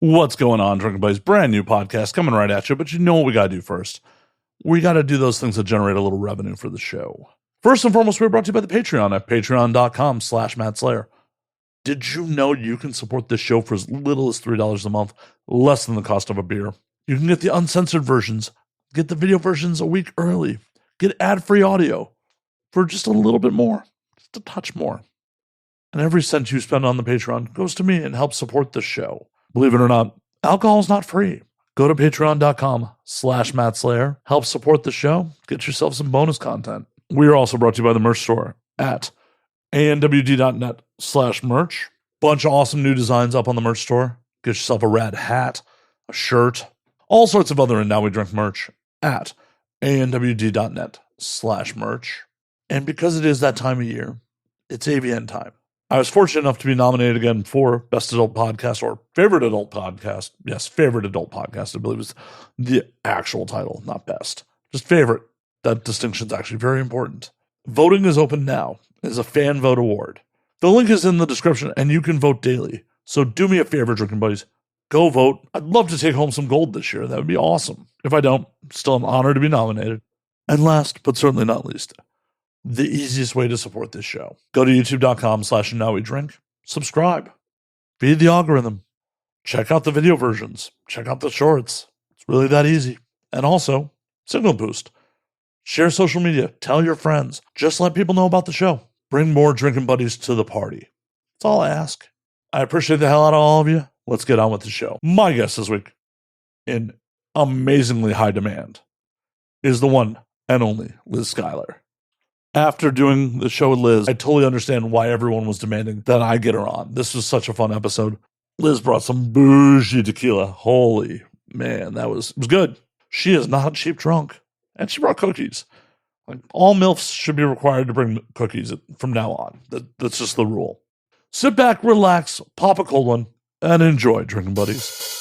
What's going on, Drinking Buddies? Brand new podcast coming right at you, but you know what we got to do first. We got to do those things that generate a little revenue for the show. First and foremost, we're brought to you by the Patreon at patreon.com/MattSlayer. Did you know you can support this show for as little as $3 a month, less than the cost of a beer? You can get the uncensored versions, get the video versions a week early, get ad-free audio for just a little bit more, just a touch more. And every cent you spend on the Patreon goes to me and helps support the show. Believe it or not, alcohol is not free. Go to patreon.com/MattSlayer. Help support the show. Get yourself some bonus content. We are also brought to you by the merch store at anwd.net/merch. Bunch of awesome new designs up on the merch store. Get yourself a rad hat, a shirt, all sorts of other And Now We Drink merch at anwd.net/merch. And because it is that time of year, it's AVN time. I was fortunate enough to be nominated again for Best Adult Podcast or Favorite Adult Podcast. Yes, Favorite Adult Podcast, I believe is the actual title, not best. Just favorite. That distinction is actually very important. Voting is open now. It is a fan vote award. The link is in the description, and you can vote daily. So do me a favor, Drinking Buddies. Go vote. I'd love to take home some gold this year. That would be awesome. If I don't, still an honor to be nominated. And last, but certainly not least, the easiest way to support this show. Go to youtube.com/nowwedrink. Subscribe. Feed the algorithm. Check out the video versions. Check out the shorts. It's really that easy. And also, signal boost. Share social media. Tell your friends. Just let people know about the show. Bring more Drinking Buddies to the party. That's all I ask. I appreciate the hell out of all of you. Let's get on with the show. My guest this week, in amazingly high demand, is the one and only Liz Skylar. After doing the show with Liz, I totally understand why everyone was demanding that I get her on. This was such a fun episode. Liz brought some bougie tequila. Holy man, it was good. She is not cheap drunk. And she brought cookies. Like, all MILFs should be required to bring cookies from now on. That's just the rule. Sit back, relax, pop a cold one, and enjoy, Drinking Buddies.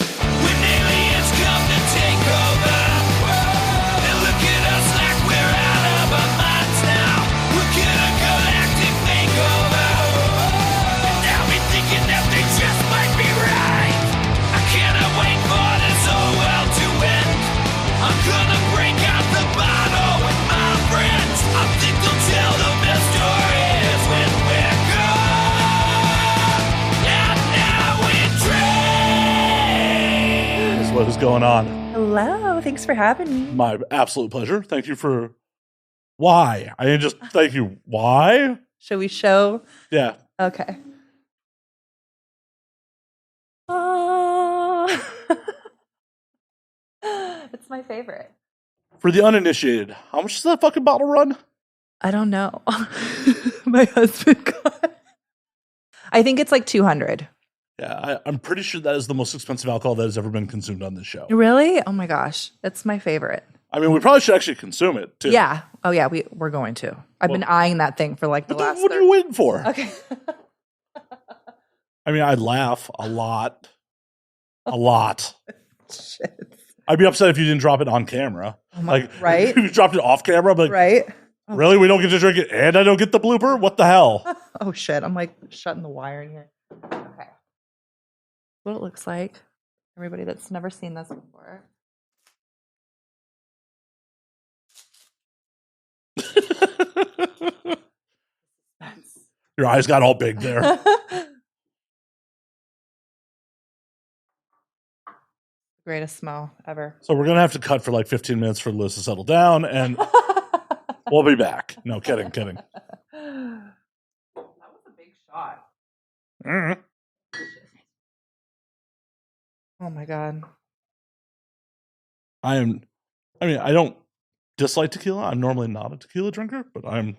What is going on? Hello. Thanks for having me. My absolute pleasure. Thank you for... Why? I mean, just thank you. Why? Should we show? Yeah. Okay. It's my favorite. For the uninitiated, how much does that fucking bottle run? I don't know. My husband got it. I think it's like 200. Yeah, I'm pretty sure that is the most expensive alcohol that has ever been consumed on this show. Really? Oh my gosh. That's my favorite. I mean, we probably should actually consume it, too. Yeah. Oh yeah, we're going to. I've been eyeing that thing for like the last... What are you waiting for? Okay. I mean, I'd laugh a lot. A lot. Shit. I'd be upset if you didn't drop it on camera. Oh my, right? If you dropped it off camera, but right? Really? We don't get to drink it and I don't get the blooper? What the hell? Oh shit. I'm like shutting the wire in here. Okay. What it looks like. Everybody that's never seen this before. Your eyes got all big there. Greatest smell ever. So we're going to have to cut for like 15 minutes for Liz to settle down, and we'll be back. No, kidding. That was a big shot. Mm-hmm. Oh my God. I don't dislike tequila. I'm normally not a tequila drinker, but when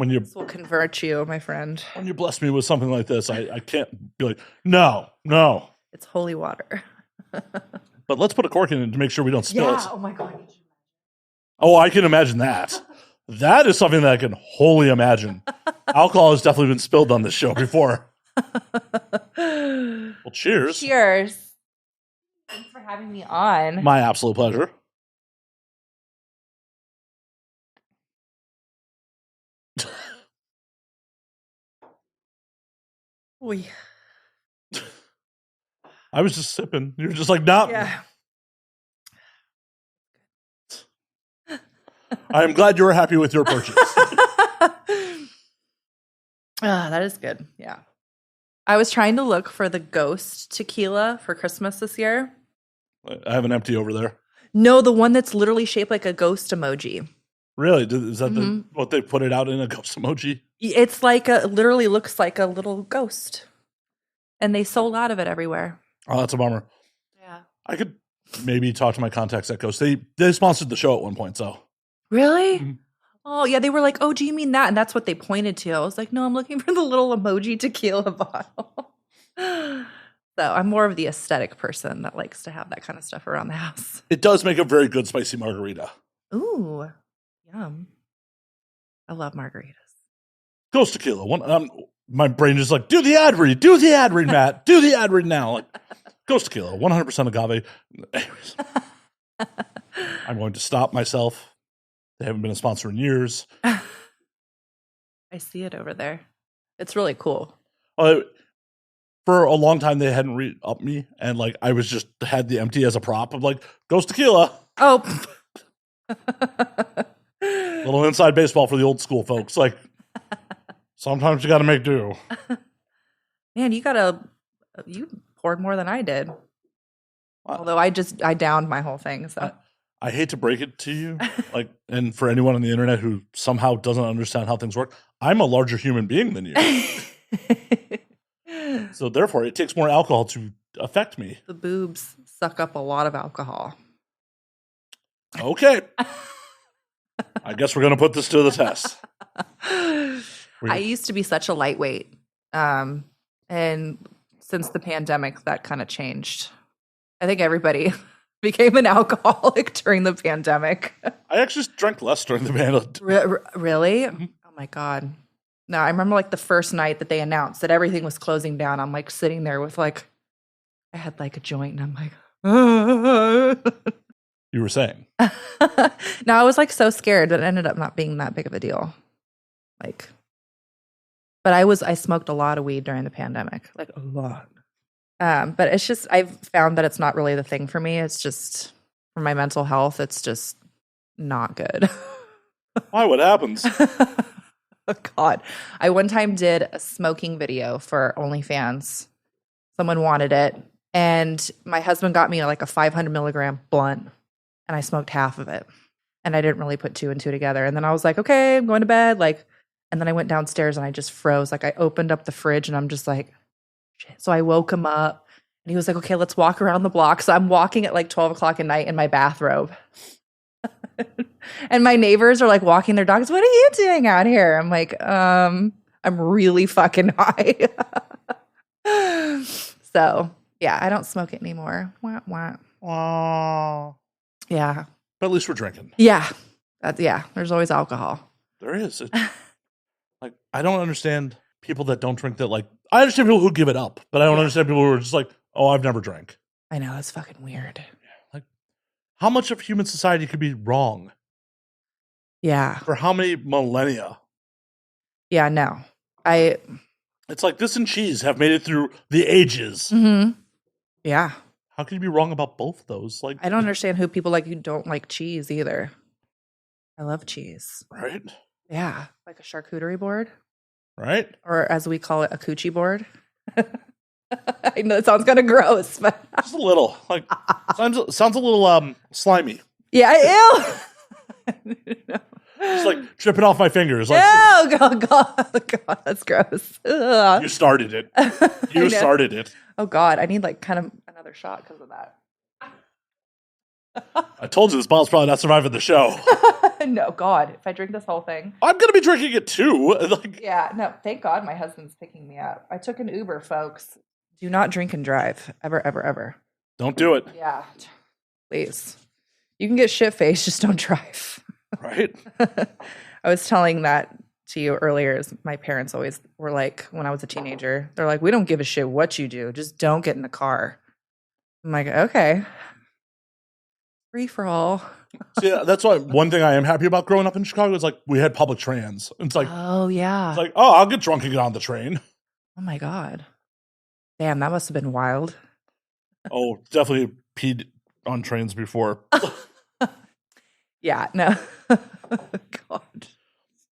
This will convert you, my friend. you bless me with something like this, I can't be like, no. It's holy water. But let's put a cork in it to make sure we don't spill it. Oh my God. Oh, I can imagine that. That is something that I can wholly imagine. Alcohol has definitely been spilled on this show before. Well, cheers. Cheers. Thanks for having me on. My absolute pleasure. Oy. I was just sipping. You're just like, nah. Yeah. I'm glad you were happy with your purchase. That is good. Yeah. I was trying to look for the ghost tequila for Christmas this year. I have an empty over there. No, the one that's literally shaped like a ghost emoji. Really? Is that what they put it out in, a ghost emoji? It's like literally looks like a little ghost. And they sold out of it everywhere. Oh, that's a bummer. Yeah. I could maybe talk to my contacts at Ghost. They sponsored the show at one point, so. Really? Mm-hmm. Oh, yeah. They were like, oh, do you mean that? And that's what they pointed to. I was like, no, I'm looking for the little emoji tequila bottle. So I'm more of the aesthetic person that likes to have that kind of stuff around the house. It does make a very good spicy margarita. Ooh, yum. I love margaritas. Ghost tequila. My brain is like, do the ad read, Matt. Do the ad read now. Like, Ghost tequila, 100% agave. Anyways, I'm going to stop myself. They haven't been a sponsor in years. I see it over there. It's really cool. For a long time, they hadn't re-upped me, and like I was just had the empty as a prop. I'm like, Ghost tequila. Oh. Little inside baseball for the old school folks. Like, sometimes you got to make do. Man, you poured more than I did. Although I downed my whole thing. So I hate to break it to you, like, and for anyone on the internet who somehow doesn't understand how things work, I'm a larger human being than you. So therefore, it takes more alcohol to affect me. The boobs suck up a lot of alcohol. Okay. I guess we're going to put this to the test. I used to be such a lightweight. And since the pandemic, that kind of changed. I think everybody became an alcoholic during the pandemic. I actually drank less during the pandemic. Really? Mm-hmm. Oh my God. No, I remember like the first night that they announced that everything was closing down. I'm like sitting there with like, I had like a joint and I'm like, You were saying. No, I was like so scared, but it ended up not being that big of a deal. Like, but I smoked a lot of weed during the pandemic, like a lot. But it's just, I've found that it's not really the thing for me. It's just for my mental health. It's just not good. Why? What happens? Oh God. I one time did a smoking video for OnlyFans. Someone wanted it. And my husband got me like a 500 milligram blunt. And I smoked half of it. And I didn't really put two and two together. And then I was like, okay, I'm going to bed. Like, and then I went downstairs and I just froze. Like I opened up the fridge and I'm just like, shit. So I woke him up and he was like, okay, let's walk around the block. So I'm walking at like 12 o'clock at night in my bathrobe. And my neighbors are like walking their dogs. What are you doing out here? I'm like, I'm really fucking high. So yeah, I don't smoke it anymore. Wah, wah. Wow. Yeah. But at least we're drinking. Yeah. There's always alcohol. There is. Like, I don't understand people that don't drink that. Like, I understand people who give it up, but I don't understand people who are just like, oh, I've never drank. I know. That's fucking weird. Like, how much of human society could be wrong? Yeah. For how many millennia? Yeah, no. It's like this and cheese have made it through the ages. Mm-hmm. Yeah. How can you be wrong about both those? Like, I don't understand who people like who don't like cheese either. I love cheese. Right? Yeah. Like a charcuterie board. Right? Or as we call it, a coochie board. I know it sounds kind of gross, but just a little. Like, sounds a little slimy. Yeah, ew. Just like dripping off my fingers. Like, oh God, that's gross. Ugh. You started it. You started it. Oh God, I need like kind of another shot because of that. I told you this bottle's probably not surviving the show. No, God, if I drink this whole thing, I'm gonna be drinking it too. Like, yeah, no, thank God my husband's picking me up. I took an Uber, folks. Do not drink and drive ever, ever, ever. Don't do it. Yeah, please. You can get shit-faced, just don't drive. Right. I was telling that to you earlier. My parents always were like, when I was a teenager, they're like, we don't give a shit what you do. Just don't get in the car. I'm like, okay. Free for all. See, that's why one thing I am happy about growing up in Chicago is like we had public trans. It's like, oh yeah. It's like, oh, I'll get drunk and get on the train. Oh my God. Damn, that must have been wild. Oh, definitely peed on trains before. Yeah, no. God.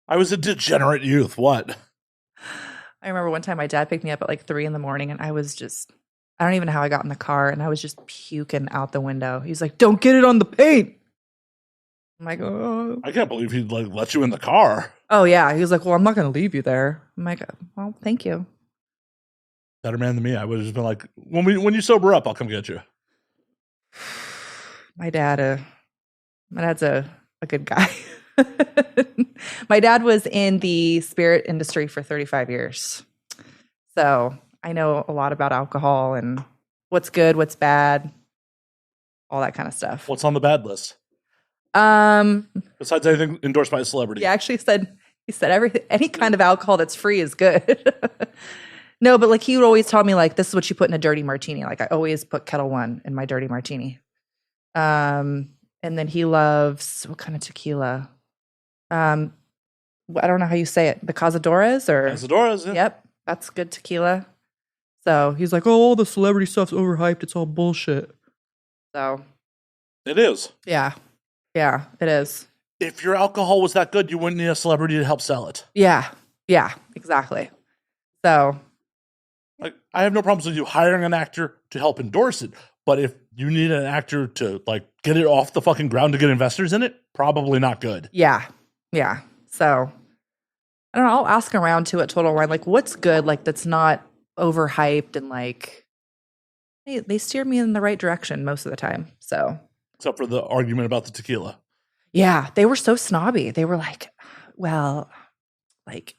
I was a degenerate youth. What? I remember one time my dad picked me up at like 3 a.m. and I was just, I don't even know how I got in the car and I was just puking out the window. He's like, don't get it on the paint. I'm like, oh. I can't believe he'd like let you in the car. Oh, yeah. He was like, well, I'm not going to leave you there. I'm like, well, thank you. Better man than me. I would have just been like, when you sober up, I'll come get you. My dad's a good guy. My dad was in the spirit industry for 35 years. So I know a lot about alcohol and what's good, what's bad, all that kind of stuff. What's on the bad list? Besides anything endorsed by a celebrity. He actually said, everything, any kind of alcohol that's free is good. No, but like he would always tell me like, this is what you put in a dirty martini. Like I always put Kettle One in my dirty martini. And then he loves, what kind of tequila? I don't know how you say it. The Cazadores or? Cazadores, yeah. Yep. That's good tequila. So he's like, oh, all the celebrity stuff's overhyped. It's all bullshit. So. It is. Yeah. Yeah, it is. If your alcohol was that good, you wouldn't need a celebrity to help sell it. Yeah. Yeah, exactly. So. Like, I have no problems with you hiring an actor to help endorse it. But if you need an actor to like get it off the fucking ground to get investors in it, probably not good. Yeah. Yeah. So I don't know. I'll ask around too at Total Wine, like what's good, like that's not overhyped and like they steer me in the right direction most of the time. So except for the argument about the tequila. Yeah, they were so snobby. They were like, well, like,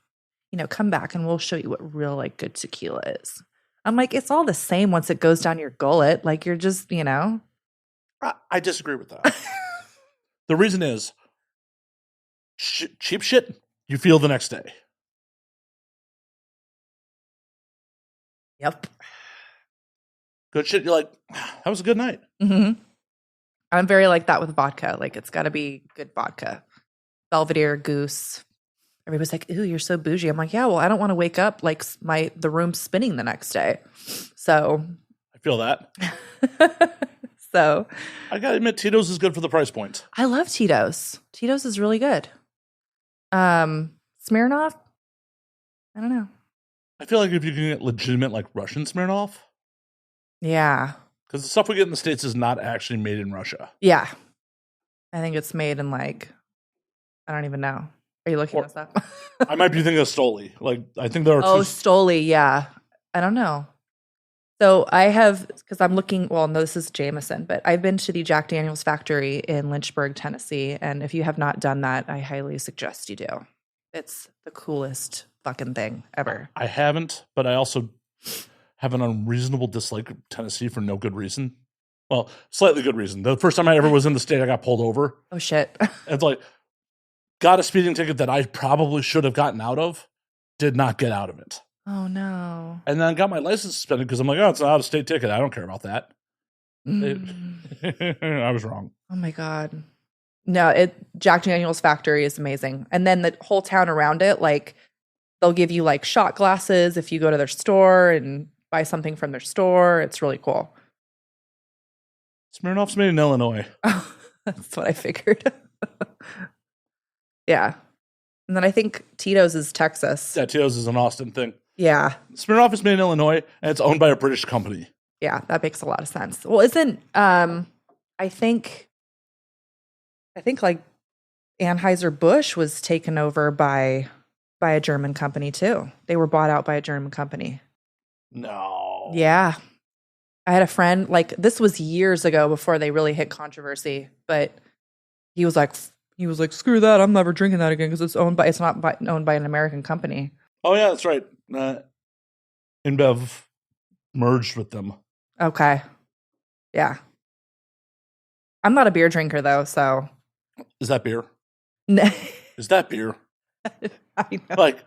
you know, come back and we'll show you what real like good tequila is. I'm like, it's all the same once it goes down your gullet. Like you're just, you know. I disagree with that. The reason is cheap shit you feel the next day. Yep. Good shit, you're like, that was a good night. Mm-hmm. I'm very like that with vodka. Like it's got to be good vodka. Belvedere, Goose. Everybody's like, ooh, you're so bougie. I'm like, yeah, well, I don't want to wake up like the room's spinning the next day. So. I feel that. So. I got to admit, Tito's is good for the price point. I love Tito's. Tito's is really good. Smirnoff? I don't know. I feel like if you can get legitimate like Russian Smirnoff. Yeah. Because the stuff we get in the States is not actually made in Russia. Yeah. I think it's made in like, I don't even know. Are you looking this up? I might be thinking of Stoli. Like, I think there are two. Stoli, yeah. I don't know. So I have, because I'm looking, well, no, this is Jameson, but I've been to the Jack Daniels factory in Lynchburg, Tennessee. And if you have not done that, I highly suggest you do. It's the coolest fucking thing ever. I haven't, but I also have an unreasonable dislike of Tennessee for no good reason. Well, slightly good reason. The first time I ever was in the state, I got pulled over. Oh, shit. It's like, got a speeding ticket that I probably should have gotten out of, did not get out of it. Oh, no. And then I got my license suspended because I'm like, oh, it's an out-of-state ticket. I don't care about that. I was wrong. Oh, my God. No, Jack Daniels factory is amazing. And then the whole town around it, like, they'll give you, like, shot glasses if you go to their store and buy something from their store. It's really cool. Smirnoff's made in Illinois. Oh, that's what I figured. Yeah. And then I think Tito's is Texas. Yeah, Tito's is an Austin thing. Yeah. Smirnoff is made in Illinois, and it's owned by a British company. Yeah, that makes a lot of sense. Well, isn't I think like Anheuser-Busch was taken over by a German company too. They were bought out by a German company. No. Yeah. I had a friend, like this was years ago before they really hit controversy, but he was like, screw that. I'm never drinking that again because it's owned by an American company. Oh yeah, that's right. InBev merged with them. Okay. Yeah. I'm not a beer drinker though, so. Is that beer? No. Is that beer? I know. Like,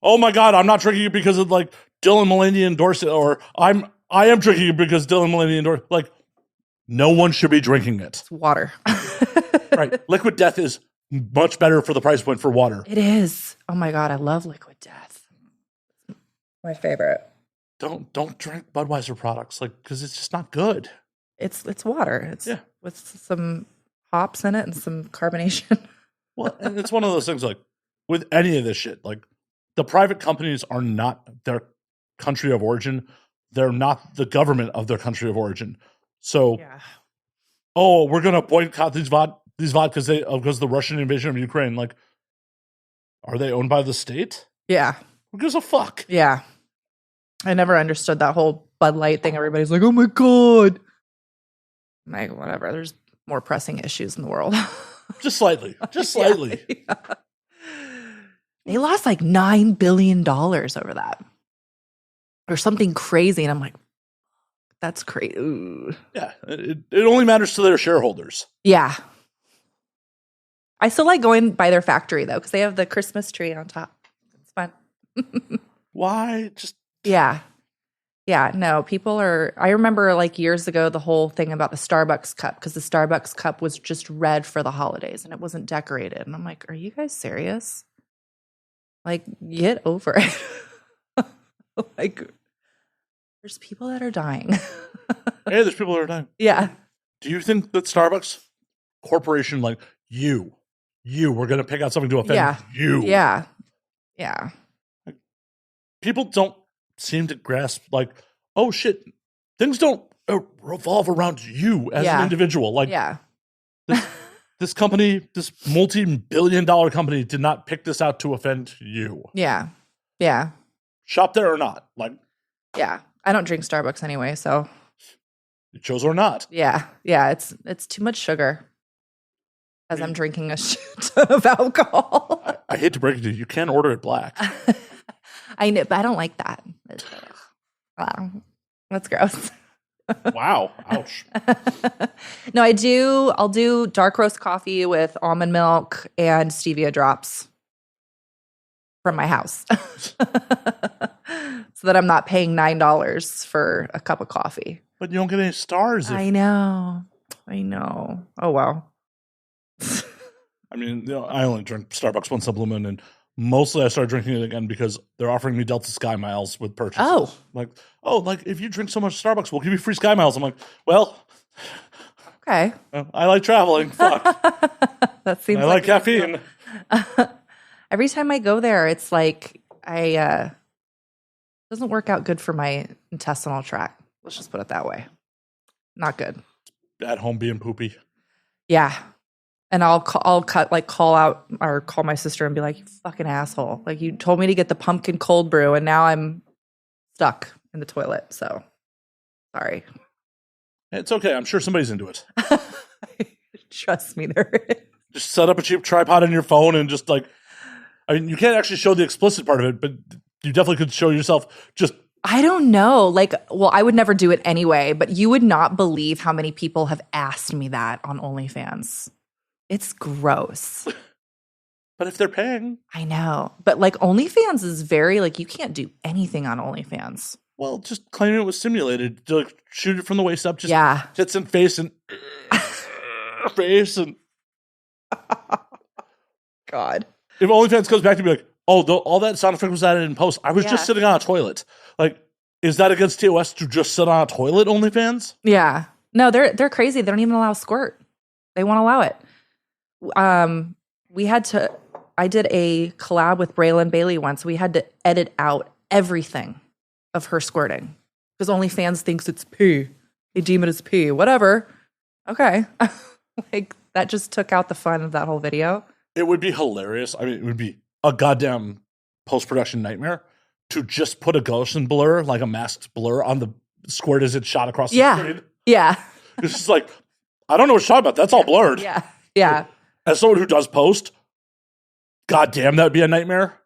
oh my God, I'm not drinking it because of like Dylan Mulvaney endorsed it, or I am drinking it because Dylan Mulvaney endorsed it. Like, no one should be drinking it. It's water. Right. Liquid Death is much better for the price point for water. It is. Oh my God, I love Liquid Death. My favorite. don't drink Budweiser products, like, because it's just not good. It's water. It's with some hops in it and some carbonation. Well, and it's one of those things, like, with any of this shit, like, the private companies are not their country of origin. They're not the government of their country of origin. So, we're going to boycott these vodkas because of the Russian invasion of Ukraine. Like, are they owned by the state? Yeah. Who gives a fuck? Yeah. I never understood that whole Bud Light thing. Everybody's like, oh my God. I'm like, whatever. There's more pressing issues in the world. Just slightly. Just slightly. Yeah. They lost like $9 billion over that. Or something crazy. And I'm like, that's crazy. Ooh. Yeah. It only matters to their shareholders. Yeah. I still like going by their factory, though, because they have the Christmas tree on top. It's fun. Why? Just. Yeah. Yeah. No, people are. I remember like years ago, the whole thing about the Starbucks cup, because the Starbucks cup was just red for the holidays and it wasn't decorated. And I'm like, are you guys serious? Like, get over it. Like, there's people that are dying. Hey, there's people that are dying. Yeah. Do you think that Starbucks Corporation, like, we're going to pick out something to offend you? Yeah. Yeah. Like, people don't seem to grasp, like, oh shit, things don't revolve around you as an individual. Like, this company, this multi-billion-dollar company, did not pick this out to offend you. Yeah. Yeah. Shop there or not. Like, yeah. I don't drink Starbucks anyway, so. You chose or not. Yeah. Yeah. It's too much sugar. As I'm drinking a shit ton of alcohol. I hate to break it to you. You can order it black. I know, but I don't like that. Wow. That's gross. Wow. Ouch. No, I'll do dark roast coffee with almond milk and stevia drops from my house. So that I'm not paying $9 for a cup of coffee. But you don't get any stars. I know. Oh, wow. I mean, I only drink Starbucks once a blue moon, and mostly I started drinking it again because they're offering me Delta Sky Miles with purchases. Like, if you drink so much Starbucks, we'll give you free Sky Miles. I'm like, well, okay. I like traveling. Fuck. That seems. I like caffeine. Every time I go there, it's like doesn't work out good for my intestinal tract. Let's just put it that way. Not good. At home being poopy. Yeah. And I'll call out or call my sister and be like, you fucking asshole. Like, you told me to get the pumpkin cold brew and now I'm stuck in the toilet. So sorry. It's okay. I'm sure somebody's into it. Trust me, there is. Just set up a cheap tripod on your phone and just, like, I mean, you can't actually show the explicit part of it, but you definitely could show yourself just. I don't know. Like, well, I would never do it anyway, but you would not believe how many people have asked me that on OnlyFans. It's gross. But if they're paying. I know. But like OnlyFans is very, like, you can't do anything on OnlyFans. Well, just claim it was simulated. To, like, shoot it from the waist up. Just tits and face and face and. God. If OnlyFans comes back to be like, oh, all that sound effect was added in post. I was just sitting on a toilet. Like, is that against TOS to just sit on a toilet, OnlyFans? Yeah. No, they're crazy. They don't even allow squirt. They won't allow it. I did a collab with Braylon Bailey once. We had to edit out everything of her squirting because OnlyFans thinks it's pee. They deem it as pee. Whatever. Okay. Like, that just took out the fun of that whole video. It would be hilarious. I mean, it would be a goddamn post-production nightmare to just put a Gaussian blur, like a masked blur, on the squirt as it's shot across the screen. Yeah. It's just like, I don't know what you're talking about. That's all blurred. Yeah. Yeah. As someone who does post, goddamn, that would be a nightmare.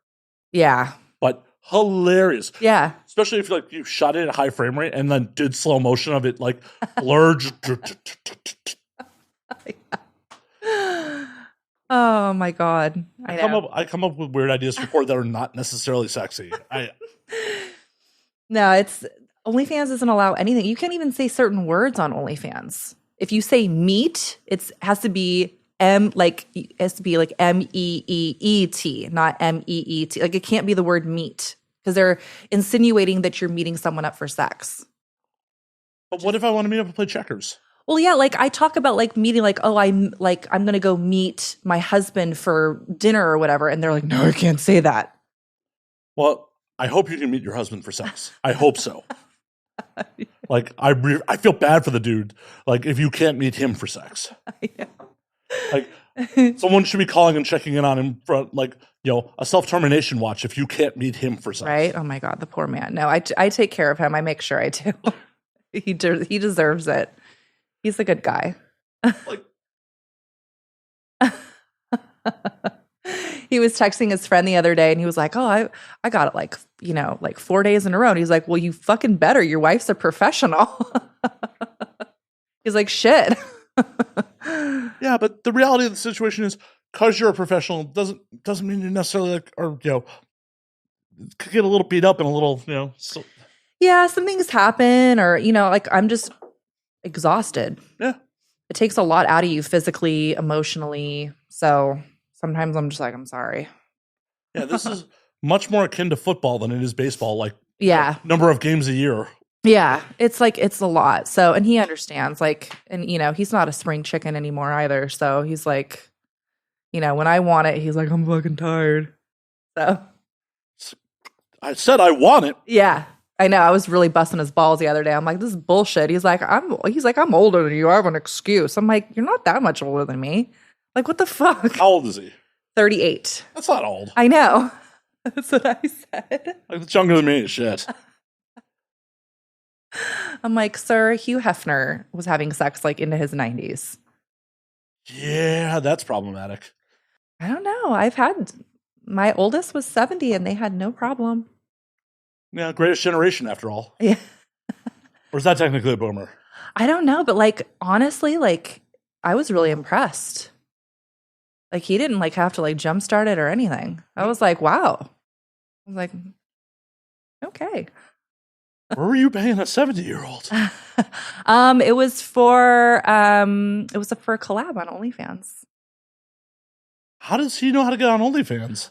Yeah. But hilarious. Yeah. Especially if, like, you shot it at a high frame rate and then did slow motion of it, like, blurred. Oh my God. I come up with weird ideas for porn that are not necessarily sexy. No, it's OnlyFans doesn't allow anything. You can't even say certain words on OnlyFans. If you say meat, it has to be M-E-E-E-T, not M-E-E-T. Like, it can't be the word meat. because they're insinuating that you're meeting someone up for sex. But what if I want to meet up and play checkers? Well, yeah, like I talk about like meeting, like, oh, I'm going to go meet my husband for dinner or whatever. And they're like, no, I can't say that. Well, I hope you can meet your husband for sex. I hope so. Like, I feel bad for the dude. Like, if you can't meet him for sex. Like, someone should be calling and checking in on him for, like, you know, a self-termination watch if you can't meet him for sex. Right? Oh, my God, the poor man. No, I take care of him. I make sure I do. He deserves it. He's a good guy. Like, he was texting his friend the other day and he was like, oh, I got it like, you know, like 4 days in a row. And he's like, well, you fucking better. Your wife's a professional. He's like, shit. yeah, but the reality of the situation is because you're a professional doesn't mean you necessarily like, or, you know, could get a little beat up and a little, you know. So. Yeah, some things happen or, you know, like I'm just exhausted. Yeah. It takes a lot out of you physically, emotionally. So sometimes I'm just like, I'm sorry. Yeah, this is much more akin to football than it is baseball. Like, yeah, number of games a year. Yeah, it's like, it's a lot. So, and he understands, like, and, you know, he's not a spring chicken anymore either. So he's like, you know, when I want it, he's like, I'm fucking tired. So. I said I want it. Yeah. I know. I was really busting his balls the other day. I'm like, this is bullshit. He's like, I'm older than you. I have an excuse. I'm like, you're not that much older than me. Like, what the fuck? How old is he? 38. That's not old. I know. That's what I said. Like, it's younger than me. Shit. I'm like, sir, Hugh Hefner was having sex like into his 90s. Yeah, that's problematic. I don't know. My oldest was 70 and they had no problem. Yeah, greatest generation after all. Yeah. Or is that technically a boomer? I don't know, but like honestly, like I was really impressed. Like he didn't like have to like jumpstart it or anything. I was like, wow. I was like, okay. Where were you paying a 70-year-old? It was for a collab on OnlyFans. How does he know how to get on OnlyFans?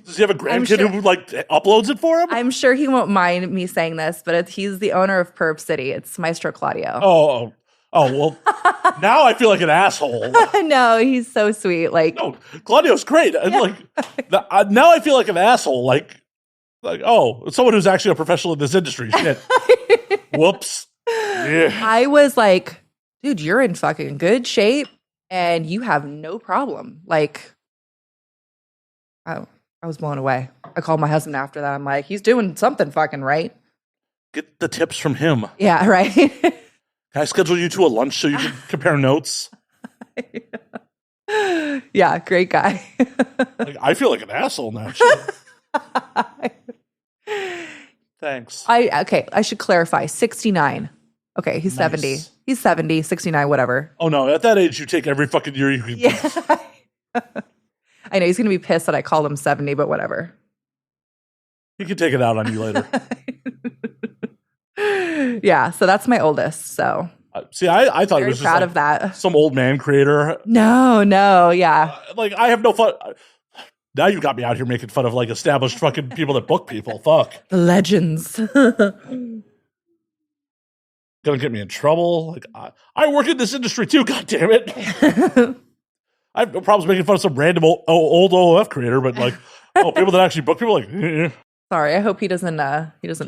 Does he have a grandkid who like uploads it for him? I'm sure he won't mind me saying this, but he's the owner of Perp City. It's Maestro Claudio. Oh, well, now I feel like an asshole. No, he's so sweet. Like, no, Claudio's great. Yeah. Like, now I feel like an asshole. Like, oh, someone who's actually a professional in this industry. Shit. Whoops. Yeah. I was like, dude, you're in fucking good shape. And you have no problem. Like, I was blown away. I called my husband after that. I'm like, he's doing something fucking right. Get the tips from him. Yeah, right. Can I schedule you to a lunch so you can compare notes? Yeah, great guy. Like, I feel like an asshole now. Thanks. I should clarify. 69. Okay, he's Nice. 70. He's 70, 69, whatever. Oh, no. At that age, you take every fucking year you can. Yeah. I know he's going to be pissed that I called him 70, but whatever. He can take it out on you later. Yeah, so that's my oldest. So see, I thought very it was just proud like of that. some old man creator. No, yeah. Like, I have no fun. Now you got me out here making fun of like established fucking people that book people. Fuck. The legends. Gonna get me in trouble. Like, I work in this industry too. God damn it. I have no problems making fun of some random old OOF creator, but like, people that actually book people, like, Sorry, I hope he doesn't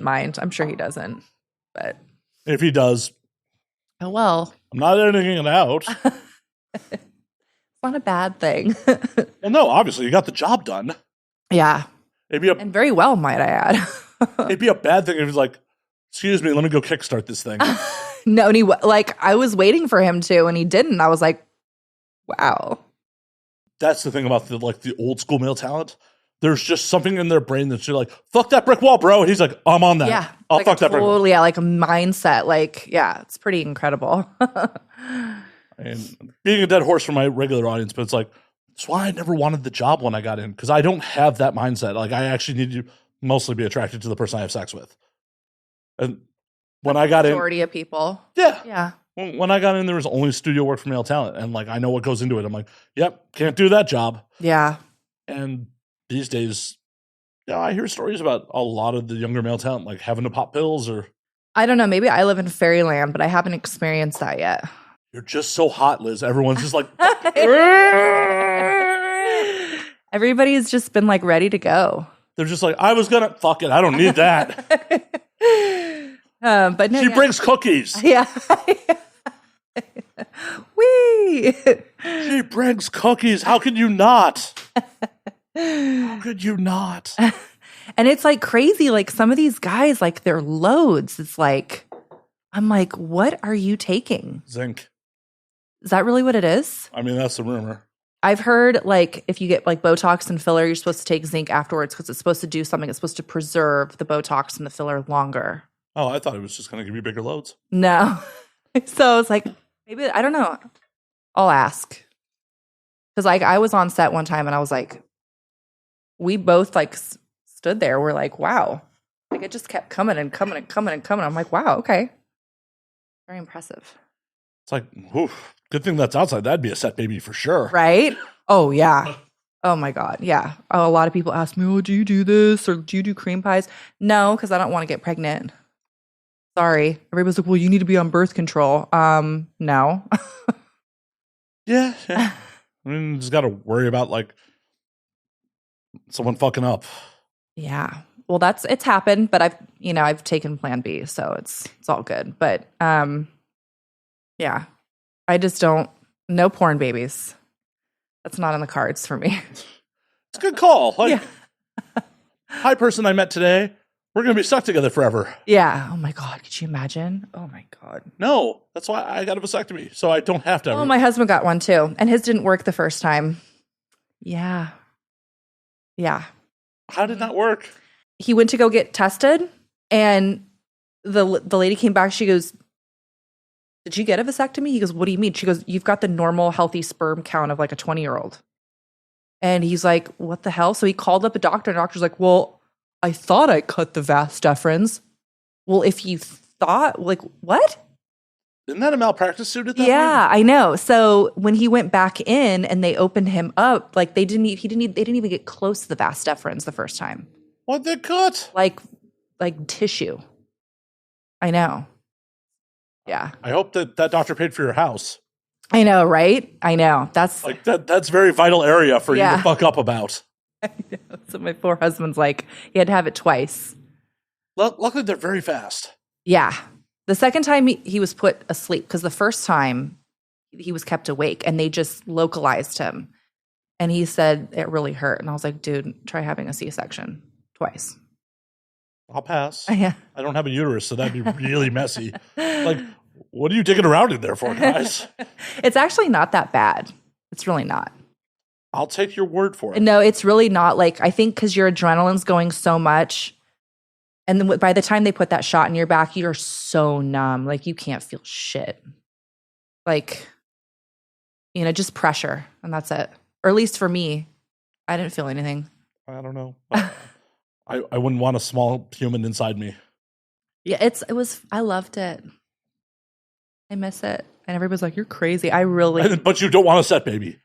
mind. I'm sure he doesn't. But if he does, oh well. I'm not editing it out. It's not a bad thing. Well, no, obviously you got the job done. Yeah. And very well, might I add. It'd be a bad thing if he's like, excuse me, let me go kickstart this thing. No, and I was waiting for him to, and he didn't. I was like, wow. That's the thing about the old school male talent. There's just something in their brain that's just like, fuck that brick wall, bro. And he's like, I'm on that. Yeah. I'll fuck that brick wall. Yeah, like a mindset. Like, yeah, it's pretty incredible. And being a dead horse for my regular audience, but it's like, that's why I never wanted the job when I got in, because I don't have that mindset. Like, I actually need to mostly be attracted to the person I have sex with. And when I got in, majority of people. Yeah. When I got in, there was only studio work for male talent. And like, I know what goes into it. I'm like, yep, can't do that job. Yeah. And these days, Yeah, I hear stories about a lot of the younger male talent like having to pop pills or I don't know. Maybe I live in fairyland, but I haven't experienced that yet. you're just so hot, Liz. Everyone's just like Everybody's just been like ready to go. they're just like, I was gonna fuck it. I don't need that. But no, She brings cookies. Yeah. Wee. She brings cookies. How could you not? How could you not? And it's like crazy. Like some of these guys, like they're loads. It's like, I'm like, what are you taking? Zinc. Is that really what it is? I mean, that's the rumor. I've heard like if you get like Botox and filler, you're supposed to take zinc afterwards because it's supposed to do something. It's supposed to preserve the Botox and the filler longer. Oh, I thought it was just going to give you bigger loads. No. So it's like, maybe, I don't know. I'll ask. Because like I was on set one time and I was like, we both like stood there. We're like, wow. Like it just kept coming and coming and coming and coming. I'm like, wow, okay. Very impressive. It's like, oof, good thing that's outside. That'd be a set baby for sure. Right? Oh, yeah. Oh, my God. Yeah. Oh, a lot of people ask me, oh, do you do this? Or do you do cream pies? No, because I don't want to get pregnant. Sorry. Everybody's like, well, you need to be on birth control. No. Yeah. I mean, just got to worry about like someone fucking up. Yeah. Well, it's happened, but I've taken Plan B, so it's all good. But yeah, I just no porn babies. That's not on the cards for me. It's a good call. Like, Yeah. hi, person I met today. We're going to be stuck together forever. Yeah. Oh my God. Could you imagine? Oh my God. No, that's why I got a vasectomy. So I don't have to. Oh, my husband got one too. And his didn't work the first time. Yeah. Yeah. How did that work? He went to go get tested and the lady came back. She goes, did you get a vasectomy? He goes, what do you mean? She goes, you've got the normal healthy sperm count of like a 20-year-old. And he's like, what the hell? So he called up a doctor and the doctor's like, well, I thought I cut the vas deferens. Well, if you thought, like, what? Isn't that a malpractice suit at that Yeah, point? I know. So when he went back in and they opened him up, like they didn't even get close to the vas deferens the first time. What they cut? Like tissue. I know. Yeah. I hope that doctor paid for your house. I know, right? I know. That's like that's very vital area for you Yeah. to fuck up about. I know. So my poor husband's like, he had to have it twice. Luckily, they're very fast. Yeah. The second time he was put asleep because the first time he was kept awake and they just localized him. And he said it really hurt. And I was like, dude, try having a C-section twice. I'll pass. Yeah. I don't have a uterus, so that'd be really messy. Like, what are you digging around in there for, guys? It's actually not that bad. It's really not. I'll take your word for it. No, it's really not. Like, I think because your adrenaline's going so much. And then by the time they put that shot in your back, you're so numb. Like, you can't feel shit. Like, just pressure. And that's it. Or at least for me, I didn't feel anything. I don't know. I wouldn't want a small human inside me. Yeah, I loved it. I miss it. And everybody's like, you're crazy. I really. But you don't want a set baby.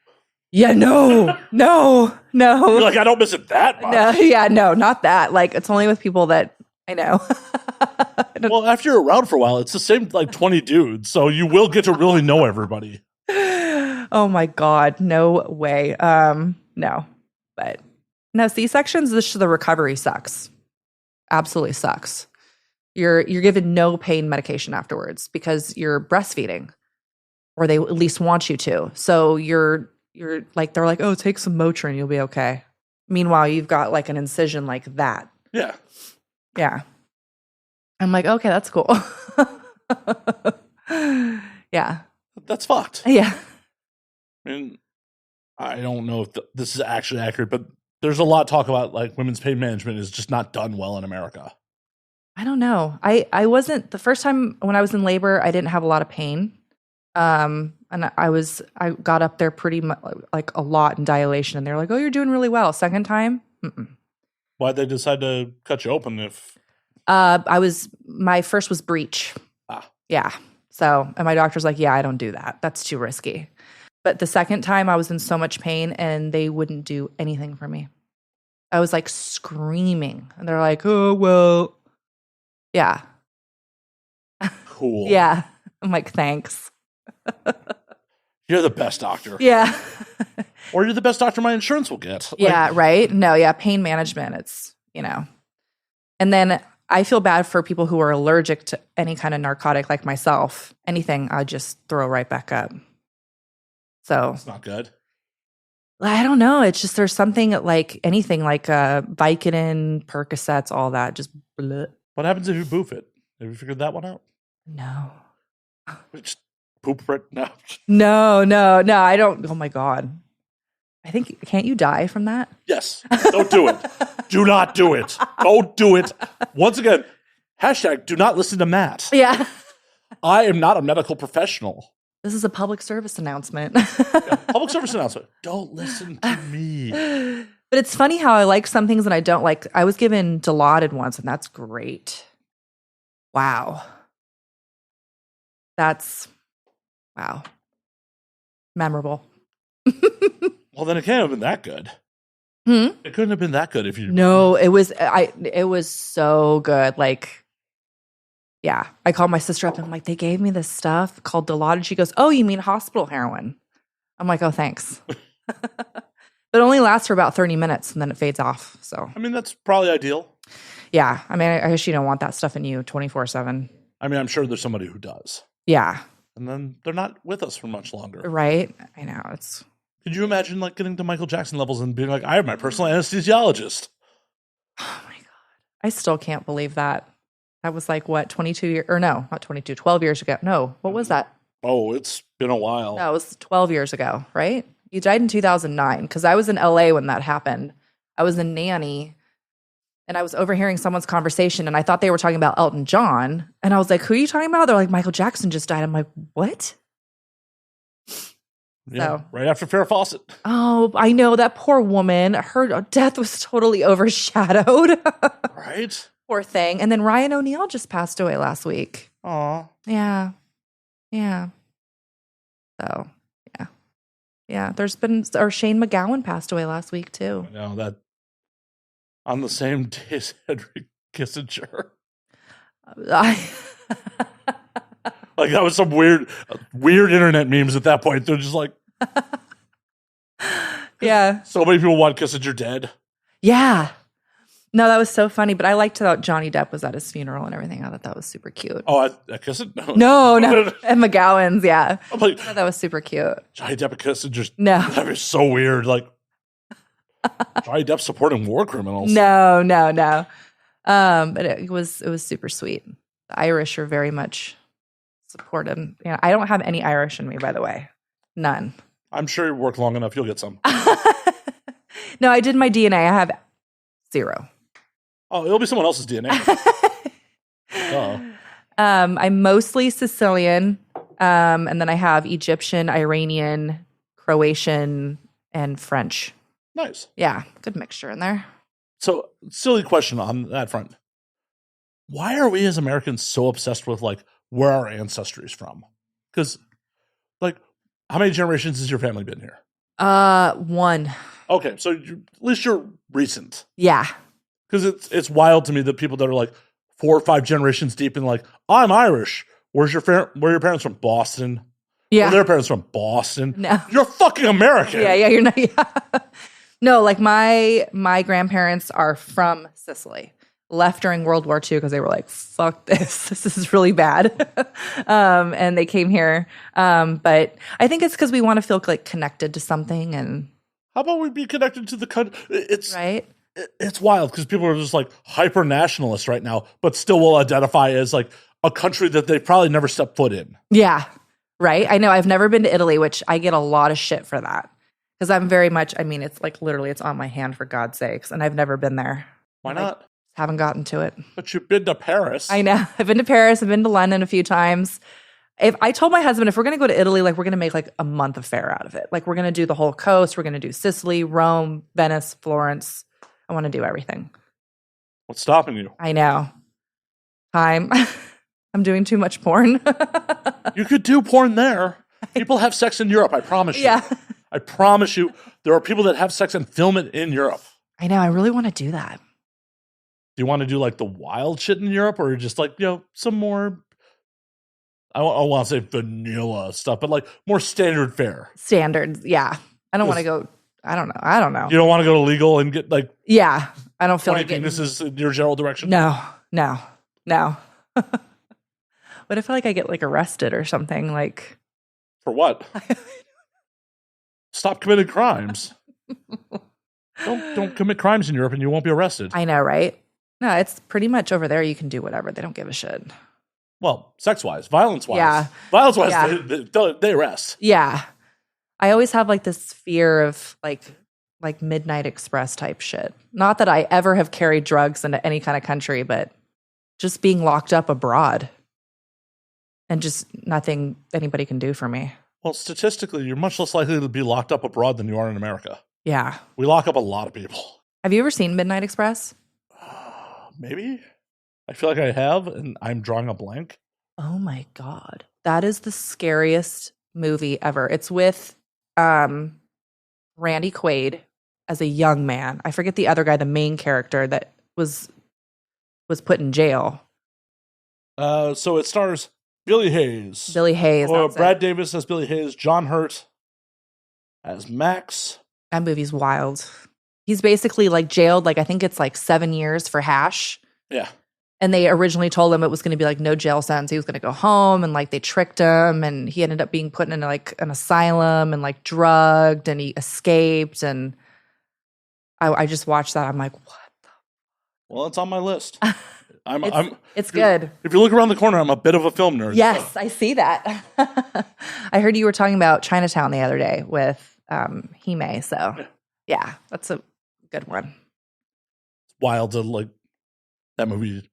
Yeah, no. You're like, I don't miss it that much. No, not that. Like, it's only with people that I know. Well, after you're around for a while, it's the same like 20 dudes. So you will get to really know everybody. Oh my God. No way. No. But no, C-sections, the recovery sucks. Absolutely sucks. You're given no pain medication afterwards because you're breastfeeding. Or they at least want you to. So you're like, they're like, oh, take some Motrin, you'll be okay. Meanwhile, you've got like an incision like that. Yeah. Yeah. I'm like, okay, that's cool. Yeah. That's fucked. Yeah. I mean, I don't know if this is actually accurate, but there's a lot of talk about like women's pain management is just not done well in America. I don't know. I wasn't, the first time when I was in labor, I didn't have a lot of pain. And I got up there pretty much like a lot in dilation and they're like, oh, you're doing really well. Second time. Why'd they decide to cut you open if? My first was breech. Yeah. So, and my doctor's like, yeah, I don't do that. That's too risky. But the second time I was in so much pain and they wouldn't do anything for me. I was like screaming. And they're like, oh, well, yeah. Cool. Yeah. I'm like, thanks. You're the best doctor. Yeah. Or you're the best doctor my insurance will get. Yeah, right? No, yeah, pain management, it's, And then I feel bad for people who are allergic to any kind of narcotic like myself. Anything, I just throw right back up. So It's not good. I don't know. It's just there's something like anything like Vicodin, Percocets, all that. Just bleh. What happens if you boof it? Have you figured that one out? No. Just poop right now. No. I don't. Oh my God. I think, can't you die from that? Yes. Don't do it. Do not do it. Don't do it. Once again, hashtag do not listen to Matt. Yeah. I am not a medical professional. This is a public service announcement. Yeah, public service announcement. Don't listen to me. But it's funny how I like some things and I don't like. I was given Dilaudid once, and that's great. Wow. Wow. Memorable. Well, then it can't have been that good. It couldn't have been that good if you. No, it was so good. Like, yeah. I called my sister up and I'm like, they gave me this stuff called Dilaudid. She goes, oh, you mean hospital heroin? I'm like, oh, thanks. But it only lasts for about 30 minutes and then it fades off. So, I mean, that's probably ideal. yeah. I mean, I guess you don't want that stuff in you 24/7. I mean, I'm sure there's somebody who does. Yeah. And then they're not with us for much longer. Right. I know. Could you imagine like getting to Michael Jackson levels and being like, I have my personal anesthesiologist? Oh my God. I still can't believe that. That was like what, 22 years, or no, not 22, 12 years ago. No, what was that? Oh, it's been a while. No, it was 12 years ago, right? He died in 2009 because I was in LA when that happened. I was a nanny and I was overhearing someone's conversation and I thought they were talking about Elton John. And I was like, who are you talking about? They're like, Michael Jackson just died. I'm like, what? Yeah, So, right after Farrah Fawcett. oh, I know, that poor woman. Her death was totally overshadowed. Right? Poor thing. And then Ryan O'Neal just passed away last week. Aw. Yeah. Yeah. So, yeah. Yeah. Or Shane McGowan passed away last week too. I know that on the same day as Henry Kissinger. Like that was some weird internet memes at that point. They're just like, yeah. So many people want Kissinger dead. Yeah. No, that was so funny. But I liked that Johnny Depp was at his funeral and everything. I thought that was super cute. Oh, at Kissinger? No. At McGowan's, yeah. I'm like, I thought that was super cute. Johnny Depp and Kissinger. No. That was so weird. Like, Johnny Depp supporting war criminals. No. But it was super sweet. The Irish are very much supportive. You know, I don't have any Irish in me, by the way. None. I'm sure you work long enough, you'll get some. No, I did my DNA. I have 0. Oh, it'll be someone else's DNA. I'm mostly Sicilian, and then I have Egyptian, Iranian, Croatian, and French. Nice. Yeah, good mixture in there. So, silly question on that front. Why are we as Americans so obsessed with, like, where our ancestry is from? Because, like, how many generations has your family been here? 1. Okay, so at least you're recent. Yeah. Because it's wild to me that people that are, like, 4 or 5 generations deep and, like, I'm Irish. Where are your parents from? Boston. Yeah. Where are their parents from? Boston. No. You're fucking American. Yeah, you're not. Yeah. No, like my grandparents are from Sicily. Left during World War II because they were like, fuck this. This is really bad. And they came here. But I think it's because we want to feel like connected to something. And how about we be connected to the country? It's right. It's wild because people are just like hyper nationalists right now, but still will identify as like a country that they probably never stepped foot in. Yeah. Right. I know I've never been to Italy, which I get a lot of shit for that. Because I'm very much, I mean, it's like literally it's on my hand for God's sakes. And I've never been there. Why not? Haven't gotten to it. But you've been to Paris. I know. I've been to Paris. I've been to London a few times. If I told my husband, if we're going to go to Italy, like we're going to make like a month of fare out of it. Like we're going to do the whole coast. We're going to do Sicily, Rome, Venice, Florence. I want to do everything. What's stopping you? I know. I'm doing too much porn. You could do porn there. People have sex in Europe. I promise you. Yeah. I promise you. There are people that have sex and film it in Europe. I know. I really want to do that. Do you want to do like the wild shit in Europe, or just like, some more, I want to say vanilla stuff, but like more standard fare? Standards. Yeah. I don't want to go. I don't know. You don't want to go to legal and get like, yeah. I don't feel 20 like penises in your general direction? No. What if I get like arrested or something? Like, for what? Stop committing crimes. Don't commit crimes in Europe and you won't be arrested. I know, right? No, it's pretty much over there. You can do whatever. They don't give a shit. Well, sex-wise, violence-wise. Yeah. Violence-wise, Yeah. they arrest. Yeah. I always have like this fear of like Midnight Express type shit. Not that I ever have carried drugs into any kind of country, but just being locked up abroad and just nothing anybody can do for me. Well, statistically, you're much less likely to be locked up abroad than you are in America. Yeah. We lock up a lot of people. Have you ever seen Midnight Express? Maybe. I feel like I have, and I'm drawing a blank. Oh my God. That is the scariest movie ever. It's with Randy Quaid as a young man. I forget the other guy, the main character that was put in jail. So it stars Billy Hayes. Billy Hayes. Brad Davis as Billy Hayes. John Hurt as Max. That movie's wild. He's basically like jailed, like I think it's like 7 years for hash. Yeah. And they originally told him it was going to be like no jail sentence. He was going to go home, and like they tricked him, and he ended up being put in like an asylum and like drugged, and he escaped. And I just watched that. I'm like, what? Well, it's on my list. It's good. If you look around the corner, I'm a bit of a film nerd. Yes, so. I see that. I heard you were talking about Chinatown the other day with Hime. So yeah, that's a good one. It's wild to like that movie.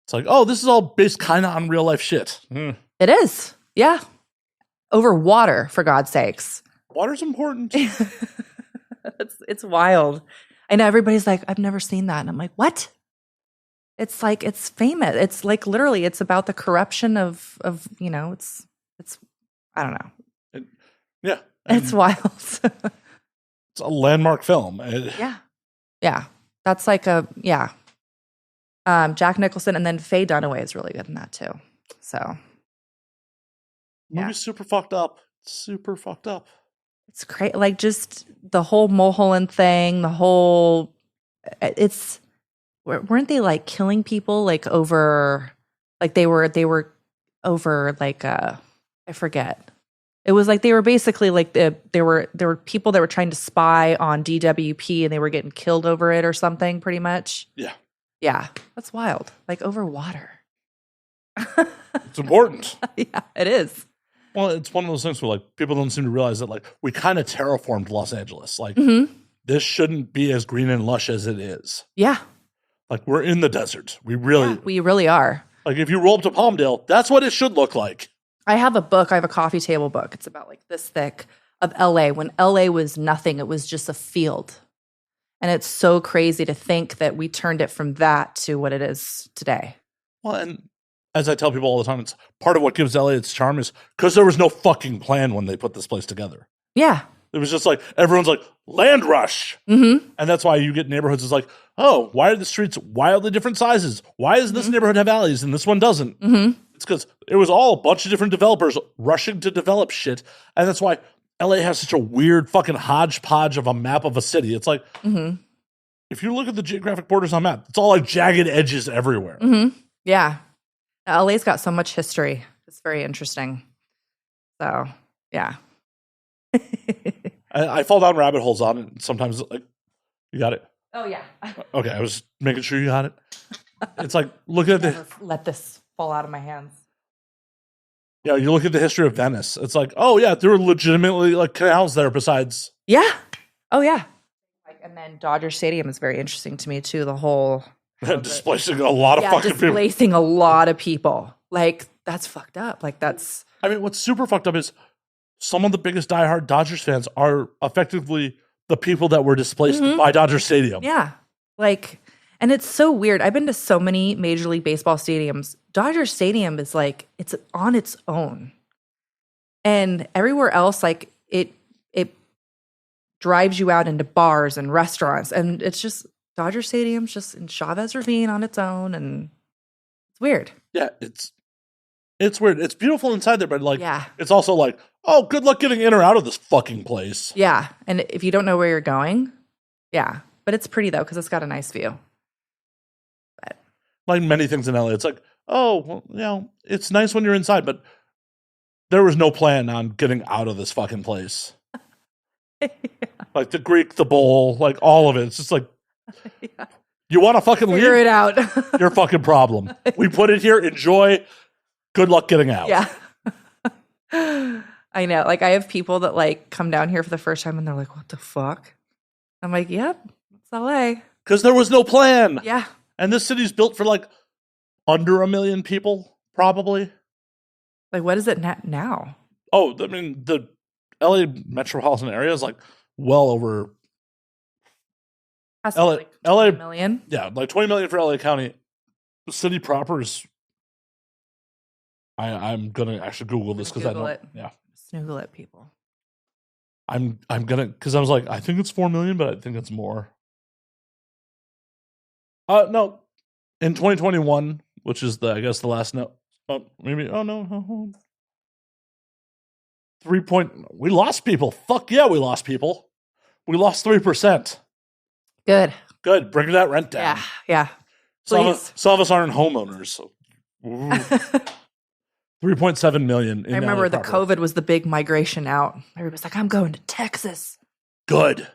It's like, oh, this is all based kind of on real life shit. It is. Yeah. Over water, for God's sakes. Water's important. It's wild. I know everybody's like, I've never seen that. And I'm like, what? It's like, it's famous. It's like literally, it's about the corruption of it's I don't know. Yeah. It's wild. It's a landmark film. Yeah. Yeah. That's like Jack Nicholson, and then Faye Dunaway is really good in that too. So movie's super fucked up. Super fucked up. It's great. Like just the whole Mulholland thing, weren't they like killing people like over, like they were over like, I forget. It was like they were basically like there were people that were trying to spy on DWP and they were getting killed over it or something pretty much. Yeah. Yeah. That's wild. Like over water. It's important. Yeah, it is. Well, it's one of those things where like people don't seem to realize that like we kind of terraformed Los Angeles. Like this shouldn't be as green and lush as it is. Yeah. Like we're in the desert. We really are. Like if you roll up to Palmdale, that's what it should look like. I have a book. I have a coffee table book. It's about like this thick of LA. When LA was nothing, it was just a field. And it's so crazy to think that we turned it from that to what it is today. Well, and as I tell people all the time, it's part of what gives LA its charm is because there was no fucking plan when they put this place together. Yeah. It was just like, everyone's like, land rush. Mm-hmm. And that's why you get neighborhoods. It's like, oh, why are the streets wildly different sizes? Why does this neighborhood have alleys and this one doesn't? Mm-hmm. It's because it was all a bunch of different developers rushing to develop shit. And that's why LA has such a weird fucking hodgepodge of a map of a city. It's like, if you look at the geographic borders on a map, it's all like jagged edges everywhere. Mm-hmm. Yeah. LA's got so much history. It's very interesting. So, yeah. I fall down rabbit holes on it. Sometimes, like, you got it? Oh, yeah. Okay, I was making sure you got it. It's like, look at the... Let this fall out of my hands. Yeah, you look at the history of Venice. It's like, oh, yeah, there were legitimately, like, canals there besides... Yeah. Oh, yeah. And then Dodger Stadium is very interesting to me, too. The whole... displacing a lot of fucking people. Displacing a lot of people. Like, that's fucked up. Like, that's... I mean, what's super fucked up is some of the biggest diehard Dodgers fans are effectively the people that were displaced by Dodger Stadium. Yeah. Like, and it's so weird. I've been to so many Major League Baseball stadiums. Dodger Stadium is like, it's on its own. And everywhere else, like, it drives you out into bars and restaurants. And it's just Dodger Stadium's just in Chavez Ravine on its own. And it's weird. Yeah, it's weird. It's beautiful inside there, but like, Yeah. it's also like, oh, good luck getting in or out of this fucking place. Yeah. And if you don't know where you're going, yeah. But it's pretty though, because it's got a nice view. But Like many things in LA, it's like, oh, well, you know, it's nice when you're inside, but there was no plan on getting out of this fucking place. yeah. Like the Greek, the bowl, like all of it. It's just like, Yeah. you want to fucking Figure leave? it out. Your fucking problem. We put it here. Enjoy. Good luck getting out. Yeah. I know. Like I have people that like come down here for the first time and they're like, what the fuck? I'm like, yep, it's LA. Because there was no plan. Yeah. And this city's built for like under 1 million people, probably. Like what is it now? Oh, I mean, the LA metropolitan area is like well over Has to be LA, like LA 20 million. Yeah, like 20 million for LA County. The city proper is. I'm gonna actually Google this because I Google don't. it. Yeah, Snoogle it, people. I'm gonna because I was like I think it's 4 million, but I think it's more. No, in 2021, which is I guess the last no, maybe no. 3 we lost people. Fuck yeah, we lost people. We lost 3%. Good. Good, bring that rent down. Yeah. Some Please. of us aren't homeowners. So. 3.7 million. I remember the COVID was the big migration out. Everybody's like, I'm going to Texas. Good.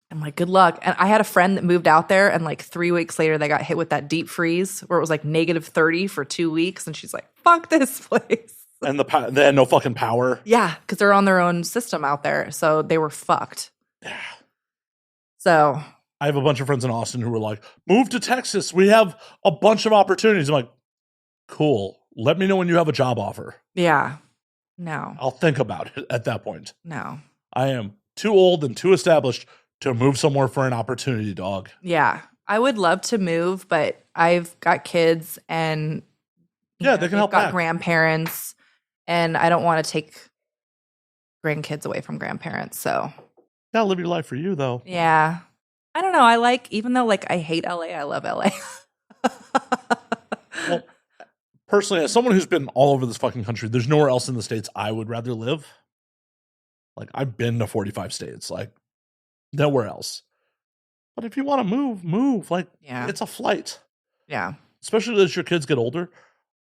I'm like, good luck. And I had a friend that moved out there, and like 3 weeks later, they got hit with that deep freeze where it was like -30 for 2 weeks. And she's like, fuck this place. And they had no fucking power. Yeah, because they're on their own system out there. So they were fucked. Yeah. So I have a bunch of friends in Austin who were like, move to Texas. We have a bunch of opportunities. I'm like, cool. Let me know when you have a job offer. yeah. No. I'll think about it at that point. No. I am too old and too established to move somewhere for an opportunity, dog. Yeah. I would love to move, but I've got kids and Yeah, they can they've help got back. grandparents, and I don't want to take grandkids away from grandparents. So Gotta live your life for you, though. yeah. I don't know. Even though like I hate LA, I love LA. Well, personally, as someone who's been all over this fucking country, there's nowhere else in the States I would rather live. Like, I've been to 45 states. Like, nowhere else. But if you want to move. Like, Yeah. it's a flight. Yeah. Especially as your kids get older.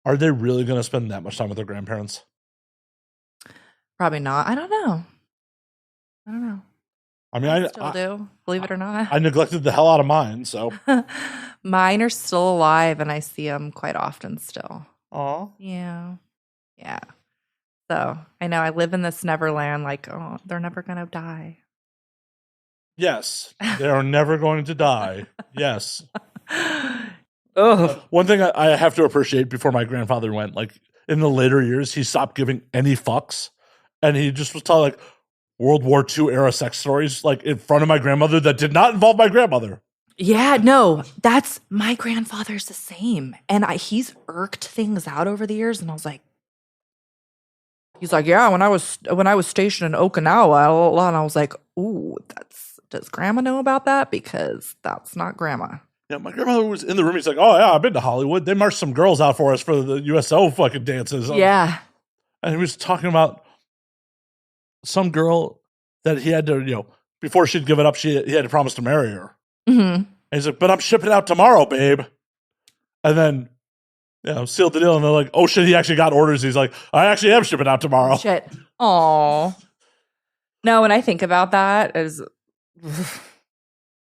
Are they really going to spend that much time with their grandparents? Probably not. I don't know. I mean, I still do, believe it or not. I neglected the hell out of mine, so. Mine are still alive, and I see them quite often still. Aw. Yeah. Yeah. So I know I live in this Neverland, like, oh, they're never going to die. Yes, they are never going to die. Yes. Oh, One thing I have to appreciate before my grandfather went, like, in the later years, he stopped giving any fucks. And he just was telling, like, World War II era sex stories, like, in front of my grandmother that did not involve my grandmother. yeah, no, that's my grandfather's the same. And he's irked things out over the years. And I was like, he's like, yeah, when I was stationed in Okinawa, blah, blah, blah. And I was like, ooh, does grandma know about that? Because that's not grandma. Yeah, my grandmother was in the room. He's like, oh, yeah, I've been to Hollywood. They marched some girls out for us for the USO fucking dances. Yeah. And he was talking about some girl that he had to, before she'd give it up, he had to promise to marry her. Mm-hmm. And he's like, but I'm shipping out tomorrow, babe. And then, sealed the deal. And they're like, oh shit, he actually got orders. He's like, I actually am shipping out tomorrow. Shit. Aw. No, when I think about that, is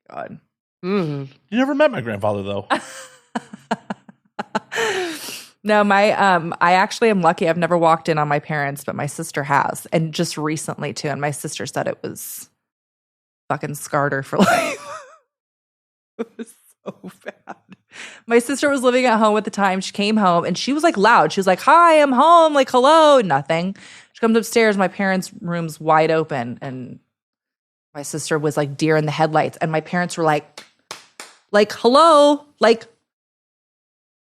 God. You never met my grandfather, though. No, I actually am lucky. I've never walked in on my parents, but my sister has, and just recently too. And my sister said it was fucking scarred her for life. It was so bad. My sister was living at home at the time. She came home and she was like loud. She was like, "Hi, I'm home." Like, hello, nothing. She comes upstairs. My parents' room's wide open, and my sister was like deer in the headlights. And my parents were like, hello, like,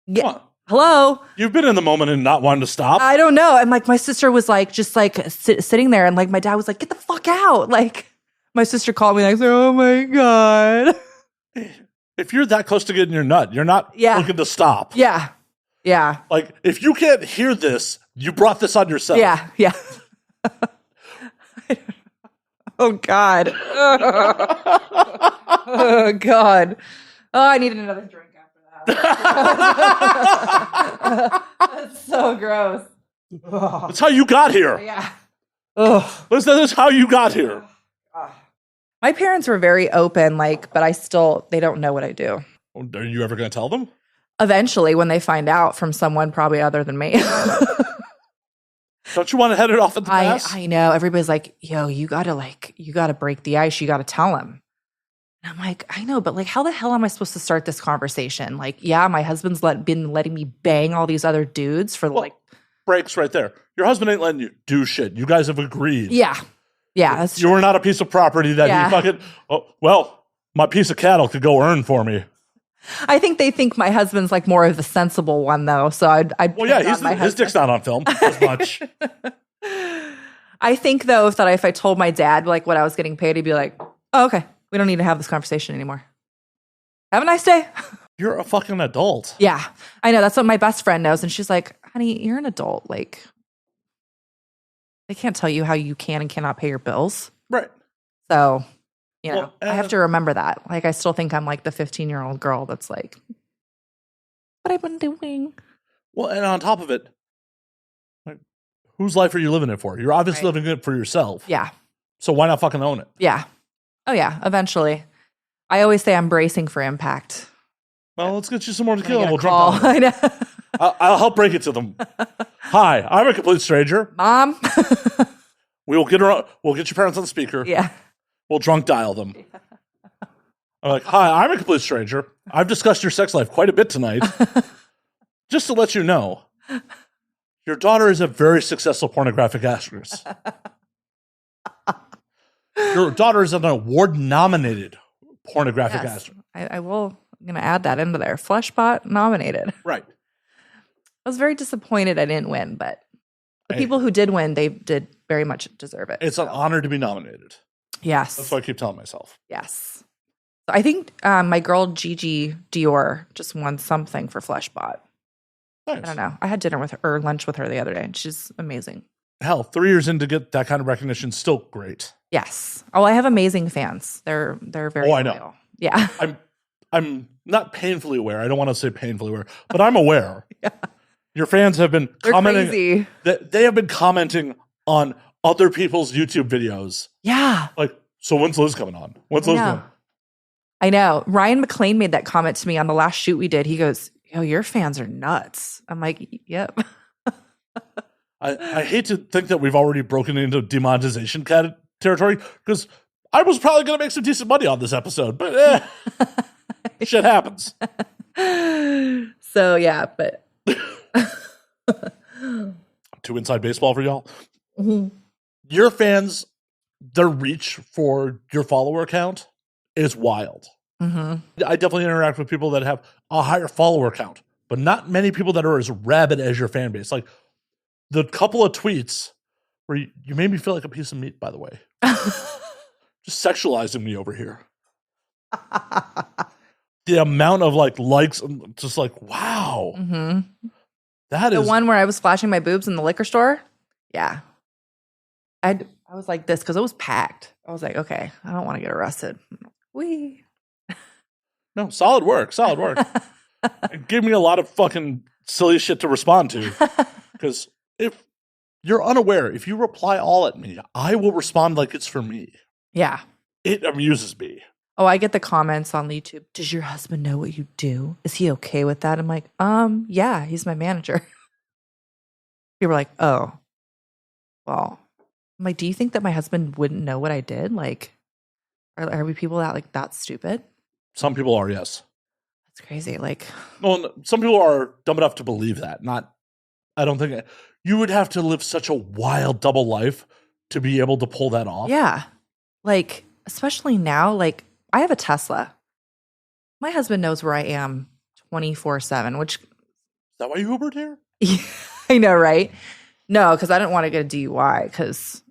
yeah. Hello. You've been in the moment and not wanting to stop. I don't know. And like my sister was like, just like sitting there, and like my dad was like, get the fuck out. Like My sister called me like, oh my God. If you're that close to getting your nut, you're not looking to stop. Yeah. Yeah. Like, if you can't hear this, you brought this on yourself. Yeah. Yeah. Oh, God. Oh, God. Oh, I needed another drink after that. That's so gross. That's how you got here. Yeah. Oh. That's how you got here. My parents were very open, like, but they don't know what I do. Are you ever going to tell them? Eventually, when they find out from someone probably other than me. Don't you want to head it off at the pass? I know. Everybody's like, yo, you gotta break the ice. You gotta tell him. And I'm like, I know, but like, how the hell am I supposed to start this conversation? Like, yeah, my husband's been letting me bang all these other dudes for breaks right there. Your husband ain't letting you do shit. You guys have agreed. Yeah. Yeah. That's you true. are not a piece of property that he fucking, my piece of cattle could go earn for me. I think they think my husband's like more of the sensible one though. So I'd his dick's not on film as much. I think though, if I told my dad like what I was getting paid, he'd be like, oh, okay, we don't need to have this conversation anymore. Have a nice day. You're a fucking adult. Yeah, I know. That's what my best friend knows. And she's like, honey, you're an adult. Like, they can't tell you how you can and cannot pay your bills. Right. So, I have to remember that. Like, I still think I'm like the 15-year-old girl that's like, what I've been doing. Well, and on top of it, like, whose life are you living it for? You're obviously living it for yourself. Yeah. So why not fucking own it? Yeah. Oh, yeah. Eventually. I always say I'm bracing for impact. Well, let's get you some more tequila. We'll drink down. I know. I'll help break it to them. Hi, I'm a complete stranger. Mom. We'll get your parents on the speaker. Yeah. We'll drunk dial them. I'm like, hi, I'm a complete stranger. I've discussed your sex life quite a bit tonight. Just to let you know, your daughter is a very successful pornographic actress. Your daughter is an award-nominated pornographic actress. I will. I'm going to add that into there. Fleshbot nominated. Right. I was very disappointed I didn't win, but the people who did win, they did very much deserve it. It's an honor to be nominated. Yes. That's what I keep telling myself. Yes. So I think my girl Gigi Dior just won something for Fleshbot. Nice. I don't know. I had dinner with her or lunch with her the other day, and she's amazing. Hell, 3 years in to get that kind of recognition, still great. Yes. Oh, I have amazing fans. They're very loyal. I know. Yeah. I'm not painfully aware. I don't want to say painfully aware, but I'm aware. Yeah. Your fans have been commenting. Crazy. They have been commenting on other people's YouTube videos. Yeah. Like, so when's Liz coming on? When's Liz coming? I know. Ryan McClain made that comment to me on the last shoot we did. He goes, yo, your fans are nuts. I'm like, yep. I hate to think that we've already broken into demonetization territory because I was probably going to make some decent money on this episode, but shit happens. So, yeah, but. Too inside baseball for y'all. Mm-hmm. Your fans, their reach for your follower count is wild. Mm-hmm. I definitely interact with people that have a higher follower count, but not many people that are as rabid as your fan base. Like the couple of tweets where you made me feel like a piece of meat, by the way. Just sexualizing me over here. The amount of likes, I'm just like, wow. Mm-hmm. That the is one where I was flashing my boobs in the liquor store. Yeah. I was like this because it was packed. I was like, okay, I don't want to get arrested. Wee. No, solid work. It gave me a lot of fucking silly shit to respond to. Because if you're unaware, if you reply all at me, I will respond like it's for me. Yeah. It amuses me. Oh, I get the comments on YouTube. Does your husband know what you do? Is he okay with that? I'm like, yeah, he's my manager. People are like, oh, well. I'm like, do you think that my husband wouldn't know what I did? Like, are we people that stupid? Some people are, yes. That's crazy. Like, well, some people are dumb enough to believe that. I don't think you would have to live such a wild double life to be able to pull that off. Yeah. Like, especially now, like, I have a Tesla. My husband knows where I am 24/7, which. Is that why you Ubered here? I know, right? No, because I didn't want to get a DUI because,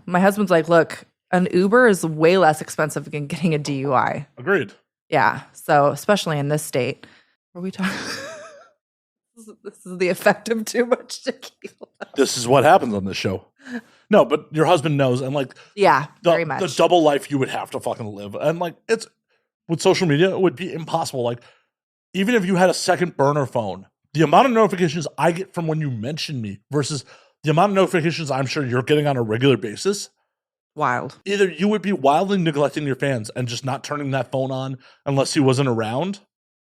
my husband's like, look, an Uber is way less expensive than getting a DUI. Agreed. Yeah. So especially in this state. Are we talking? This is the effect of too much tequila. This is what happens on this show. No, but your husband knows, and like, yeah, very much. The double life you would have to fucking live, and like, it's with social media, it would be impossible. Like, even if you had a second burner phone, the amount of notifications I get from when you mention me versus the amount of notifications I'm sure you're getting on a regular basis. Wild. Either you would be wildly neglecting your fans and just not turning that phone on unless he wasn't around,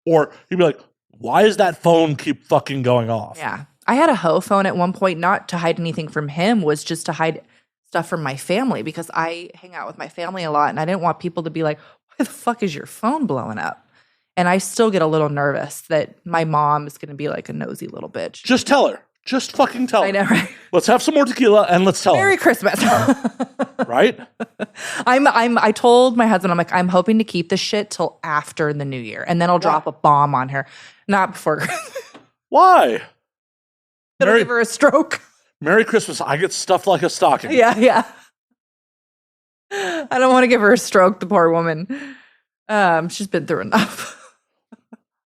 or you'd be like, why does that phone keep fucking going off? Yeah. I had a hoe phone at one point, not to hide anything from him, was just to hide stuff from my family because I hang out with my family a lot and I didn't want people to be like, why the fuck is your phone blowing up? And I still get a little nervous that my mom is going to be like a nosy little bitch. Just tell her. Just fucking tell her. I know, right? Let's have some more tequila and let's tell her. Merry Christmas. Right? I told my husband, I'm like, I'm hoping to keep this shit till after the new year. And then I'll drop a bomb on her. Not before Christmas. Why? It'll give her a stroke. Merry Christmas. I get stuffed like a stocking. Yeah. I don't want to give her a stroke, the poor woman. She's been through enough.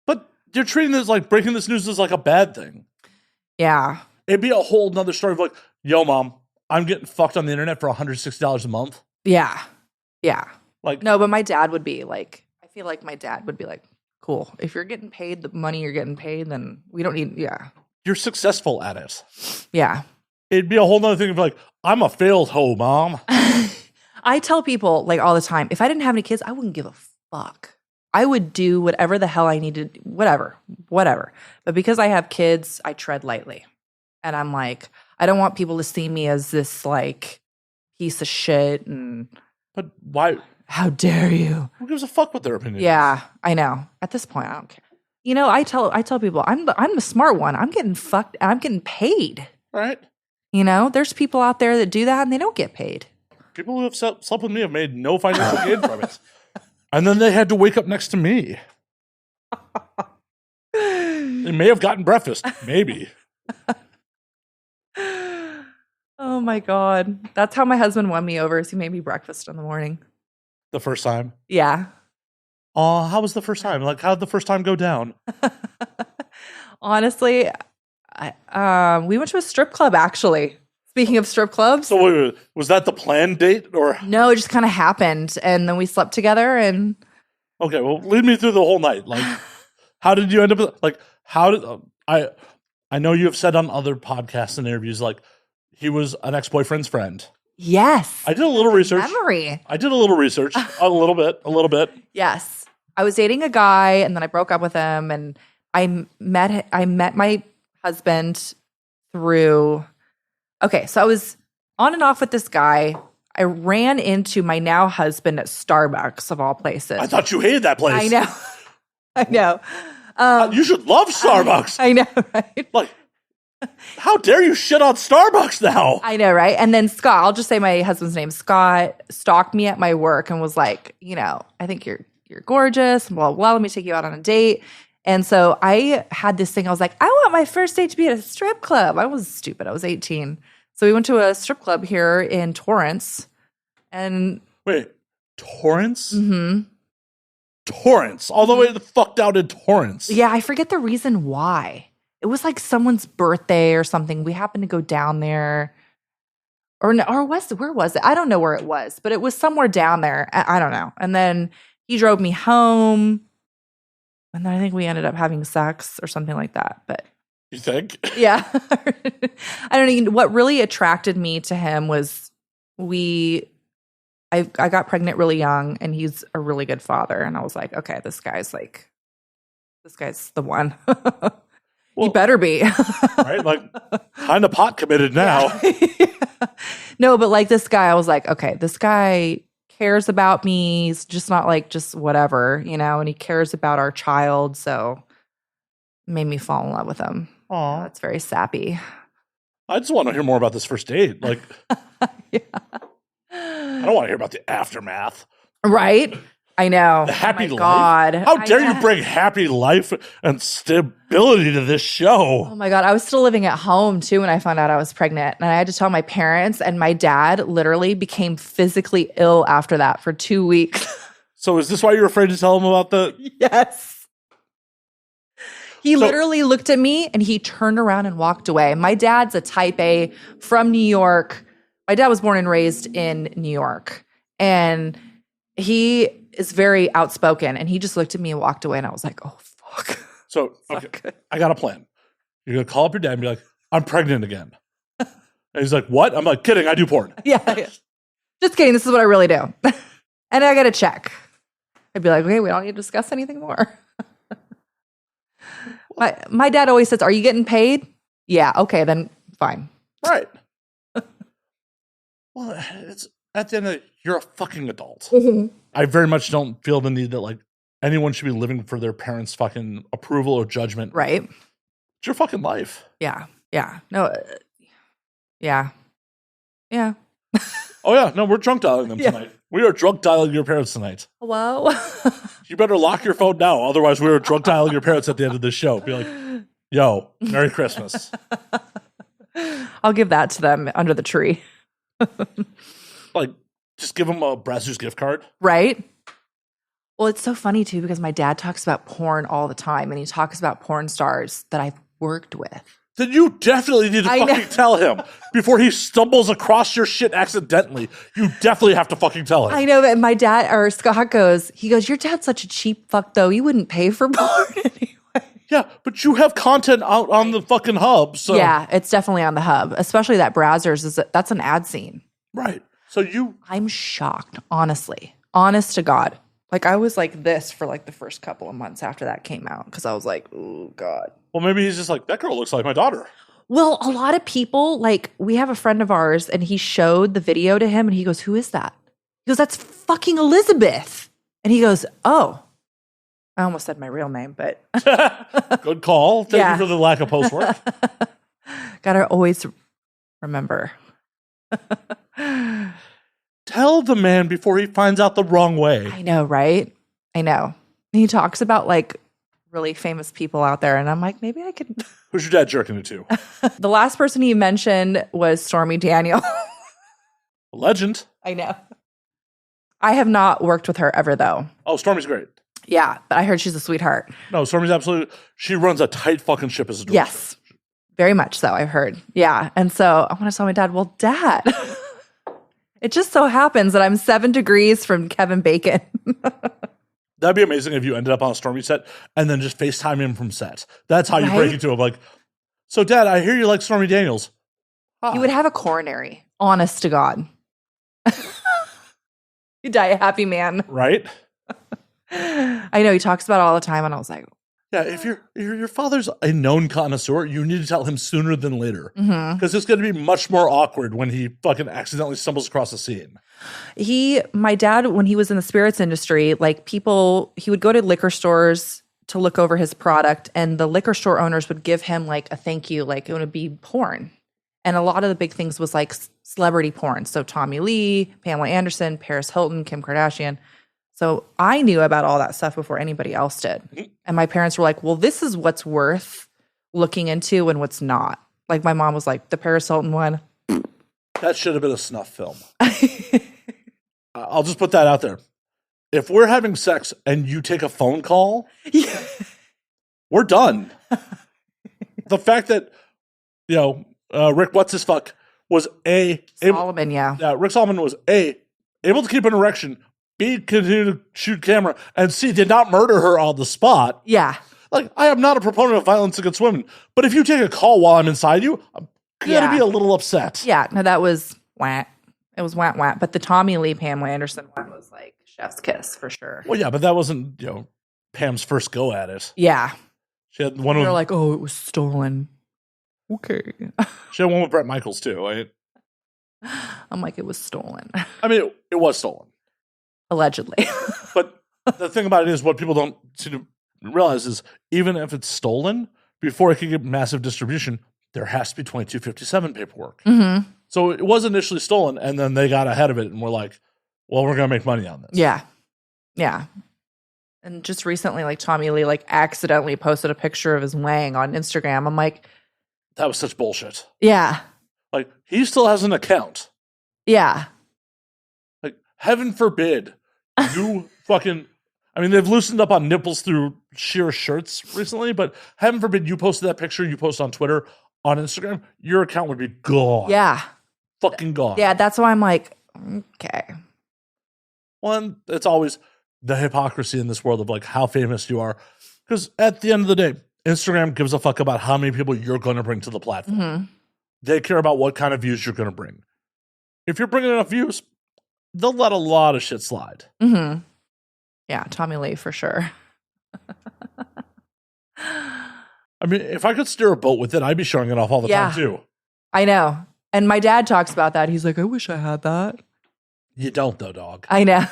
But you're treating this like breaking this news as like a bad thing. Yeah. It'd be a whole nother story of like, yo, mom, I'm getting fucked on the internet for $160 a month. Yeah. Like, no, but my dad would be like, I feel like my dad would be like, cool. If you're getting paid the money you're getting paid, then we don't need, you're successful at it. Yeah. It'd be a whole nother thing of like, I'm a failed hoe, mom. I tell people like all the time, if I didn't have any kids, I wouldn't give a fuck. I would do whatever the hell I needed, whatever. But because I have kids, I tread lightly. And I'm like, I don't want people to see me as this like piece of shit. But why? How dare you? Who gives a fuck what their opinion is? Yeah, I know. At this point, I don't care. You know, I tell people I'm the smart one. I'm getting fucked. I'm getting paid. Right. You know, there's people out there that do that and they don't get paid. People who have slept with me have made no financial gain from it. And then they had to wake up next to me. They may have gotten breakfast. Maybe. Oh my God. That's how my husband won me over, is he made me breakfast in the morning. The first time? Yeah. Oh, how was the first time? Like, how'd the first time go down? Honestly, we went to a strip club, actually. Speaking of strip clubs. So wait, was that the planned date? Or no, it just kind of happened. And then we slept together and. Okay, well, lead me through the whole night. Like, how did you end up, like, how did, I know you have said on other podcasts and interviews, like, he was an ex-boyfriend's friend. Yes. I did a little research. Memory. I did a little research. A little bit. Yes. I was dating a guy and then I broke up with him and I met my husband through, okay, so I was on and off with this guy. I ran into my now husband at Starbucks, of all places. I thought you hated that place. I know. You should love Starbucks. I know, right? Like, how dare you shit on Starbucks now? I know, right? And then Scott, I'll just say my husband's name, Scott, stalked me at my work and was like, you know, I think you're gorgeous. Well, let me take you out on a date. And so I had this thing. I was like, I want my first date to be at a strip club. I was stupid. I was 18. So we went to a strip club here in Torrance. And wait, Torrance? Mm-hmm. Torrance, all the way the fuck down in Torrance. Yeah, I forget the reason why. It was like someone's birthday or something. We happened to go down there. Or where was it? I don't know where it was, but it was somewhere down there. I don't know. And then he drove me home. And then I think we ended up having sex or something like that. But you think? Yeah. I don't know. What really attracted me to him was I got pregnant really young and he's a really good father. And I was like, okay, this guy's the one. Well, he better be. Right? Like, kind of pot committed now. Yeah. No, but like this guy, I was like, okay, this guy cares about me. He's just not like just whatever, you know, and he cares about our child. So it made me fall in love with him. Aw. That's very sappy. I just want to hear more about this first date. Like, yeah. I don't want to hear about the aftermath. Right? I know. The happy oh my life. God. How dare you bring happy life and stability to this show? Oh my God. I was still living at home too when I found out I was pregnant. And I had to tell my parents, and my dad literally became physically ill after that for 2 weeks. So is this why you're afraid to tell him about the... Yes. He literally looked at me and he turned around and walked away. My dad's a type A from New York. My dad was born and raised in New York. And he is very outspoken. And he just looked at me and walked away. And I was like, oh, fuck. So, okay, I got a plan. You're going to call up your dad and be like, I'm pregnant again. And he's like, what? I'm like, kidding. I do porn. Yeah. Just kidding. This is what I really do. And I got to check. I'd be like, okay, we don't need to discuss anything more. My dad always says, are you getting paid? Yeah. Okay, then fine. Right. Well, it's at the end of the day, you're a fucking adult. I very much don't feel the need that like anyone should be living for their parents' fucking approval or judgment. Right. It's your fucking life. Yeah. Yeah. No. Yeah. Yeah. Oh yeah. No, we're drunk dialing them tonight. We are drunk dialing your parents tonight. Hello? You better lock your phone now. Otherwise, we're drunk dialing your parents at the end of this show. Be like, yo, Merry Christmas. I'll give that to them under the tree. Like, just give them a Brazzers gift card. Right? Well, it's so funny, too, because my dad talks about porn all the time, and he talks about porn stars that I've worked with. Then you definitely need to fucking tell him before he stumbles across your shit accidentally. You definitely have to fucking tell him. I know, but my dad, or Scott goes, your dad's such a cheap fuck, though. You wouldn't pay for porn anyway. Yeah, but you have content out on the fucking hub. So. Yeah, it's definitely on the hub, especially that Brazzers. That's an ad scene. Right. So I'm shocked, honestly. Honest to God. Like, I was like this for like the first couple of months after that came out because I was like, oh, God. Well, maybe he's just like, that girl looks like my daughter. Well, a lot of people, like, we have a friend of ours and he showed the video to him and he goes, who is that? He goes, that's fucking Elizabeth. And he goes, oh. I almost said my real name, but. Good call. Thank you for the lack of post work. Gotta always remember. Tell the man before he finds out the wrong way. I know, right? I know. And he talks about like really famous people out there, and I'm like, maybe I could. Who's your dad jerking it to? The last person he mentioned was Stormy Daniels. Legend. I know. I have not worked with her ever, though. Oh, Stormy's great. Yeah, but I heard she's a sweetheart. No, Stormy's absolutely. She runs a tight fucking ship as a director. Yes, very much so. I've heard. Yeah, and so I want to tell my dad. Well, Dad. It just so happens that I'm 7 degrees from Kevin Bacon. That'd be amazing if you ended up on a Stormy set and then just FaceTime him from set. That's how you break into him. Like, so Dad, I hear you like Stormy Daniels. You would have a coronary, honest to God. You die a happy man. Right? I know, he talks about it all the time, and I was like, yeah, if your father's a known connoisseur, you need to tell him sooner than later. Because it's going to be much more awkward when he fucking accidentally stumbles across a scene. My dad, when he was in the spirits industry, like he would go to liquor stores to look over his product, and the liquor store owners would give him like a thank you, like it would be porn. And a lot of the big things was like celebrity porn. So Tommy Lee, Pamela Anderson, Paris Hilton, Kim Kardashian. So I knew about all that stuff before anybody else did. And my parents were like, well, this is what's worth looking into and what's not. Like my mom was like, the Paris Hilton one. That should have been a snuff film. I'll just put that out there. If we're having sex and you take a phone call, we're done. The fact that, Rick What's-His-Fuck was Solomon, Rick Solomon was able to keep an erection, B, continue to shoot camera, and C, did not murder her on the spot. Yeah. Like, I am not a proponent of violence against women, but if you take a call while I'm inside you, I'm going to be a little upset. Yeah, no, that was wah. It was wah wah. But the Tommy Lee, Pamela Anderson one was like chef's kiss for sure. Well, yeah, but that wasn't, Pam's first go at it. Yeah. She had one They're like, oh, it was stolen. Okay. She had one with Bret Michaels, too, right? I'm like, it was stolen. I mean, it was stolen. Allegedly. But the thing about it is what people don't seem to realize is even if it's stolen, before it can get massive distribution, there has to be 2257 paperwork. Mm-hmm. So it was initially stolen, and then they got ahead of it and were like, well, we're going to make money on this. Yeah. Yeah. And just recently, like Tommy Lee, like accidentally posted a picture of his wang on Instagram. I'm like, That was such bullshit. yeah, Like, he still has an account. yeah, Like, heaven forbid you fucking. I mean, they've loosened up on nipples through sheer shirts recently, but heaven forbid you posted that picture you post on Twitter, on Instagram, your account would be gone. yeah, Fucking gone. yeah. That's why I'm like, okay, One, it's always the hypocrisy in this world of like how famous you are. Because at the end of the day, Instagram gives a fuck about how many people you're going to bring to the platform. Mm-hmm. They care about what kind of views you're going to bring. If you're bringing enough views, they'll let a lot of shit slide. Mm-hmm. Yeah, Tommy Lee for sure. I mean, if I could steer a boat with it, I'd be showing it off all the time too. I know. And my dad talks about that. He's like, I wish I had that. You don't though, dog. I know.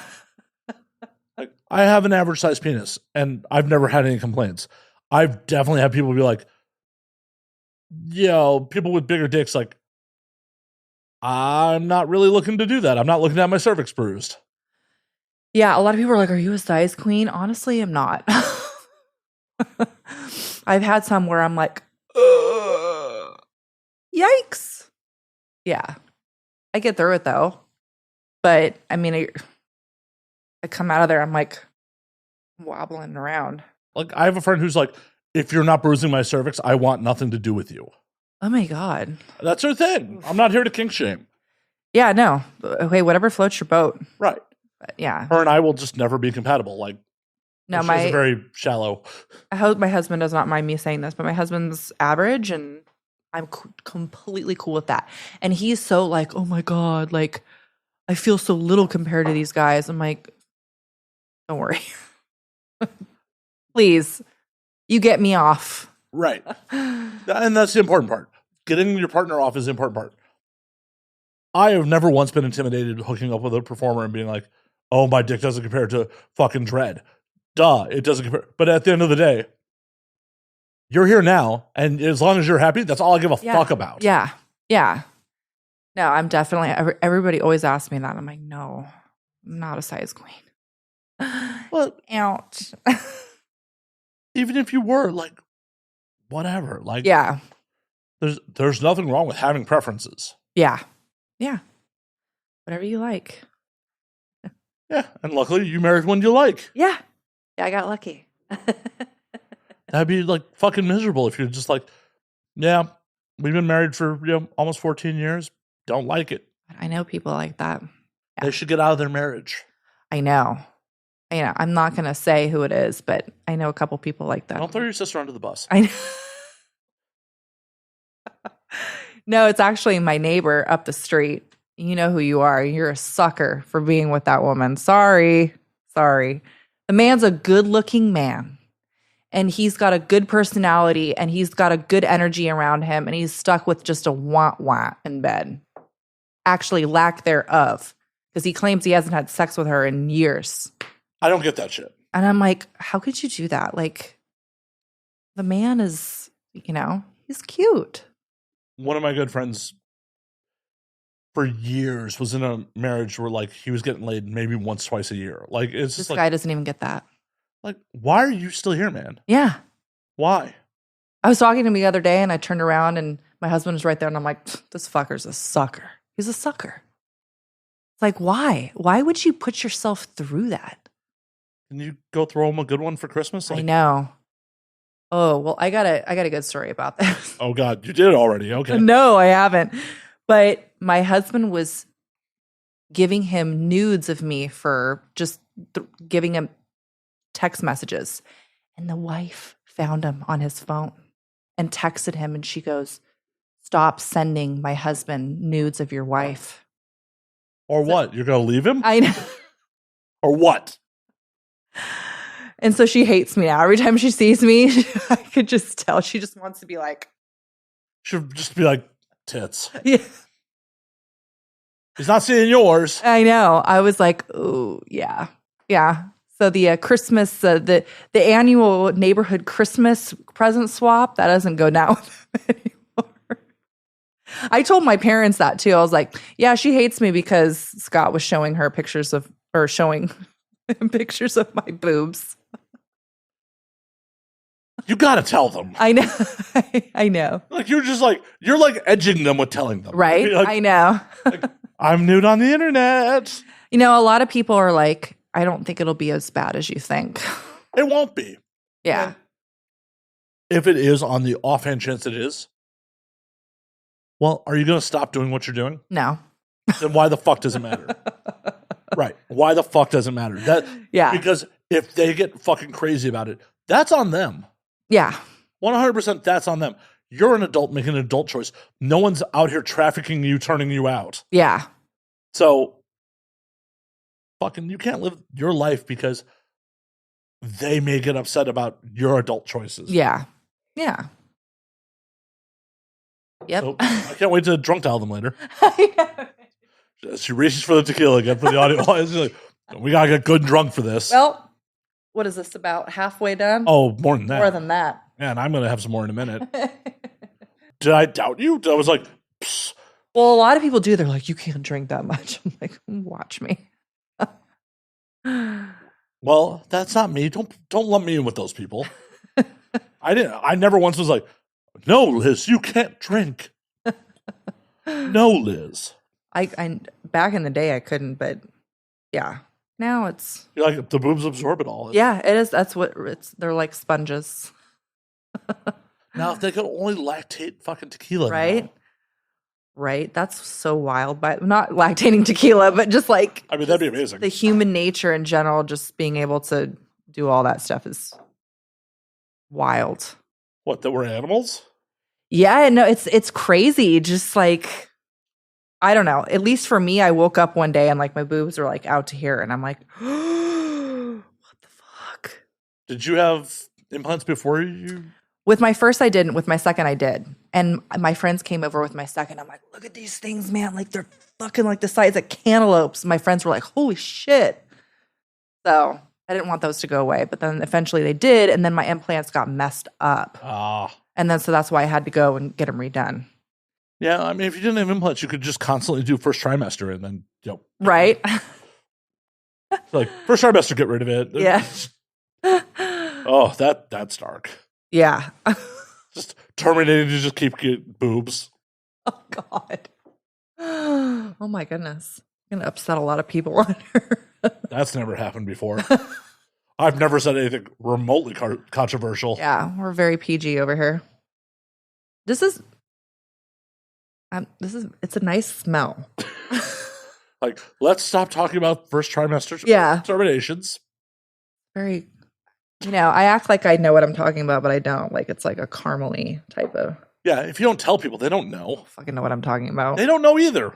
Like, I have an average sized penis and I've never had any complaints. I've definitely had people be like, yo, people with bigger dicks, like, I'm not really looking to do that. I'm not looking to have my cervix bruised. Yeah, a lot of people are like, are you a size queen? Honestly, I'm not. I've had some where I'm like, ugh, yikes. Yeah. I get through it though. But I mean, I come out of there, I'm like wobbling around. Like, I have a friend who's like, if you're not bruising my cervix, I want nothing to do with you. Oh my God. That's her thing. I'm not here to kink shame. Yeah, no. Okay, whatever floats your boat. Right. But yeah. Her and I will just never be compatible. Like, No, she's a very shallow. I hope my husband does not mind me saying this, but my husband's average and I'm completely cool with that. And he's so like, oh my God, like I feel so little compared to these guys. I'm like, don't worry. Please, you get me off. Right. And that's the important part. Getting your partner off is the important part. I have never once been intimidated hooking up with a performer and being like, oh, my dick doesn't compare to fucking Dread. Duh, it doesn't compare. But at the end of the day, you're here now, and as long as you're happy, that's all I give a fuck about. Yeah. Yeah. No, I'm definitely, everybody always asks me that. I'm like, no, I'm not a size queen. Well, ouch. Even if you were, like, whatever. Like, Yeah. There's nothing wrong with having preferences. Yeah. Yeah. Whatever you like. Yeah, and luckily you married one you like. Yeah. Yeah, I got lucky. That'd be like fucking miserable if you're just like, yeah, we've been married for almost 14 years. Don't like it. I know people like that. Yeah. They should get out of their marriage. I know. I'm not going to say who it is, but I know a couple people like that. Don't throw your sister under the bus. I know. No, it's actually my neighbor up the street. You know who you are. You're a sucker for being with that woman. Sorry. The man's a good-looking man. And he's got a good personality and he's got a good energy around him and he's stuck with just a want in bed. Actually, lack thereof. Because he claims he hasn't had sex with her in years. I don't get that shit. And I'm like, how could you do that? Like, the man is, he's cute. One of my good friends for years was in a marriage where like he was getting laid maybe once, twice a year. Like, it's just This guy doesn't even get that. Like, why are you still here, man? Yeah. Why? I was talking to him the other day and I turned around and my husband was right there and I'm like, this fucker's a sucker. He's a sucker. It's like, why? Why would you put yourself through that? Can you go throw him a good one for Christmas? I know. Oh, well, I got a good story about this. Oh God, you did already. Okay. No, I haven't. But my husband was giving him nudes of me for just giving him text messages. And the wife found him on his phone and texted him. And she goes, stop sending my husband nudes of your wife. Or what? You're going to leave him? I know. Or what? And so she hates me now. Every time she sees me, I could just tell she just wants to be like. She'll just be like, tits. Yeah. He's not seeing yours. I know. I was like, oh, yeah. Yeah. So the Christmas, the annual neighborhood Christmas present swap, that doesn't go down with him anymore. I told my parents that too. I was like, yeah, she hates me because Scott was showing her pictures of, or showing Pictures of my boobs. You got to tell them. I know. I know. Like, you're like edging them with telling them. Right? Like, I know. like, I'm nude on the internet. You know, a lot of people are like, I don't think it'll be as bad as you think. It won't be. Yeah. And if it is, on the offhand chance it is, well, are you going to stop doing what you're doing? No. Then why the fuck does it matter? Right. Why the fuck does it matter? Because if they get fucking crazy about it, that's on them. Yeah. 100% that's on them. You're an adult making an adult choice. No one's out here trafficking you, turning you out. Yeah. So fucking you can't live your life because they may get upset about your adult choices. Yeah. Yeah. Yep. So, I can't wait to drunk dial them later. She reaches for the tequila again for the audio. She's like, we gotta get good and drunk for this. Well, what is this, about halfway done? Oh, more than that. More than that. Man, I'm gonna have some more in a minute. Did I doubt you? I was like, psst. Well, a lot of people do. They're like, you can't drink that much. I'm like, watch me. Well, that's not me. Don't lump me in with those people. I never once was like, no, Liz, you can't drink. No, Liz. I back in the day I couldn't, but yeah. Now it's You're like, the boobs absorb it all. yeah, it is. That's what they're like, sponges. Now if they could only lactate fucking tequila. Right? Now. Right. That's so wild. But not lactating tequila, but just like, I mean, that'd be amazing. The human nature in general, just being able to do all that stuff is wild. What, that we're animals? Yeah, no, it's crazy. Just like, I don't know. At least for me, I woke up one day and like my boobs were like out to here, and I'm like, what the fuck? Did you have implants before you? With my first, I didn't. With my second, I did. And my friends came over with my second. I'm like, look at these things, man. Like, they're fucking like the size of cantaloupes. My friends were like, holy shit. So I didn't want those to go away. But then eventually they did. And then my implants got messed up. And then so that's why I had to go and get them redone. Yeah, I mean, if you didn't have implants, you could just constantly do first trimester and then, Right? like, first trimester, get rid of it. Yeah. Oh, that's dark. Yeah. Just terminating to just keep getting boobs. Oh, God. Oh, my goodness. I'm going to upset a lot of people on here. That's never happened before. I've never said anything remotely controversial. Yeah, we're very PG over here. This is it's a nice smell. Like, let's stop talking about first trimester terminations. Very, I act like I know what I'm talking about, but I don't. Like, it's like a caramely type of. Yeah, if you don't tell people, they don't know. Fucking know what I'm talking about. They don't know either.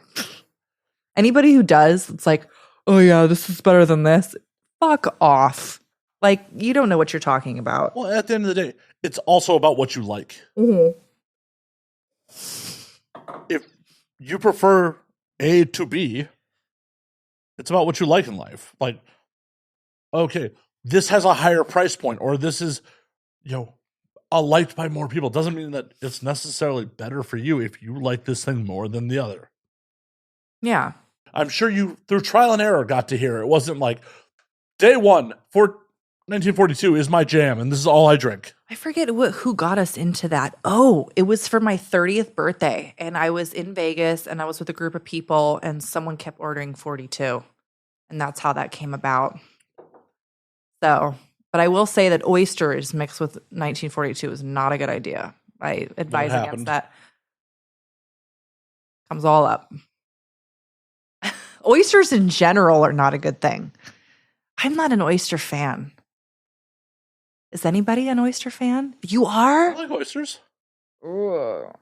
Anybody who does, it's like, oh yeah, this is better than this. Fuck off. Like, you don't know what you're talking about. Well, at the end of the day, it's also about what you like. Mm-hmm. If you prefer A to B, it's about what you like in life. Like, okay, this has a higher price point, or this is, liked by more people. Doesn't mean that it's necessarily better for you if you like this thing more than the other. Yeah. I'm sure you, through trial and error, got to hear it. It wasn't like, day one, 1942 is my jam, and this is all I drink. I forget who got us into that. Oh, it was for my 30th birthday, and I was in Vegas, and I was with a group of people, and someone kept ordering 42, and that's how that came about. So, but I will say that oysters mixed with 1942 is not a good idea. I advise against that. Comes all up. Oysters in general are not a good thing. I'm not an oyster fan. Is anybody an oyster fan? You are? I like oysters. Ugh.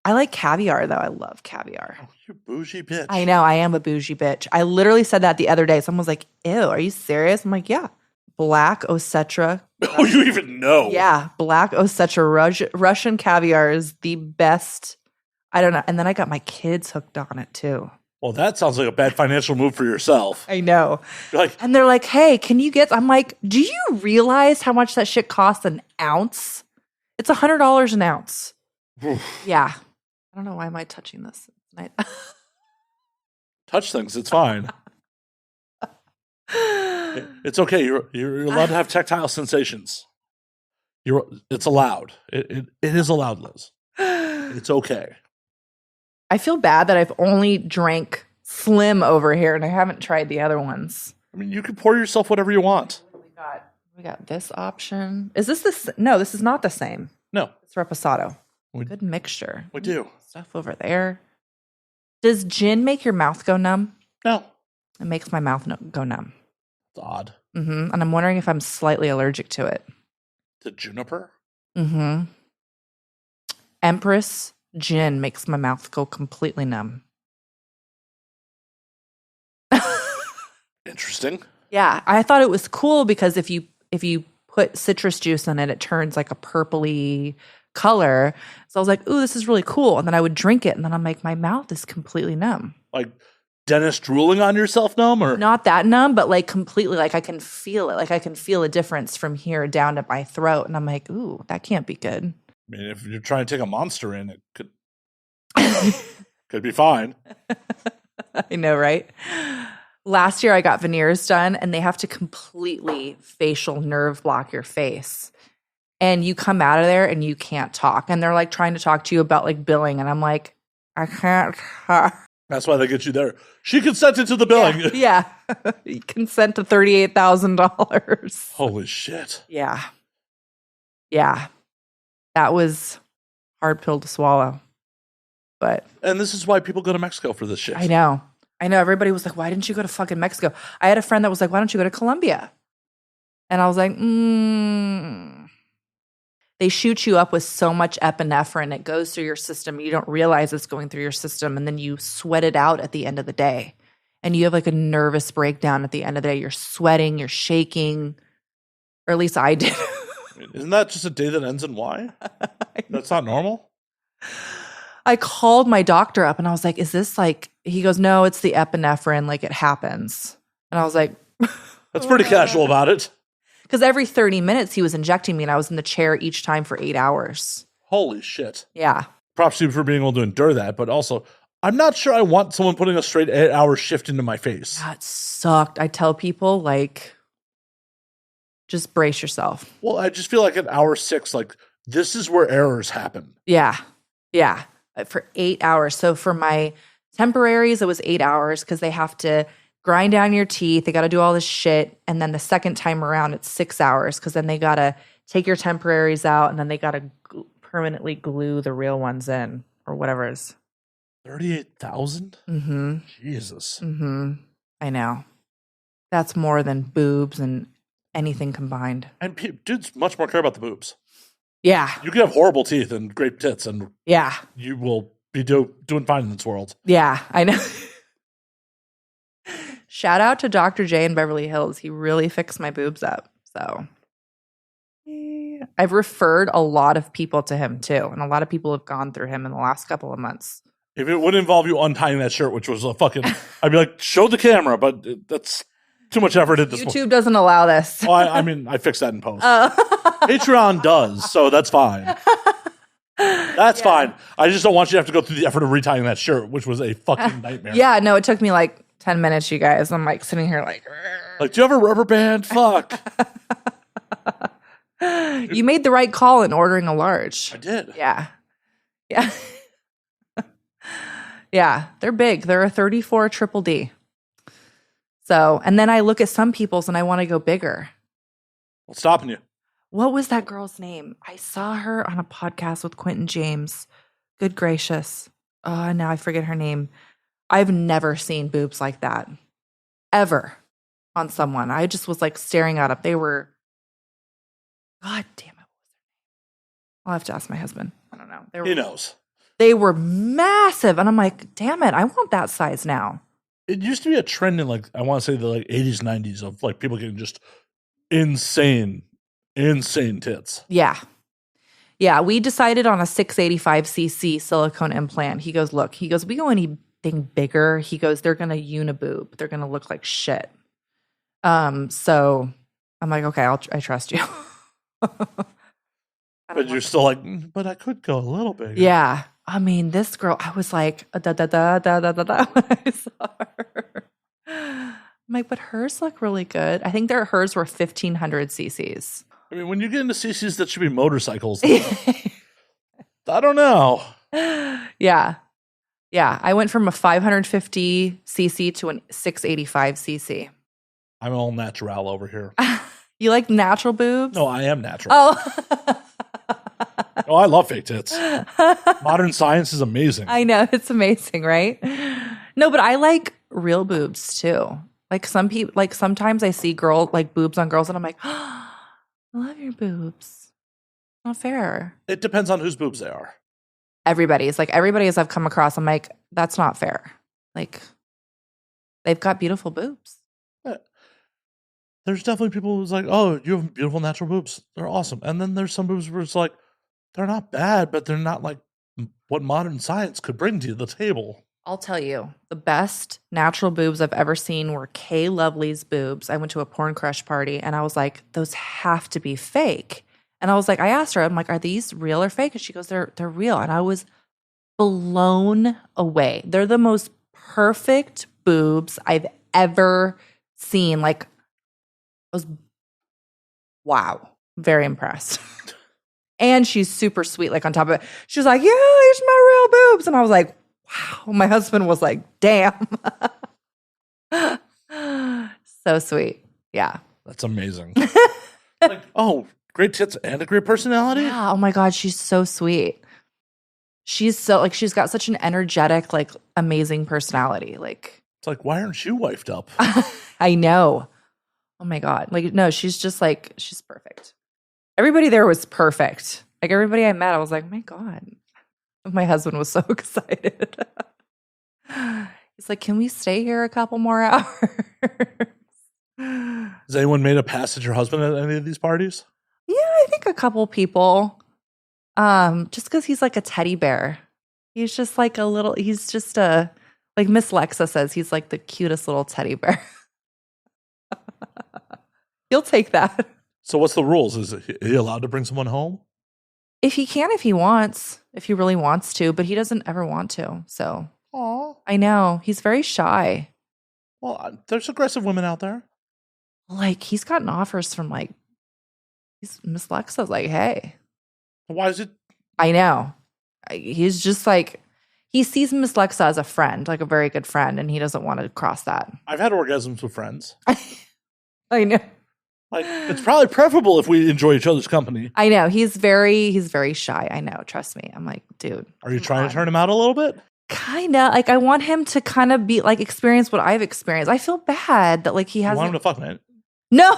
I like caviar, though. I love caviar. Oh, you bougie bitch. I know. I am a bougie bitch. I literally said that the other day. Someone was like, ew, are you serious? I'm like, yeah. Black Osetra. Oh, you even know? Yeah. Black Osetra Russian caviar is the best. I don't know. And then I got my kids hooked on it, too. Well, that sounds like a bad financial move for yourself. I know. Like, and they're like, hey, can you get, I'm like, do you realize how much that shit costs an ounce? It's $100 an ounce. Yeah. I don't know. Why am I touching this? Touch things. It's fine. It's okay. You're allowed to have tactile sensations. It's allowed. It is allowed, Liz. It's okay. I feel bad that I've only drank Slim over here and I haven't tried the other ones. I mean, you can pour yourself whatever you want. We got this option. Is this no, this is not the same. No. It's Reposado. Good mixture. We do. Stuff over there. Does gin make your mouth go numb? No. It makes my mouth go numb. It's odd. Mm-hmm. And I'm wondering if I'm slightly allergic to it. The juniper? Mm-hmm. Empress gin makes my mouth go completely numb. Interesting. Yeah, I thought it was cool because if you put citrus juice in it, it turns like a purpley color. So I was like, ooh, this is really cool. And then I would drink it, and then I'm like, my mouth is completely numb. Like dentist drooling on yourself numb? Or not that numb, but like completely, like I can feel it. Like I can feel a difference from here down to my throat. And I'm like, ooh, that can't be good. I mean, if you're trying to take a Monster in, it could be fine. I know, right? Last year I got veneers done, and they have to completely facial nerve block your face. And you come out of there and you can't talk. And they're like trying to talk to you about like billing. And I'm like, I can't talk. That's why they get you there. She consented to the billing. Yeah. Consent to $38,000. Holy shit. Yeah. Yeah. That was hard pill to swallow. And this is why people go to Mexico for this shit. I know. Everybody was like, why didn't you go to fucking Mexico? I had a friend that was like, why don't you go to Colombia? And I was like, They shoot you up with so much epinephrine. It goes through your system. You don't realize it's going through your system. And then you sweat it out at the end of the day. And you have like a nervous breakdown at the end of the day. You're sweating, you're shaking. Or at least I did. Isn't that just a day that ends in Y? That's not normal? I called my doctor up and I was like, is this like, he goes, no, it's the epinephrine. Like it happens. And I was like, that's pretty casual about it. Because every 30 minutes he was injecting me and I was in the chair each time for 8 hours. Holy shit. Yeah. Props to you for being able to endure that. But also, I'm not sure I want someone putting a straight 8-hour shift into my face. That sucked. I tell people, like, just brace yourself. Well, I just feel like at hour 6, like, this is where errors happen. Yeah. Yeah. For 8 hours. So for my temporaries, it was 8 hours because they have to grind down your teeth. They got to do all this shit. And then the second time around, it's 6 hours because then they got to take your temporaries out and then they got to permanently glue the real ones in or whatever it is. 38,000? Mm-hmm. Jesus. Mm-hmm. I know. That's more than boobs and anything combined. And dudes much more care about the boobs. Yeah. You can have horrible teeth and great tits, and yeah, you will be doing fine in this world. Yeah, I know. Shout out to Dr. J in Beverly Hills. He really fixed my boobs up. So I've referred a lot of people to him too. And a lot of people have gone through him in the last couple of months. If it would involve you untying that shirt, which was a fucking, I'd be like, show the camera, but that's too much effort at this YouTube point. doesn't allow this. Oh, I mean, I fixed that in post. Patreon does, so that's fine. That's fine. I just don't want you to have to go through the effort of retying that shirt, which was a fucking nightmare. Yeah, no, it took me like 10 minutes, you guys. I'm like sitting here like do you have a rubber band? Fuck. You made the right call in ordering a large. I did. Yeah. Yeah. Yeah, they're big. They're a 34 triple D. So, and then I look at some people's and I want to go bigger. What's stopping you? What was that girl's name? I saw her on a podcast with Quentin James. Good gracious. Now I forget her name. I've never seen boobs like that. Ever. On someone. I just was like staring at them. They were, God damn it. I'll have to ask my husband. I don't know. He knows. They were massive. And I'm like, damn it, I want that size now. It used to be a trend in like, I want to say the like 80s, 90s of like people getting just insane tits. Yeah. Yeah. We decided on a 685cc silicone implant. He goes, look, we go anything bigger. He goes, they're going to uniboob. They're going to look like shit. So I'm like, okay, I trust you. But you're still like, but I could go a little bigger. Yeah. I mean, this girl, I was like, da da da da da da da when I saw her. I'm like, but hers look really good. I think hers were 1,500 cc's. I mean, when you get into CCs, that should be motorcycles. I don't know. Yeah. Yeah. I went from a 550 cc to a 685 cc. I'm all natural over here. You like natural boobs? No, I am natural. Oh. Oh, I love fake tits. Modern science is amazing. I know. It's amazing, right? No, but I like real boobs too. Like some people, like sometimes I see boobs on girls and I'm like, oh, I love your boobs. Not fair. It depends on whose boobs they are. Everybody as I've come across, I'm like, that's not fair. Like, they've got beautiful boobs. Yeah. There's definitely people who's like, oh, you have beautiful natural boobs. They're awesome. And then there's some boobs where it's like, they're not bad, but they're not like what modern science could bring to the table. I'll tell you, the best natural boobs I've ever seen were Kay Lovely's boobs. I went to a porn crush party and I was like, those have to be fake. And I was like, I asked her, I'm like, are these real or fake? And she goes, they're real. And I was blown away. They're the most perfect boobs I've ever seen. Like, I was, wow, very impressed. And she's super sweet, like on top of it. She was like, yeah, these are my real boobs. And I was like, wow. My husband was like, damn. So sweet. Yeah. That's amazing. Like, oh, great tits and a great personality? Yeah. Oh my God, she's so sweet. She's got such an energetic, like amazing personality. Like, it's like, why aren't you wifed up? I know. Oh my God. Like, no, she's just like, she's perfect. Everybody there was perfect. Like everybody I met, I was like, oh my God. My husband was so excited. He's like, can we stay here a couple more hours? Has anyone made a pass at your husband at any of these parties? Yeah, I think a couple people. Just because he's like a teddy bear. He's just like like Miss Lexa says, he's like the cutest little teddy bear. You'll take that. So what's the rules? Is he allowed to bring someone home? If he can, if he wants, if he really wants to, but he doesn't ever want to. So, Aw. I know. He's very shy. Well, there's aggressive women out there. Like, he's gotten offers from Miss Lexa's like, hey. Why is it? I know. He's just like, he sees Miss Lexa as a friend, like a very good friend, and he doesn't want to cross that. I've had orgasms with friends. I know. Like, it's probably preferable if we enjoy each other's company. I know. He's very shy. I know. Trust me. I'm like, dude. Are you trying to turn him out a little bit? Kinda. Like, I want him to kind of be like, experience what I've experienced. I feel bad that like he hasn't. You want him to fuck, man? No.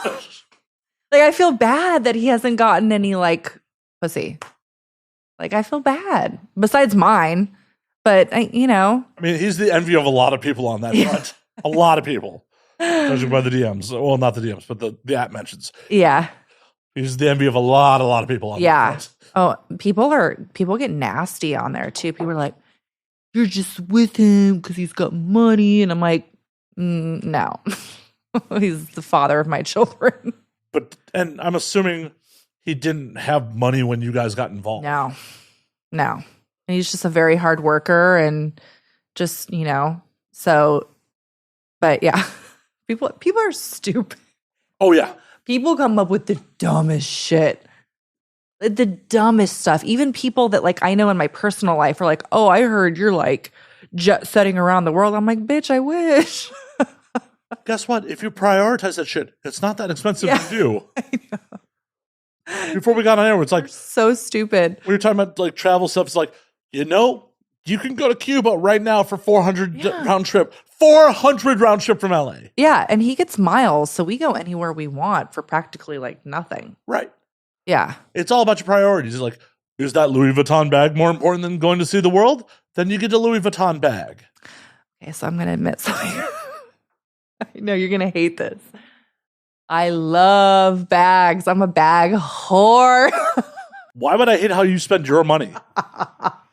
Like, I feel bad that he hasn't gotten any like pussy. Like, I feel bad. Besides mine. But I mean, he's the envy of a lot of people on that front. A lot of people. Judging by the DMs. Well, not the DMs, but the app mentions. Yeah. He's the envy of a lot of people on that front. Oh, people get nasty on there too. People are like, you're just with him because he's got money. And I'm like, no. He's the father of my children. And I'm assuming he didn't have money when you guys got involved. No. And he's just a very hard worker and just, so, but yeah. People are stupid. Oh, yeah. People come up with the dumbest shit. The dumbest stuff. Even people that like I know in my personal life are like, oh, I heard you're like jet setting around the world. I'm like, bitch, I wish. Guess what? If you prioritize that shit, it's not that expensive to do. I know. Before we got on air, it's like, so stupid. We were talking about like travel stuff. It's like, you can go to Cuba right now for 400 round trip. 400 round trip from LA. Yeah, and he gets miles, so we go anywhere we want for practically like nothing. Right. Yeah. It's all about your priorities. Like, is that Louis Vuitton bag more important than going to see the world? Then you get a Louis Vuitton bag. Okay, so I'm going to admit something. I know you're going to hate this. I love bags. I'm a bag whore. Why would I hate how you spend your money?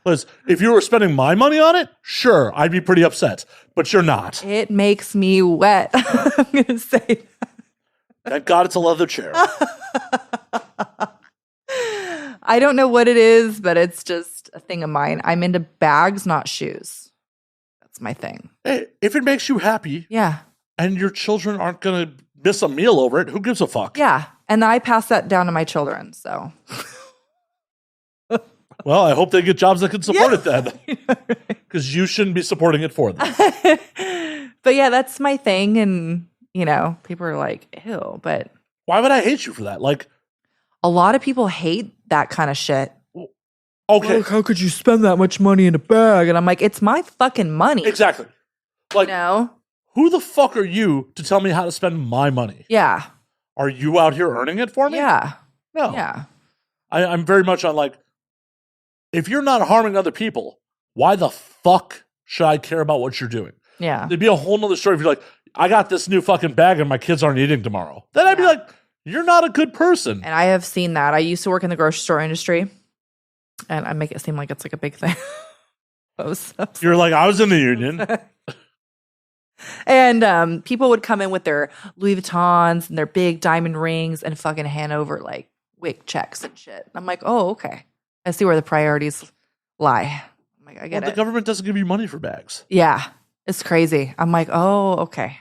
Because if you were spending my money on it, sure, I'd be pretty upset. But you're not. It makes me wet. I'm going to say that. Thank God it's a leather chair. I don't know what it is, but it's just a thing of mine. I'm into bags, not shoes. That's my thing. Hey, if it makes you happy, yeah, And your children aren't going to miss a meal over it. Who gives a fuck? Yeah. And I pass that down to my children. So, well, I hope they get jobs that can support it then. Because you shouldn't be supporting it for them. But yeah, that's my thing. And, you know, people are like, ew. But why would I hate you for that? Like, a lot of people hate that kind of shit. Okay. Like, how could you spend that much money in a bag? And I'm like, it's my fucking money. Exactly. Like, you know? Who the fuck are you to tell me how to spend my money? Yeah. Are you out here earning it for me? Yeah. No. Yeah. I'm very much on like, if you're not harming other people, why the fuck should I care about what you're doing? Yeah. There'd be a whole nother story if you're like, I got this new fucking bag and my kids aren't eating tomorrow. Then I'd be like, you're not a good person. And I have seen that. I used to work in the grocery store industry, and I make it seem like it's like a big thing. You're like, I was in the union. And people would come in with their Louis Vuittons and their big diamond rings and fucking hand over like WIC checks and shit. I'm like, oh, okay. I see where the priorities lie. I'm like, I get it. The government doesn't give you money for bags. Yeah. It's crazy. I'm like, oh, okay.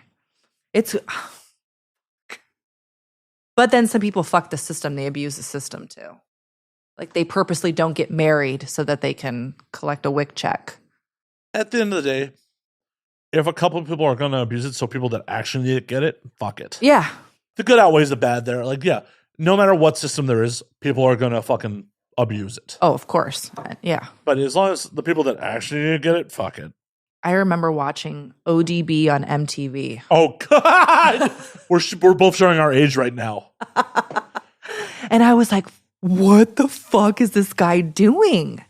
But then some people fuck the system. They abuse the system too. Like they purposely don't get married so that they can collect a WIC check. At the end of the day, if a couple of people are going to abuse it, so people that actually need it get it, fuck it. Yeah. The good outweighs the bad there. Like, yeah, no matter what system there is, people are going to fucking abuse it. Oh, of course. Yeah. But as long as the people that actually need to get it, fuck it. I remember watching ODB on MTV. Oh, God. We're both showing our age right now. And I was like, what the fuck is this guy doing?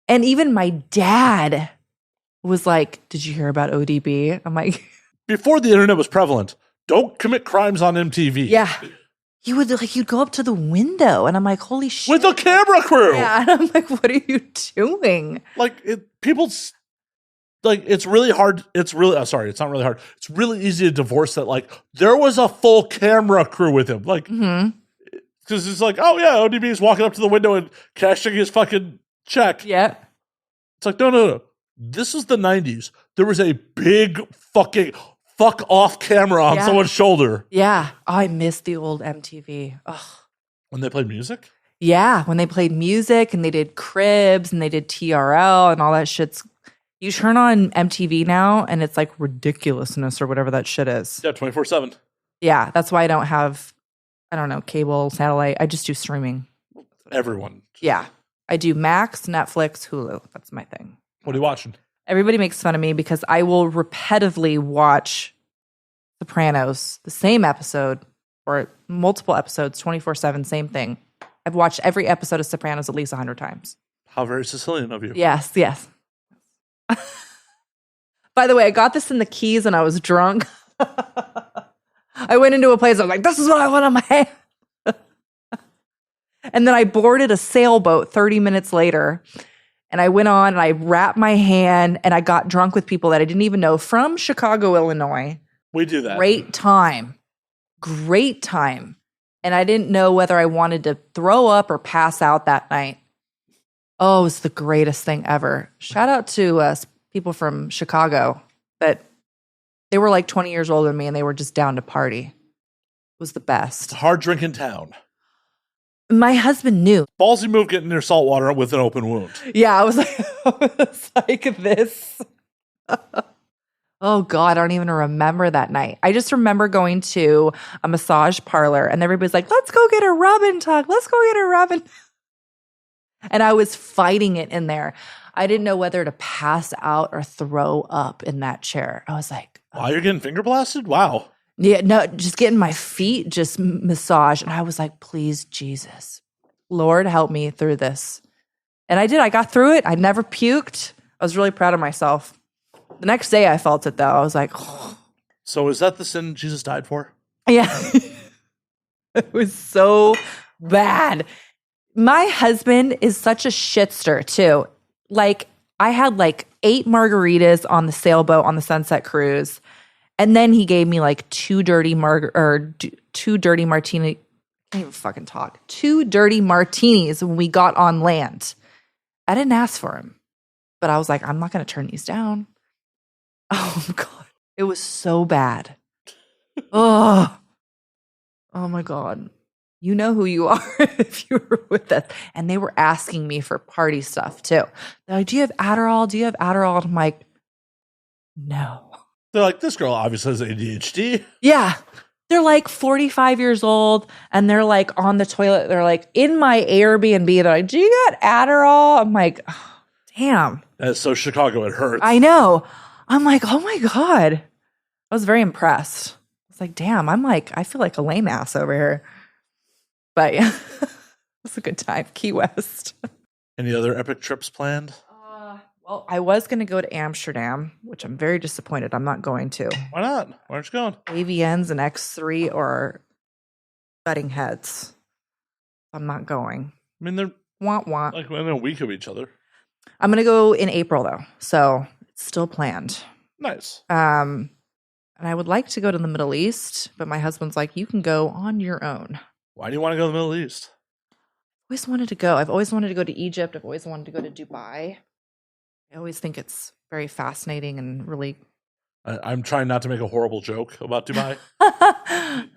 And even my dad was like, did you hear about ODB? I'm like, before the internet was prevalent, don't commit crimes on MTV. Yeah. You'd go up to the window and I'm like, holy shit. With a camera crew. Yeah. And I'm like, what are you doing? Like it's really hard. It's not really hard. It's really easy to divorce that. Like there was a full camera crew with him. Like, because it's like, oh yeah, ODB is walking up to the window and cashing his fucking check. Yeah. It's like, no. This is the 90s. There was a big fucking fuck off camera on someone's shoulder. Yeah. Oh, I miss the old MTV. Ugh. When they played music? Yeah. When they played music and they did Cribs and they did TRL and all that shit's. You turn on MTV now and it's like ridiculousness or whatever that shit is. Yeah, 24/7. Yeah. That's why I don't have, cable, satellite. I just do streaming. Everyone. Yeah. I do Max, Netflix, Hulu. That's my thing. What are you watching? Everybody makes fun of me because I will repetitively watch Sopranos, the same episode or multiple episodes, 24/7, same thing. I've watched every episode of Sopranos at least 100 times. How very Sicilian of you. Yes. By the way, I got this in the Keys and I was drunk. I went into a place, I was like, this is what I want on my hand. And then I boarded a sailboat 30 minutes later. And I went on and I wrapped my hand and I got drunk with people that I didn't even know from Chicago, Illinois. We do that. Great time. And I didn't know whether I wanted to throw up or pass out that night. Oh, it was the greatest thing ever. Shout out to people from Chicago that they were like 20 years older than me and they were just down to party. It was the best. It's a hard drinking town. My husband knew. Ballsy move getting near saltwater with an open wound. Yeah, I was like this. Oh, God, I don't even remember that night. I just remember going to a massage parlor and everybody's like, let's go get a rub and tug. Let's go get a rub and And I was fighting it in there. I didn't know whether to pass out or throw up in that chair. I was like, wow, you're getting finger blasted? Wow. Yeah, no, just getting my feet just massaged. And I was like, please, Jesus, Lord, help me through this. And I did. I got through it. I never puked. I was really proud of myself. The next day I felt it, though. I was like, oh. So is that the sin Jesus died for? Yeah. It was so bad. My husband is such a shitster, too. Like, I had like 8 margaritas on the sailboat on the Sunset Cruise. And then he gave me like 2 dirty martini. I can't even fucking talk. 2 dirty martinis when we got on land. I didn't ask for him, but I was like, I'm not going to turn these down. Oh God. It was so bad. Oh my God. You know who you are if you were with us. And they were asking me for party stuff too. They're like, do you have Adderall? Do you have Adderall? And I'm like, no. They're like, this girl obviously has ADHD. Yeah. They're like 45 years old and they're like on the toilet. They're like in my Airbnb. They're like, do you got Adderall? I'm like, oh, damn. That's so Chicago, it hurts. I know. I'm like, oh my God. I was very impressed. I was like, damn, I feel like a lame ass over here. But yeah, it was a good time. Key West. Any other epic trips planned? Well, I was going to go to Amsterdam, which I'm very disappointed I'm not going to. Why not? Why aren't you going? AVNs and X3 or butting heads. I'm not going. I mean, they're Want. like within a week of each other. I'm going to go in April though. So it's still planned. Nice. And I would like to go to the Middle East, but my husband's like, you can go on your own. Why do you want to go to the Middle East? Always wanted to go. I've always wanted to go to Egypt. I've always wanted to go to Dubai. I always think it's very fascinating and really. I'm trying not to make a horrible joke about Dubai.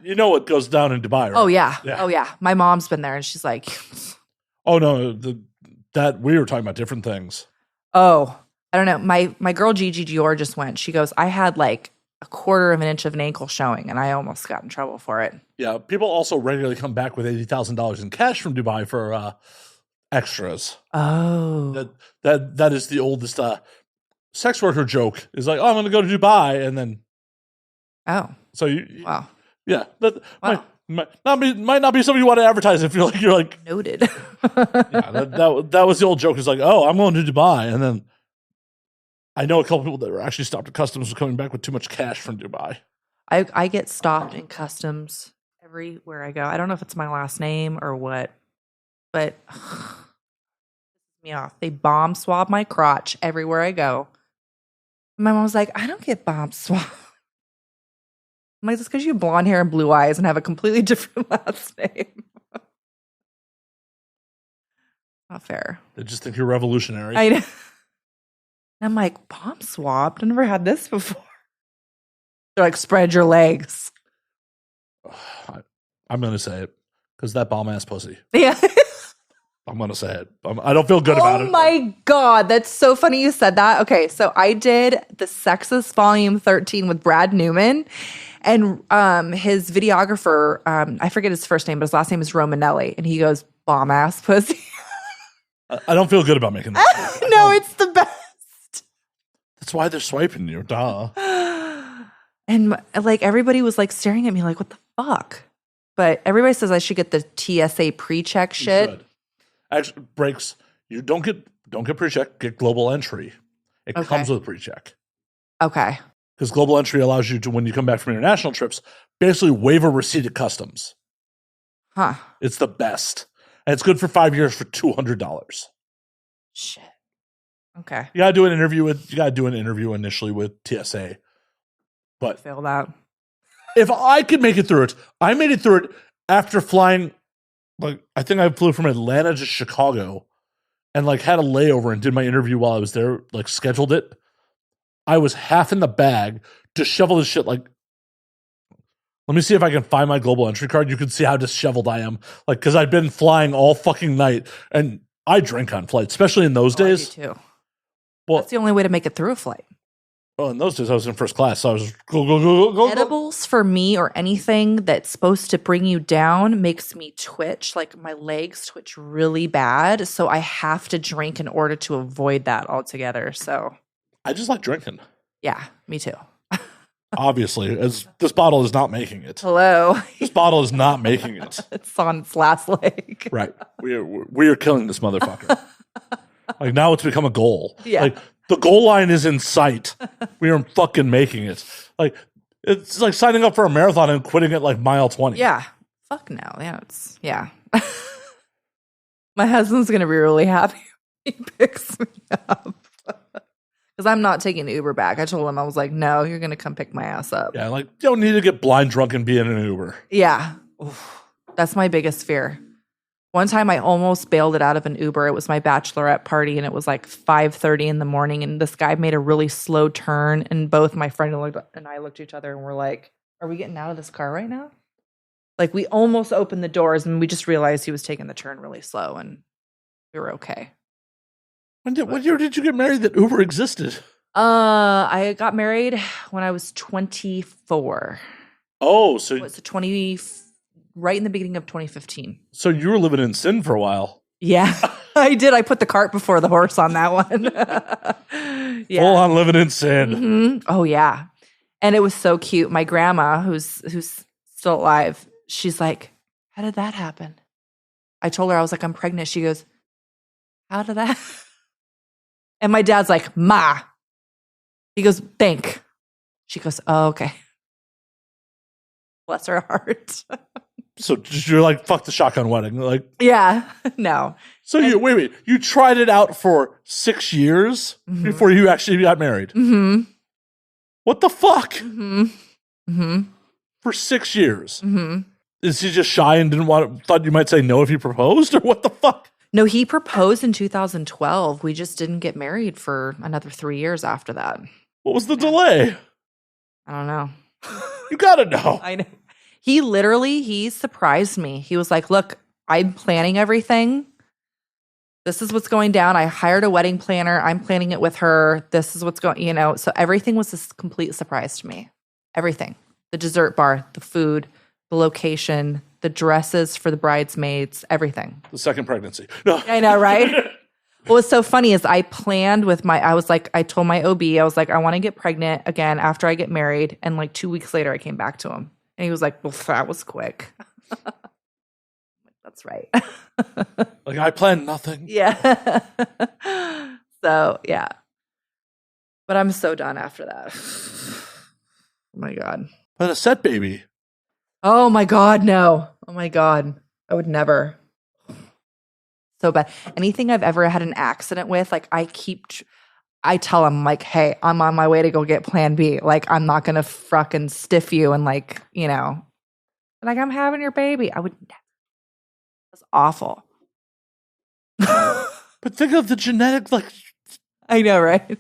You know what goes down in Dubai, right? Oh yeah. My mom's been there, and she's like, "Oh no, that we were talking about different things." Oh, I don't know. My girl Gigi Dior just went. She goes, I had like a quarter of an inch of an ankle showing, and I almost got in trouble for it. Yeah, people also regularly come back with $80,000 in cash from Dubai for extras. Oh, that is the oldest sex worker joke. Is like, oh, I'm going to go to Dubai, and then so wow, yeah, that might not be something you want to advertise if you're like noted. Yeah, that was the old joke. Is like, oh, I'm going to Dubai, and then I know a couple people that were actually stopped at customs coming back with too much cash from Dubai. I get stopped in customs everywhere I go. I don't know if it's my last name or what, but me off. They bomb swab my crotch everywhere I go. My mom's like, I don't get bomb swab. I'm like, that's because you have blonde hair and blue eyes and have a completely different last name. Not fair. They just think you're revolutionary. I know. And I'm like, bomb swabbed? I never had this before. They're like, spread your legs. I'm going to say it because that bomb ass pussy. Yeah. I'm going to say it. I don't feel good about it. Oh my God. That's so funny you said that. Okay. So I did The Sexist Volume 13 with Brad Newman. And his videographer, I forget his first name, but his last name is Romanelli. And he goes, bomb ass pussy. I don't feel good about making that. No, it's the best. That's why they're swiping you. Duh. And like everybody was like staring at me like, what the fuck? But everybody says I should get the TSA pre-check shit. You should. Actually, breaks. You don't get pre-check. Get global entry. It comes with a pre-check. Okay. Because global entry allows you to, when you come back from international trips, basically waive a receipt at customs. Huh. It's the best. And it's good for 5 years for $200. Shit. Okay. You gotta do an interview initially with TSA. But failed out. If I could make it through it, I made it through it after flying. Like, I think I flew from Atlanta to Chicago and like had a layover and did my interview while I was there, like scheduled it. I was half in the bag, disheveled as shit. Like, let me see if I can find my global entry card. You can see how disheveled I am. Like, because I've been flying all fucking night and I drink on flights, especially in those days. I do too. Well, that's the only way to make it through a flight. Well, in those days, I was in first class, so I was go. Edibles for me or anything that's supposed to bring you down makes me twitch. Like my legs twitch really bad, so I have to drink in order to avoid that altogether. So I just like drinking. Yeah, me too. Obviously, as this bottle is not making it. Hello, this bottle is not making it. It's on its last leg. Right, we are killing this motherfucker. Like now, it's become a goal. Yeah. Like, the goal line is in sight. We are fucking making it. Like, it's like signing up for a marathon and quitting at like mile 20. Yeah. Fuck no. Yeah. My husband's going to be really happy when he picks me up. Because I'm not taking the Uber back. I told him, I was like, no, you're going to come pick my ass up. Yeah, like, you don't need to get blind drunk and be in an Uber. Yeah. Oof. That's my biggest fear. One time I almost bailed it out of an Uber. It was my bachelorette party and it was like 5:30 in the morning and this guy made a really slow turn and both my friend and I looked at each other and we're like, are we getting out of this car right now? Like we almost opened the doors and we just realized he was taking the turn really slow and we were okay. What year did you get married that Uber existed? I got married when I was 24. Oh, so It was right in the beginning of 2015. So you were living in sin for a while. Yeah, I did. I put the cart before the horse on that one. Yeah. Full on living in sin. Mm-hmm. Oh yeah. And it was so cute. My grandma, who's still alive, she's like, how did that happen? I told her, I was like, I'm pregnant. She goes, how did that? And my dad's like, Ma. He goes, think. She goes, oh, okay. Bless her heart. So you're like, fuck the shotgun wedding. Like, yeah, no. So wait. You tried it out for 6 years before you actually got married? Mm-hmm. What the fuck? Mm-hmm. Mm-hmm. For 6 years? Mm-hmm. Is he just shy and thought you might say no if he proposed? Or what the fuck? No, he proposed in 2012. We just didn't get married for another 3 years after that. What was the delay? I don't know. You gotta know. I know. He surprised me. He was like, look, I'm planning everything. This is what's going down. I hired a wedding planner. I'm planning it with her. This is what's going, so everything was a complete surprise to me. Everything. The dessert bar, the food, the location, the dresses for the bridesmaids, everything. The second pregnancy. No. I know, right? What's so funny is I planned I told my OB, I was like, I want to get pregnant again after I get married. And like 2 weeks later, I came back to him. And he was like, well, that was quick. That's right. Like, I planned nothing. Yeah. So, yeah. But I'm so done after that. Oh, my God. But a set baby. Oh, my God, no. Oh, my God. I would never. So bad. Anything I've ever had an accident with, like I tell them like, hey, I'm on my way to go get plan B. Like, I'm not going to fucking stiff you and like, like I'm having your baby. I would never. That's awful. But think of the genetic, like. I know, right?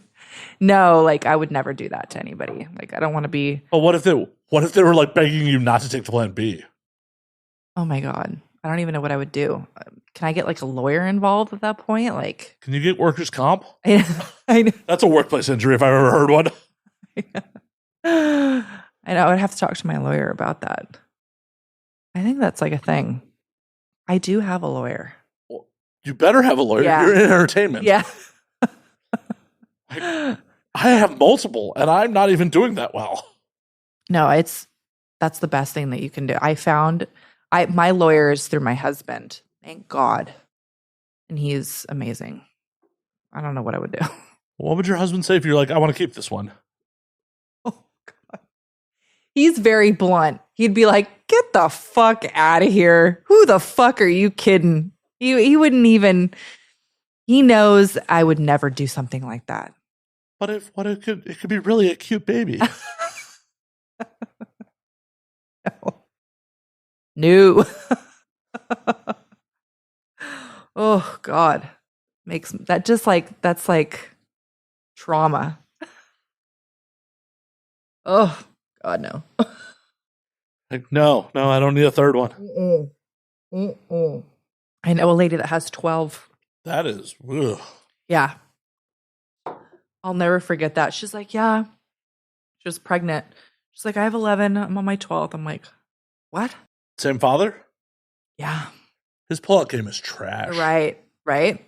No, like I would never do that to anybody. Like, I don't want to be. But what if they were like begging you not to take the plan B? Oh my God. I don't even know what I would do. Can I get like a lawyer involved at that point? Like, can you get workers' comp? I know. That's a workplace injury if I've ever heard one. I know. I would have to talk to my lawyer about that. I think that's like a thing. I do have a lawyer. Well, you better have a lawyer. Yeah. You're in entertainment. Yeah. I have multiple, and I'm not even doing that well. No, that's the best thing that you can do. I found my lawyer is through my husband. Thank God. And he's amazing. I don't know what I would do. What would your husband say if you're like, I want to keep this one? Oh, God. He's very blunt. He'd be like, get the fuck out of here. Who the fuck are you kidding? He wouldn't even, he knows I would never do something like that. But it could be really a cute baby. No. Oh God. Makes that just like, that's like trauma. Oh God, no. Like, no, I don't need a third one. Mm-mm. Mm-mm. I know a lady that has 12. That is, ugh. Yeah. I'll never forget that. She's like, yeah. She was pregnant. She's like, I have 11. I'm on my 12th. I'm like, what? Same father? Yeah. His pull-out game is trash. Right.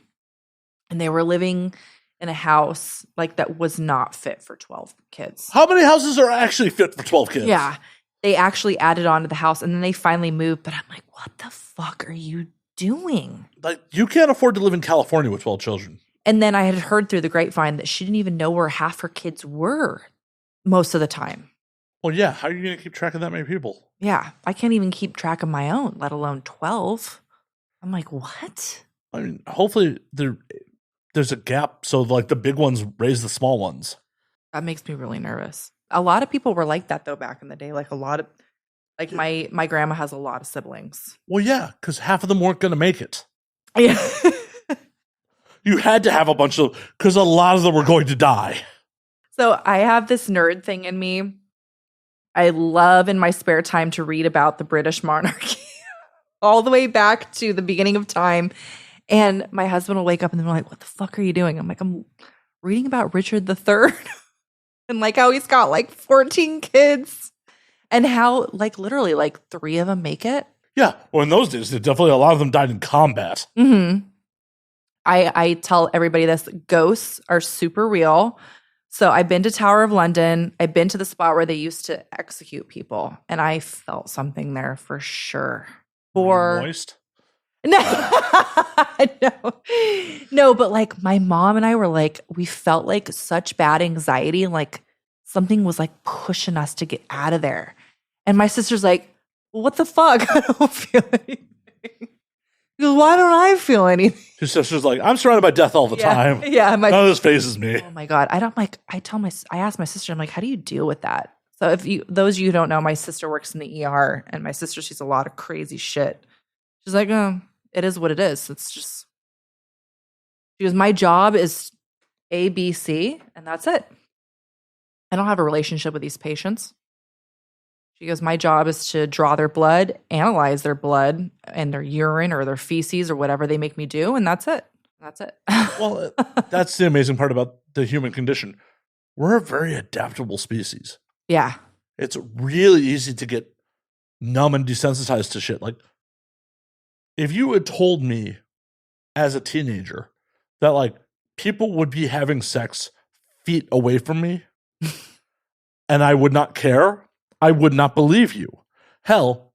And they were living in a house like that was not fit for 12 kids. How many houses are actually fit for 12 kids? Yeah. They actually added on to the house and then they finally moved. But I'm like, what the fuck are you doing? Like, you can't afford to live in California with 12 children. And then I had heard through the grapevine that she didn't even know where half her kids were most of the time. Well, yeah. How are you going to keep track of that many people? Yeah. I can't even keep track of my own, let alone 12. I'm like, what? I mean, hopefully there's a gap so like the big ones raise the small ones. That makes me really nervous. A lot of people were like that though back in the day. Like Like my grandma has a lot of siblings. Well, yeah, because half of them weren't going to make it. Yeah. You had to have a bunch of, because a lot of them were going to die. So I have this nerd thing in me. I love in my spare time to read about the British monarchy all the way back to the beginning of time. And my husband will wake up and they're like, what the fuck are you doing? I'm like, I'm reading about Richard III and like how he's got like 14 kids and how like literally like 3 of them make it. Yeah. Well, in those days, definitely a lot of them died in combat. Mm-hmm. I tell everybody this, ghosts are super real. So I've been to Tower of London. I've been to the spot where they used to execute people. And I felt something there for sure. Moist? No, no, but like my mom and I were like, we felt like such bad anxiety and like something was like pushing us to get out of there. And my sister's like, well, what the fuck? I don't feel anything. He goes, why don't I feel anything? Your sister's like, I'm surrounded by death all the time. Yeah. None of this phases me. Oh my God. I asked my sister, I'm like, how do you deal with that? So those of you who don't know, my sister works in the ER and my sister sees a lot of crazy shit. She's like, it is what it is. It's just, she goes, my job is A, B, C, and that's it. I don't have a relationship with these patients. She goes, my job is to draw their blood, analyze their blood and their urine or their feces or whatever they make me do, and that's it. That's it. Well, that's the amazing part about the human condition. We're a very adaptable species. Yeah. It's really easy to get numb and desensitized to shit. Like, if you had told me as a teenager that, like, people would be having sex feet away from me and I would not care, I would not believe you. Hell,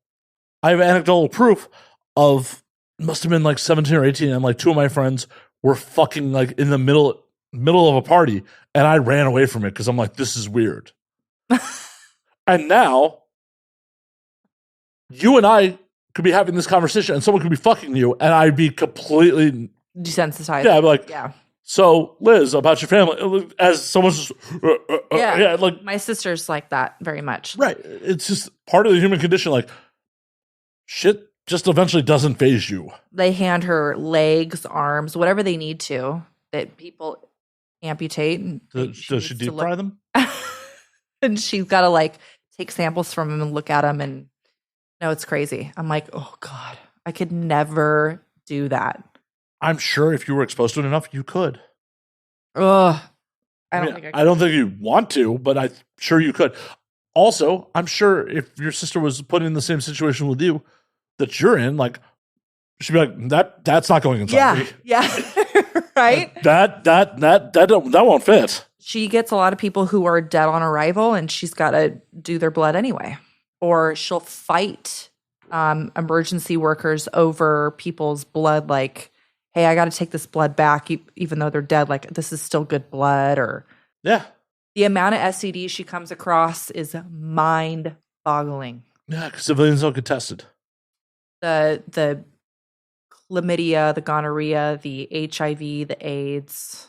I have anecdotal proof of, must have been like 17 or 18, and like 2 of my friends were fucking like in the middle of a party, and I ran away from it because I'm like, this is weird. And now, you and I could be having this conversation, and someone could be fucking you, and I'd be completely Desensitized. Yeah, I'd be like, yeah. So, Liz, about your family, as someone's just, yeah, like my sister's like that very much. Right. It's just part of the human condition. Like, shit just eventually doesn't phase you. They hand her legs, arms, whatever they need to that people amputate. And Does she deep fry them? And she's got to like take samples from them and look at them. And no, it's crazy. I'm like, oh God, I could never do that. I'm sure if you were exposed to it enough, you could. Ugh. I don't think you want to, but I'm sure you could. Also, I'm sure if your sister was put in the same situation with you that you're in, like, she'd be like, that's not going inside me. Yeah. Right? That won't fit. She gets a lot of people who are dead on arrival and she's got to do their blood anyway. Or she'll fight emergency workers over people's blood, like, hey, I got to take this blood back even though they're dead. Like, this is still good blood. Or yeah. The amount of STDs she comes across is mind-boggling. Yeah, because civilians don't get tested. The chlamydia, the gonorrhea, the HIV, the AIDS.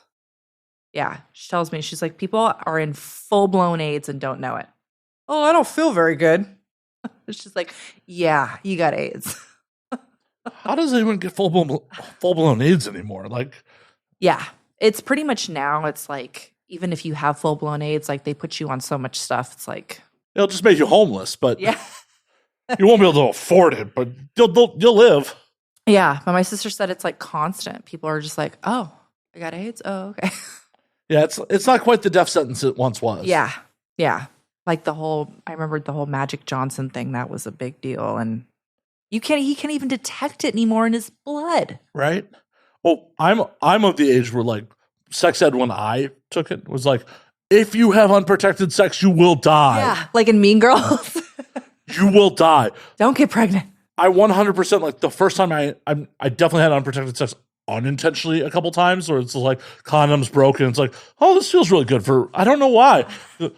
Yeah, she tells me, she's like, people are in full-blown AIDS and don't know it. Oh, I don't feel very good. It's just like, yeah, you got AIDS. How does anyone get full-blown AIDS anymore? Like, yeah, it's pretty much now. It's like, even if you have full-blown AIDS, like, they put you on so much stuff. It's like, it'll just make you homeless, but yeah. You won't be able to afford it, but you'll live. Yeah, but my sister said it's like constant. People are just like, oh, I got AIDS? Oh, okay. Yeah, it's not quite the death sentence it once was. Yeah, yeah. Like I remember the whole Magic Johnson thing. That was a big deal. And he can't even detect it anymore in his blood. Right? Well, I'm of the age where, like, sex ed when I took it was like, if you have unprotected sex, you will die. Yeah, like in Mean Girls. You will die. Don't get pregnant. I 100%, like, the first time I definitely had unprotected sex unintentionally a couple times, where it's like condoms broken. It's like, oh, this feels really good for, I don't know why.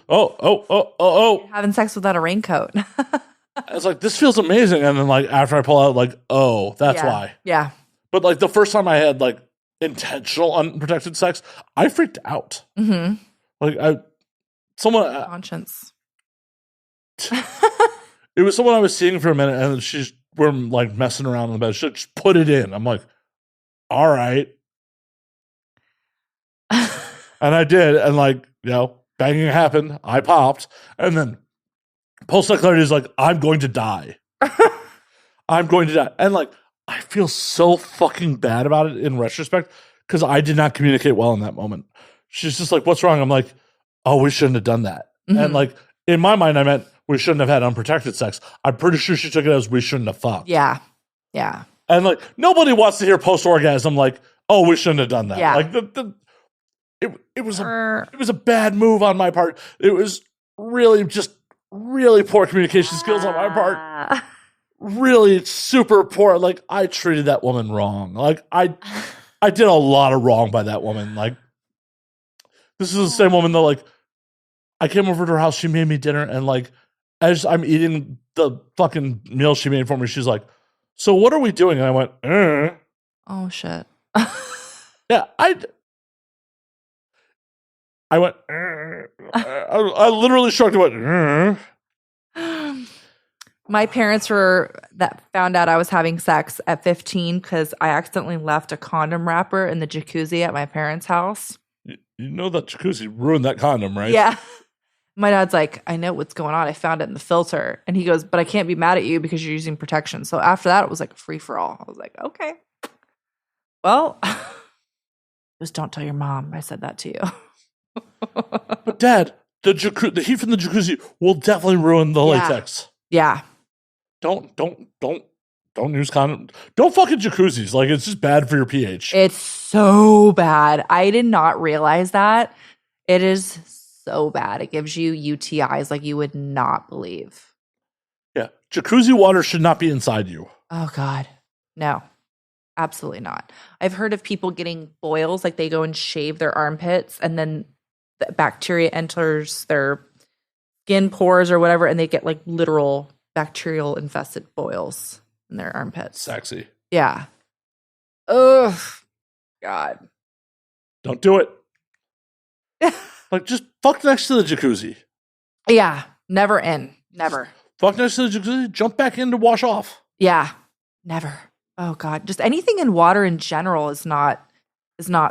Oh. Having sex without a raincoat. It's like, this feels amazing. And then, like, after I pull out, like, oh, that's why. Yeah. But, like, the first time I had, like, intentional unprotected sex, I freaked out. Mm-hmm. Like, Conscience. It was someone I was seeing for a minute, and we're like messing around in the bed. She just put it in. I'm like, all right. And I did, and like, banging happened. I popped, and then post-nut clarity is like, I'm going to die. I'm going to die. And like, I feel so fucking bad about it in retrospect because I did not communicate well in that moment. She's just like, what's wrong? I'm like, oh, we shouldn't have done that. Mm-hmm. And like, in my mind, I meant we shouldn't have had unprotected sex. I'm pretty sure she took it as we shouldn't have fucked. Yeah. Yeah. And like, nobody wants to hear post-orgasm like, oh, we shouldn't have done that. Yeah. Like, it was a bad move on my part. It was really poor communication skills on my part. Really super poor. Like, I treated that woman wrong. Like, I did a lot of wrong by that woman. Like, this is the same woman that, like, I came over to her house, she made me dinner, and like, as I'm eating the fucking meal she made for me, she's like, so what are we doing? And I went, Oh, shit. Yeah, I went, I literally shrugged and went, My parents found out I was having sex at 15 because I accidentally left a condom wrapper in the jacuzzi at my parents' house. You know that jacuzzi ruined that condom, right? Yeah. My dad's like, I know what's going on. I found it in the filter. And he goes, but I can't be mad at you because you're using protection. So after that, it was like a free-for-all. I was like, okay. Well, just don't tell your mom I said that to you. But Dad, the heat from the jacuzzi will definitely ruin the latex. Yeah. Don't use condom. Don't fucking jacuzzis. Like, it's just bad for your pH. It's so bad. I did not realize that. It is so bad. It gives you UTIs like you would not believe. Yeah. Jacuzzi water should not be inside you. Oh, God. No. Absolutely not. I've heard of people getting boils, like they go and shave their armpits and then the bacteria enters their skin pores or whatever, and they get like literal bacterial infested boils in their armpits. Sexy. Yeah. Ugh. God. Don't do it. Like, just fuck next to the jacuzzi. Yeah. Never in. Never. Fuck next to the jacuzzi. Jump back in to wash off. Yeah. Never. Oh, God. Just anything in water in general is not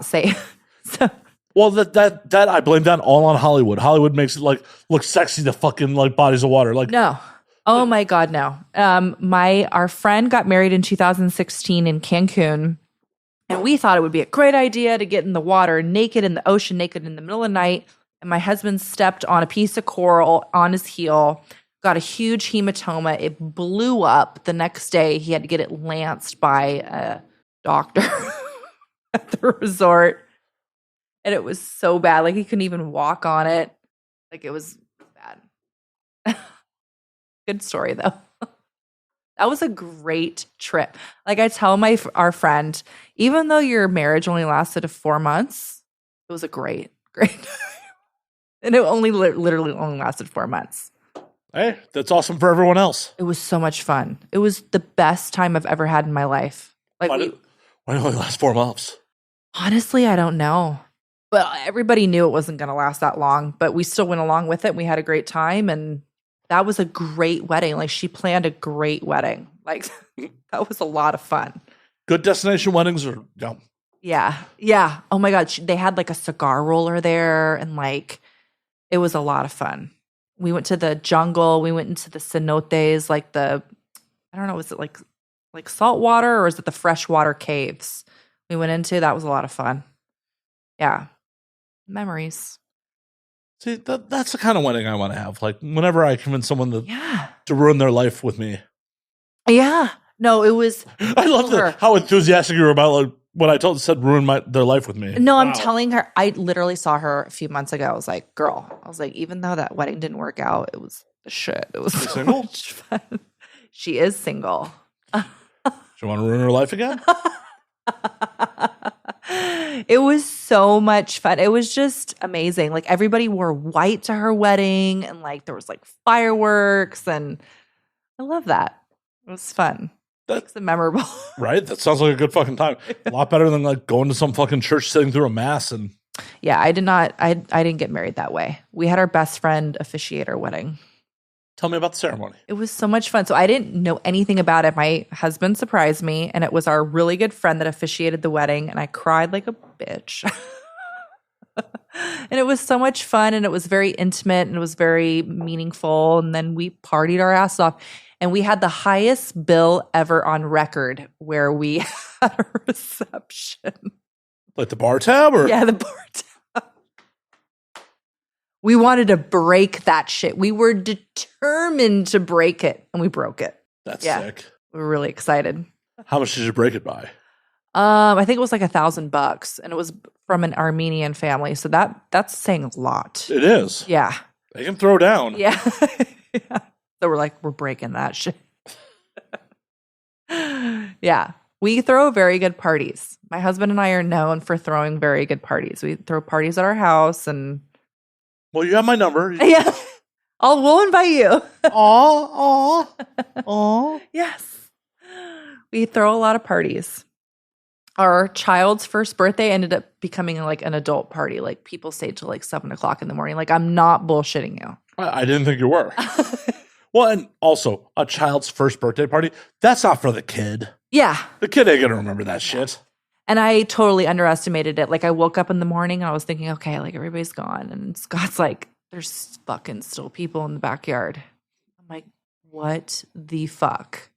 safe. So. Well, that I blame that all on Hollywood. Hollywood makes it like look sexy to fucking like bodies of water. Like, no. Oh my God, no. Our friend got married in 2016 in Cancun, and we thought it would be a great idea to get in the water naked in the ocean, naked in the middle of the night. And my husband stepped on a piece of coral on his heel, got a huge hematoma. It blew up. The next day, he had to get it lanced by a doctor at the resort. And it was so bad. Like, he couldn't even walk on it. Like, it was bad. Good story, though. That was a great trip. Like, I tell our friend, even though your marriage only lasted 4 months, it was a great. And it literally only lasted 4 months. Hey, that's awesome for everyone else. It was so much fun. It was the best time I've ever had in my life. Like, why did it only last 4 months? Honestly, I don't know. But everybody knew it wasn't going to last that long. But we still went along with it. We had a great time. And that was a great wedding. Like, she planned a great wedding. Like, that was a lot of fun. Good destination weddings are dumb. Yeah. Yeah. Oh, my God. They had, like, a cigar roller there. And, like, it was a lot of fun. We went to the jungle. We went into the cenotes, like I don't know, was it like salt water or is it the freshwater caves we went into? That was a lot of fun. Yeah. Memories. See, that's the kind of wedding I want to have. Like, whenever I convince someone to ruin their life with me. Yeah. No, it was. I love how enthusiastic you were about like when I said ruin their life with me. No, wow. I'm telling her. I literally saw her a few months ago. I was like, girl. I was like, even though that wedding didn't work out, it was the shit. It was so much fun. She is single. She want to ruin her life again? It was so much fun. It was just amazing. Like, everybody wore white to her wedding, and like there was like fireworks, and I love that. It was fun. Makes it memorable. Right? That sounds like a good fucking time. A lot better than like going to some fucking church sitting through a mass and. Yeah, I didn't get married that way. We had our best friend officiate our wedding. Tell me about the ceremony. It was so much fun. So I didn't know anything about it. My husband surprised me, and it was our really good friend that officiated the wedding, and I cried like a bitch. And it was so much fun, and it was very intimate, and it was very meaningful. And then we partied our ass off, and we had the highest bill ever on record where we had a reception. Like the bar tab? Or? Yeah, the bar tab. We wanted to break that shit. We were determined to break it, and we broke it. That's sick. We were really excited. How much did you break it by? I think it was like $1,000, and it was from an Armenian family. So that's saying a lot. It is. Yeah. They can throw down. Yeah. Yeah. So we're breaking that shit. Yeah. We throw very good parties. My husband and I are known for throwing very good parties. We throw parties at our house, and well, you have my number. yeah. We'll invite you. Aw. Yes. We throw a lot of parties. Our child's first birthday ended up becoming like an adult party. Like people stayed till like 7:00 in the morning. Like, I'm not bullshitting you. I didn't think you were. Well, and also a child's first birthday party, that's not for the kid. Yeah. The kid ain't going to remember that shit. And I totally underestimated it. Like, I woke up in the morning and I was thinking, okay, like everybody's gone. And Scott's like, there's fucking still people in the backyard. I'm like, what the fuck?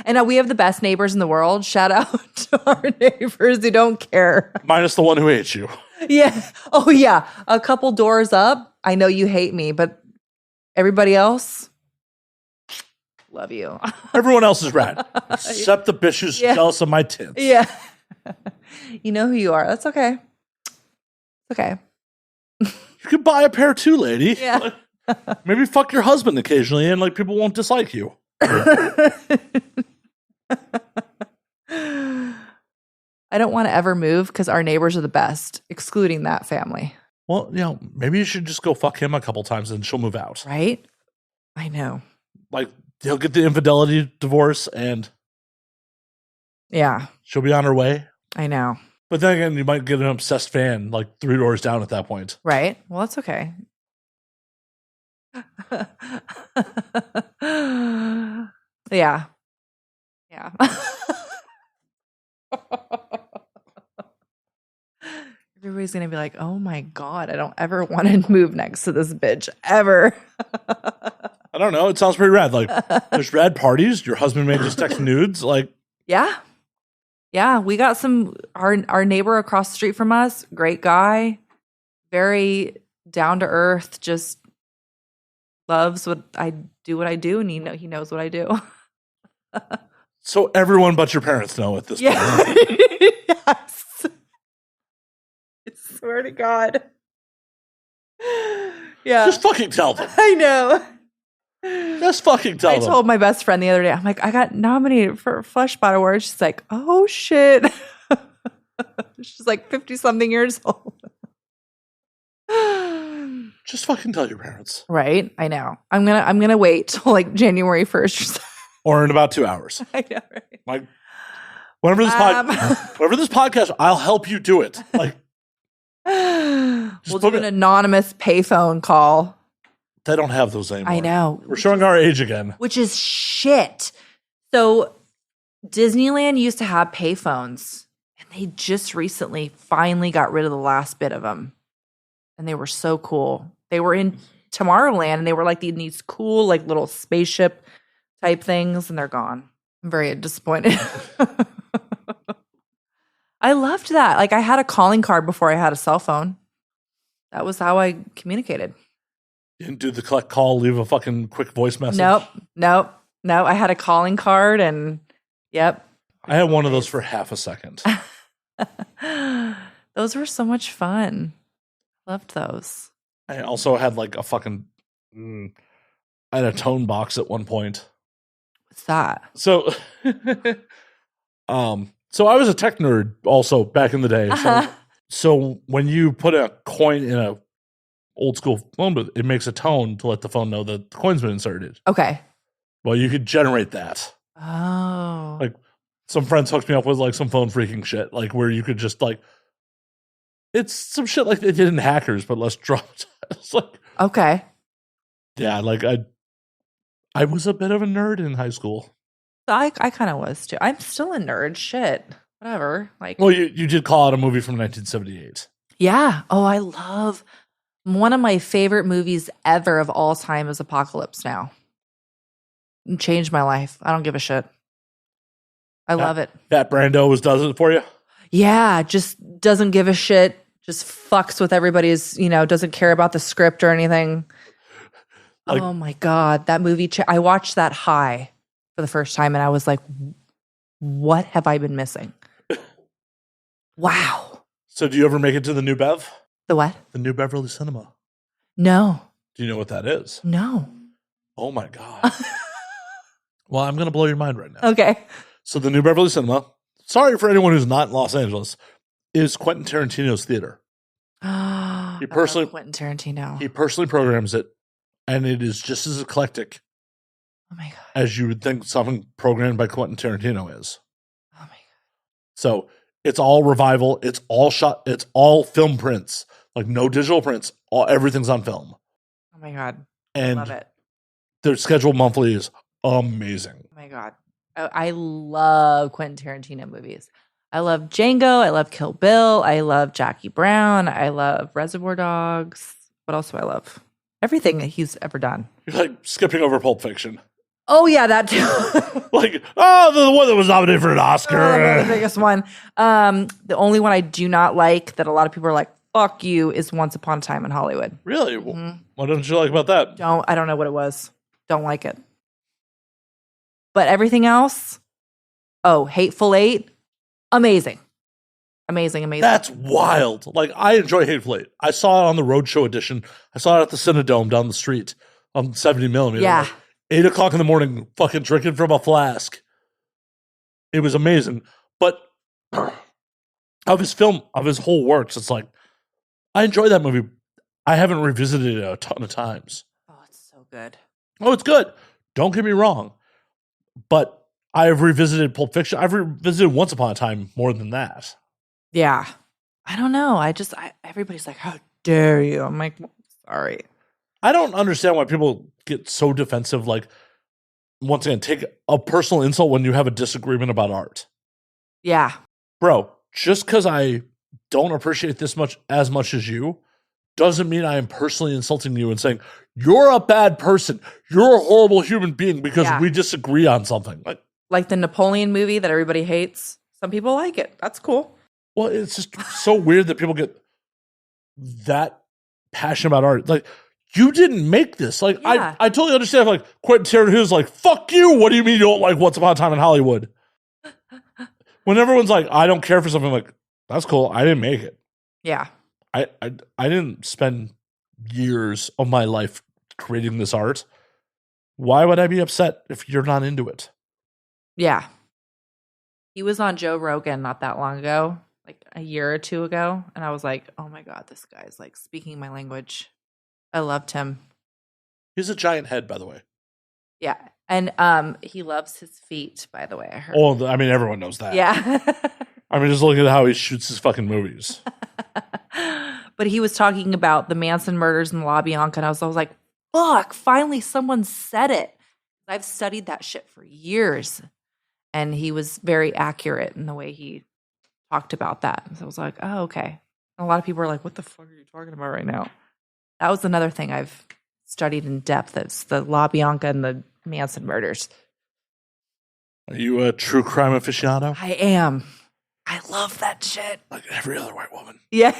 And we have the best neighbors in the world. Shout out to our neighbors who don't care. Minus the one who hates you. Yeah. Oh, yeah. A couple doors up. I know you hate me, but everybody else, love you. Everyone else is rad. Except the bitch who's jealous of my tits. Yeah. You know who you are. That's okay. It's okay. You could buy a pair too, lady. Yeah. Maybe fuck your husband occasionally and like people won't dislike you. I don't want to ever move because our neighbors are the best, excluding that family. Well, maybe you should just go fuck him a couple times and she'll move out. Right? I know. Like, he'll get the infidelity divorce and yeah, she'll be on her way. I know. But then again, you might get an obsessed fan like 3 doors down at that point. Right? Well, that's okay. Yeah. Yeah. Everybody's going to be like, oh my God, I don't ever want to move next to this bitch ever. I don't know. It sounds pretty rad. Like, there's rad parties. Your husband may just text nudes. Like, yeah. Yeah. We got our neighbor across the street from us, great guy, very down to earth, just loves what I do, and he knows what I do. So everyone but your parents know at this point. Yes. I swear to God. Yeah. Just fucking tell them. I know. Just fucking tell them. I told my best friend the other day, I'm like, I got nominated for a Fleshbot Award. She's like, oh shit. She's like 50-something years old. Just fucking tell your parents. Right? I know. I'm gonna wait till like January 1st. Or in about 2 hours. I know, right? Like, whenever this podcast, I'll help you do it. Like, we'll do an anonymous payphone call. They don't have those anymore. I know. We're showing our age again. Which is shit. So Disneyland used to have payphones, and they just recently finally got rid of the last bit of them. And they were so cool. They were in Tomorrowland, and they were like these cool, like little spaceship type things, and they're gone. I'm very disappointed. I loved that. Like, I had a calling card before I had a cell phone. That was how I communicated. You didn't do the collect call, leave a fucking quick voice message? Nope. I had a calling card, and yep. I had one of those for half a second. Those were so much fun. Loved those. I also had like a fucking... I had a tone box at one point. What's that? So... So I was a tech nerd also back in the day. So when you put a coin in a old school phone booth, it makes a tone to let the phone know that the coin's been inserted. Okay. Well, you could generate that. Oh. Like, some friends hooked me up with like some phone freaking shit, like where you could just like, it's some shit like they did in Hackers, but less dramatized. Like, okay. Yeah, like I was a bit of a nerd in high school. I kind of was too. I'm still a nerd. Shit. Whatever. Like, Well, you did call out a movie from 1978. yeah. Oh, I love one of my favorite movies ever of all time is Apocalypse Now. It changed my life. I don't give a shit. I love it. That Brando does it for you? Yeah, just doesn't give a shit. Just fucks with everybody's, doesn't care about the script or anything. Like, oh my God. That movie, I watched that high for the first time and I was like, what have I been missing? Wow. So do you ever make it to the New Bev? The what? The New Beverly Cinema. No. Do you know what that is? No. Oh my God. Well, I'm going to blow your mind right now. Okay. So the New Beverly Cinema, sorry for anyone who's not in Los Angeles, is Quentin Tarantino's theater. Quentin Tarantino. He personally programs it, and it is just as eclectic Oh my God. as you would think something programmed by Quentin Tarantino is. Oh my God. So it's all revival. It's all shot. It's all film prints, like no digital prints. Everything's on film. Oh my God. And Love it. their schedule monthly is amazing. Oh my God. I love Quentin Tarantino movies. I love Django. I love Kill Bill. I love Jackie Brown. I love Reservoir Dogs. What else do I love? Everything that he's ever done. You're like skipping over Pulp Fiction. Oh, yeah, that too. Like, the one that was nominated for an Oscar. The biggest one. The only one I do not like that a lot of people are like, fuck you, is Once Upon a Time in Hollywood. Really? What don't you like about that? I don't know what it was. Don't like it. But everything else, Hateful Eight, amazing. Amazing. That's wild. Like, I enjoy Hateful Eight. I saw it on the Roadshow edition. I saw it at the Cinedome down the street on 70 millimeter. Yeah. Like, 8 o'clock in the morning, fucking drinking from a flask. It was amazing. But of his whole works, it's like, I enjoy that movie. I haven't revisited it a ton of times. Oh, it's so good. Oh, it's good. Don't get me wrong. But I have revisited Pulp Fiction. I've revisited Once Upon a Time more than that. Yeah. I don't know. Everybody's like, how dare you? I'm like, sorry. I don't understand why people get so defensive. Like, once again, take a personal insult when you have a disagreement about art. Yeah. Bro, just because I don't appreciate this as much as you doesn't mean I am personally insulting you and saying, you're a bad person. You're a horrible human being because we disagree on something. Like the Napoleon movie that everybody hates. Some people like it. That's cool. Well, it's just so weird that people get that passionate about art. Like, you didn't make this. Like, I totally understand. Like, Quentin Tarantino's like, fuck you. What do you mean you don't like Once Upon a Time in Hollywood? When everyone's like, I don't care for something, like, that's cool. I didn't make it. Yeah. I didn't spend years of my life creating this art. Why would I be upset if you're not into it? Yeah. He was on Joe Rogan not that long ago, like a year or two ago. And I was like, oh my God, this guy's like speaking my language. I loved him. He's a giant head, by the way. Yeah. And he loves his feet, by the way, I heard. Oh, I mean, everyone knows that. Yeah. I mean, just look at how he shoots his fucking movies. But he was talking about the Manson murders and La Bianca, and I was like, fuck, finally someone said it. I've studied that shit for years. And he was very accurate in the way he talked about that. So I was like, oh, okay. And a lot of people are like, what the fuck are you talking about right now? That was another thing I've studied in depth. It's the La Bianca and the Manson murders. Are you a true crime aficionado? I am. I love that shit. Like every other white woman. Yeah.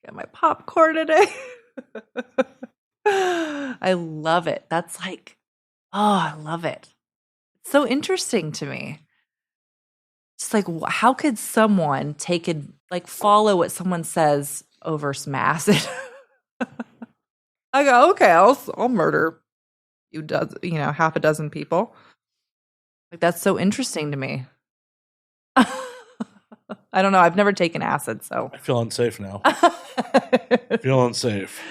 Got my popcorn today. I love it. That's like, I love it. It's so interesting to me. Just like, how could someone follow what someone says over some acid? I go, okay, I'll murder half a dozen people. Like, that's so interesting to me. I don't know. I've never taken acid, so I feel unsafe now. Feel unsafe.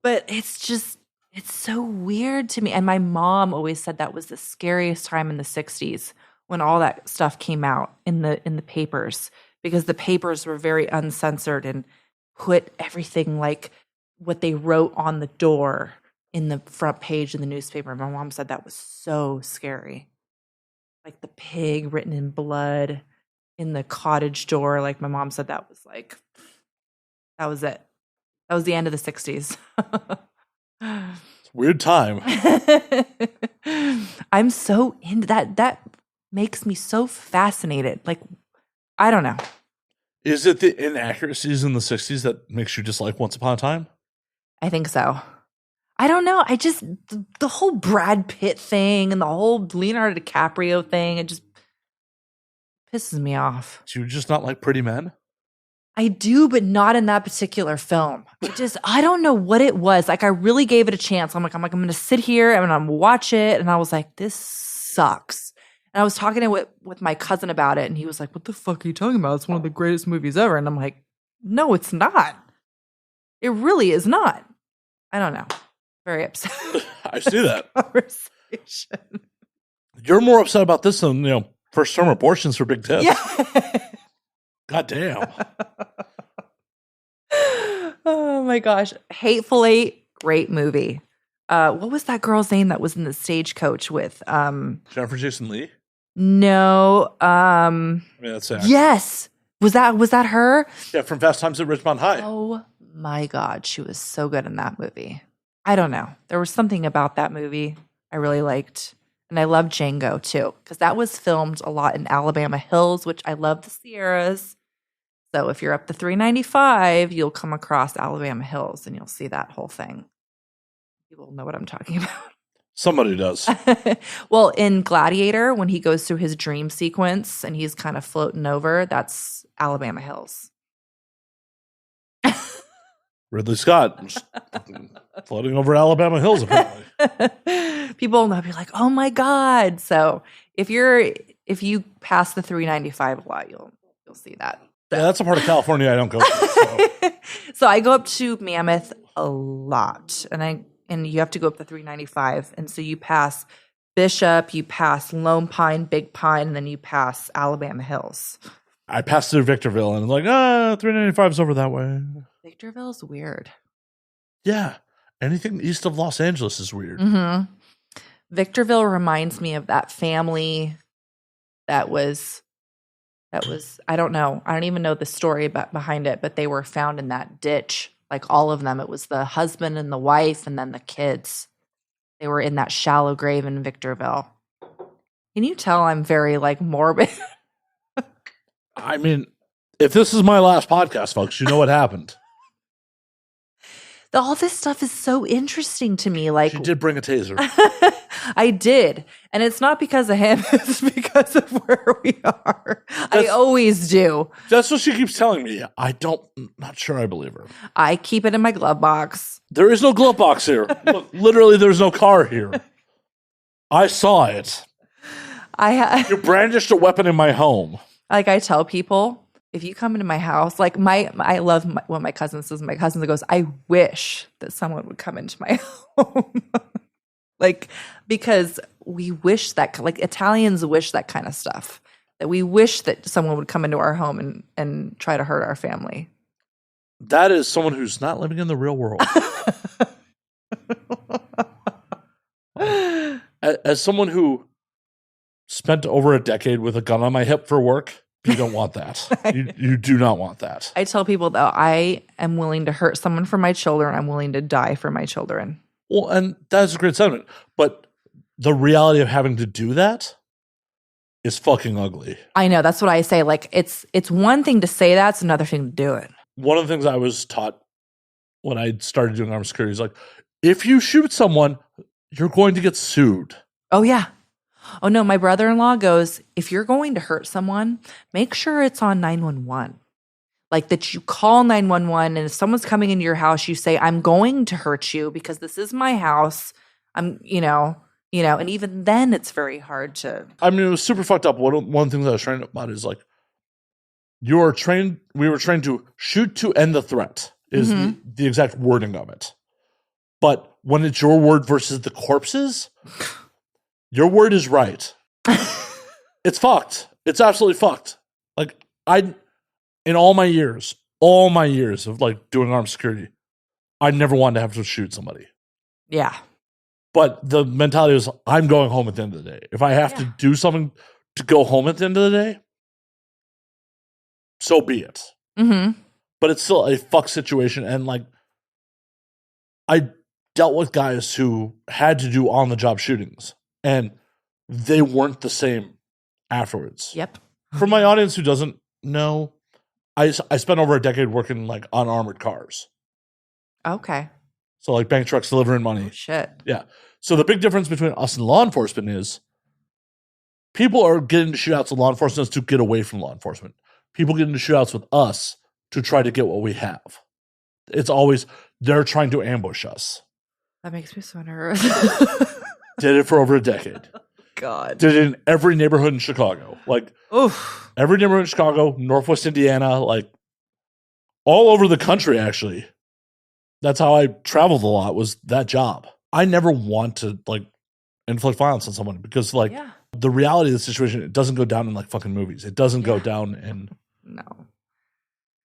But it's so weird to me. And my mom always said that was the scariest time in the 60s when all that stuff came out in the papers, because the papers were very uncensored and put everything like what they wrote on the door in the front page of the newspaper. My mom said that was so scary. Like the pig written in blood in the cottage door. Like my mom said that was like, that was it. That was the end of the 60s. Weird time. I'm so into that. That makes me so fascinated. Like, I don't know. Is it the inaccuracies in the 60s that makes you dislike Once Upon a Time? I think so. I don't know. I just, the whole Brad Pitt thing and the whole Leonardo DiCaprio thing, it just pisses me off. Do you just not like pretty men? I do, but not in that particular film. I don't know what it was. Like, I really gave it a chance. I'm going to sit here and I'm going to watch it. And I was like, this sucks. And I was talking with my cousin about it. And he was like, what the fuck are you talking about? It's one of the greatest movies ever. And I'm like, no, it's not. It really is not. I don't know. Very upset. I see that. Conversation. You're more upset about this than, first term abortions for big tits. Yeah. God damn. Oh my gosh. Hateful Eight, great movie. What was that girl's name that was in the Stagecoach with? Jennifer Jason Leigh? No. That's it. Yes. Was that her? Yeah, from Fast Times at Ridgemont High. Oh my God. She was so good in that movie. I don't know. There was something about that movie I really liked. And I love Django too, because that was filmed a lot in Alabama Hills, which I love the Sierras. So if you're up the 395, you'll come across Alabama Hills and you'll see that whole thing. People know what I'm talking about. Somebody does. Well, in Gladiator, when he goes through his dream sequence and he's kind of floating over, that's Alabama Hills. Ridley Scott just floating over Alabama Hills, apparently. People will be like, "Oh my God!" So if you pass the 395 a lot, you'll see that. Yeah, that's a part of California I don't go to. So I go up to Mammoth a lot, and you have to go up the 395, and so you pass Bishop, you pass Lone Pine, Big Pine, and then you pass Alabama Hills. I passed through Victorville, and I'm like, 395's over that way. Victorville's weird. Yeah, anything east of Los Angeles is weird. Mm-hmm. Victorville reminds me of that family that was I don't know. I don't even know the story behind it, but they were found in that ditch. Like all of them. It was the husband and the wife and then the kids. They were in that shallow grave in Victorville. Can you tell I'm very morbid? I mean, if this is my last podcast, folks, you know what happened. All this stuff is so interesting to me. She did bring a taser. I did. And it's not because of him. It's because of where we are. I always do. That's what she keeps telling me. Not sure I believe her. I keep it in my glove box. There is no glove box here. Look, literally, there's no car here. I saw it. You brandished a weapon in my home. I tell people, if you come into my house, I love what my cousin says. My cousin goes, I wish that someone would come into my home. Because we wish that, Italians wish that kind of stuff. That we wish that someone would come into our home and try to hurt our family. That is someone who's not living in the real world. As someone who spent over a decade with a gun on my hip for work, you don't want that. You do not want that. I tell people, though, I am willing to hurt someone for my children. I'm willing to die for my children. Well, and that's a great sentiment. But the reality of having to do that is fucking ugly. I know. That's what I say. It's one thing to say that. It's another thing to do it. One of the things I was taught when I started doing armed security is if you shoot someone, you're going to get sued. Oh, yeah. Oh, no. My brother-in-law goes, if you're going to hurt someone, make sure it's on 911. That you call 911, and if someone's coming into your house, you say, I'm going to hurt you because this is my house. And even then it's very hard to. I mean, it was super fucked up. One of the things I was trained about is we were trained to shoot to end the threat is the exact wording of it. But when it's your word versus the corpse's, your word is right. It's fucked. It's absolutely fucked. In all my years of doing armed security, I never wanted to have to shoot somebody. Yeah. But the mentality is, I'm going home at the end of the day. If I have to do something to go home at the end of the day, so be it. Mm-hmm. But it's still a fuck situation. And like, I dealt with guys who had to do on-the-job shootings, and they weren't the same afterwards. Yep. For my audience who doesn't know, I spent over a decade working like on armored cars. Okay. So like bank trucks delivering money. Oh, shit. Yeah. So the big difference between us and law enforcement is people are getting into shootouts with law enforcement to get away from law enforcement. People get into shootouts with us to try to get what we have. It's always they're trying to ambush us. That makes me so nervous. Did it for over a decade. God. Did it in every neighborhood in Chicago. Like, oof. Every neighborhood in Chicago, Northwest Indiana, like all over the country, actually. That's how I traveled a lot, was that job. I never want to like inflict violence on someone because like the reality of the situation, it doesn't go down in like fucking movies. It doesn't go down in. No.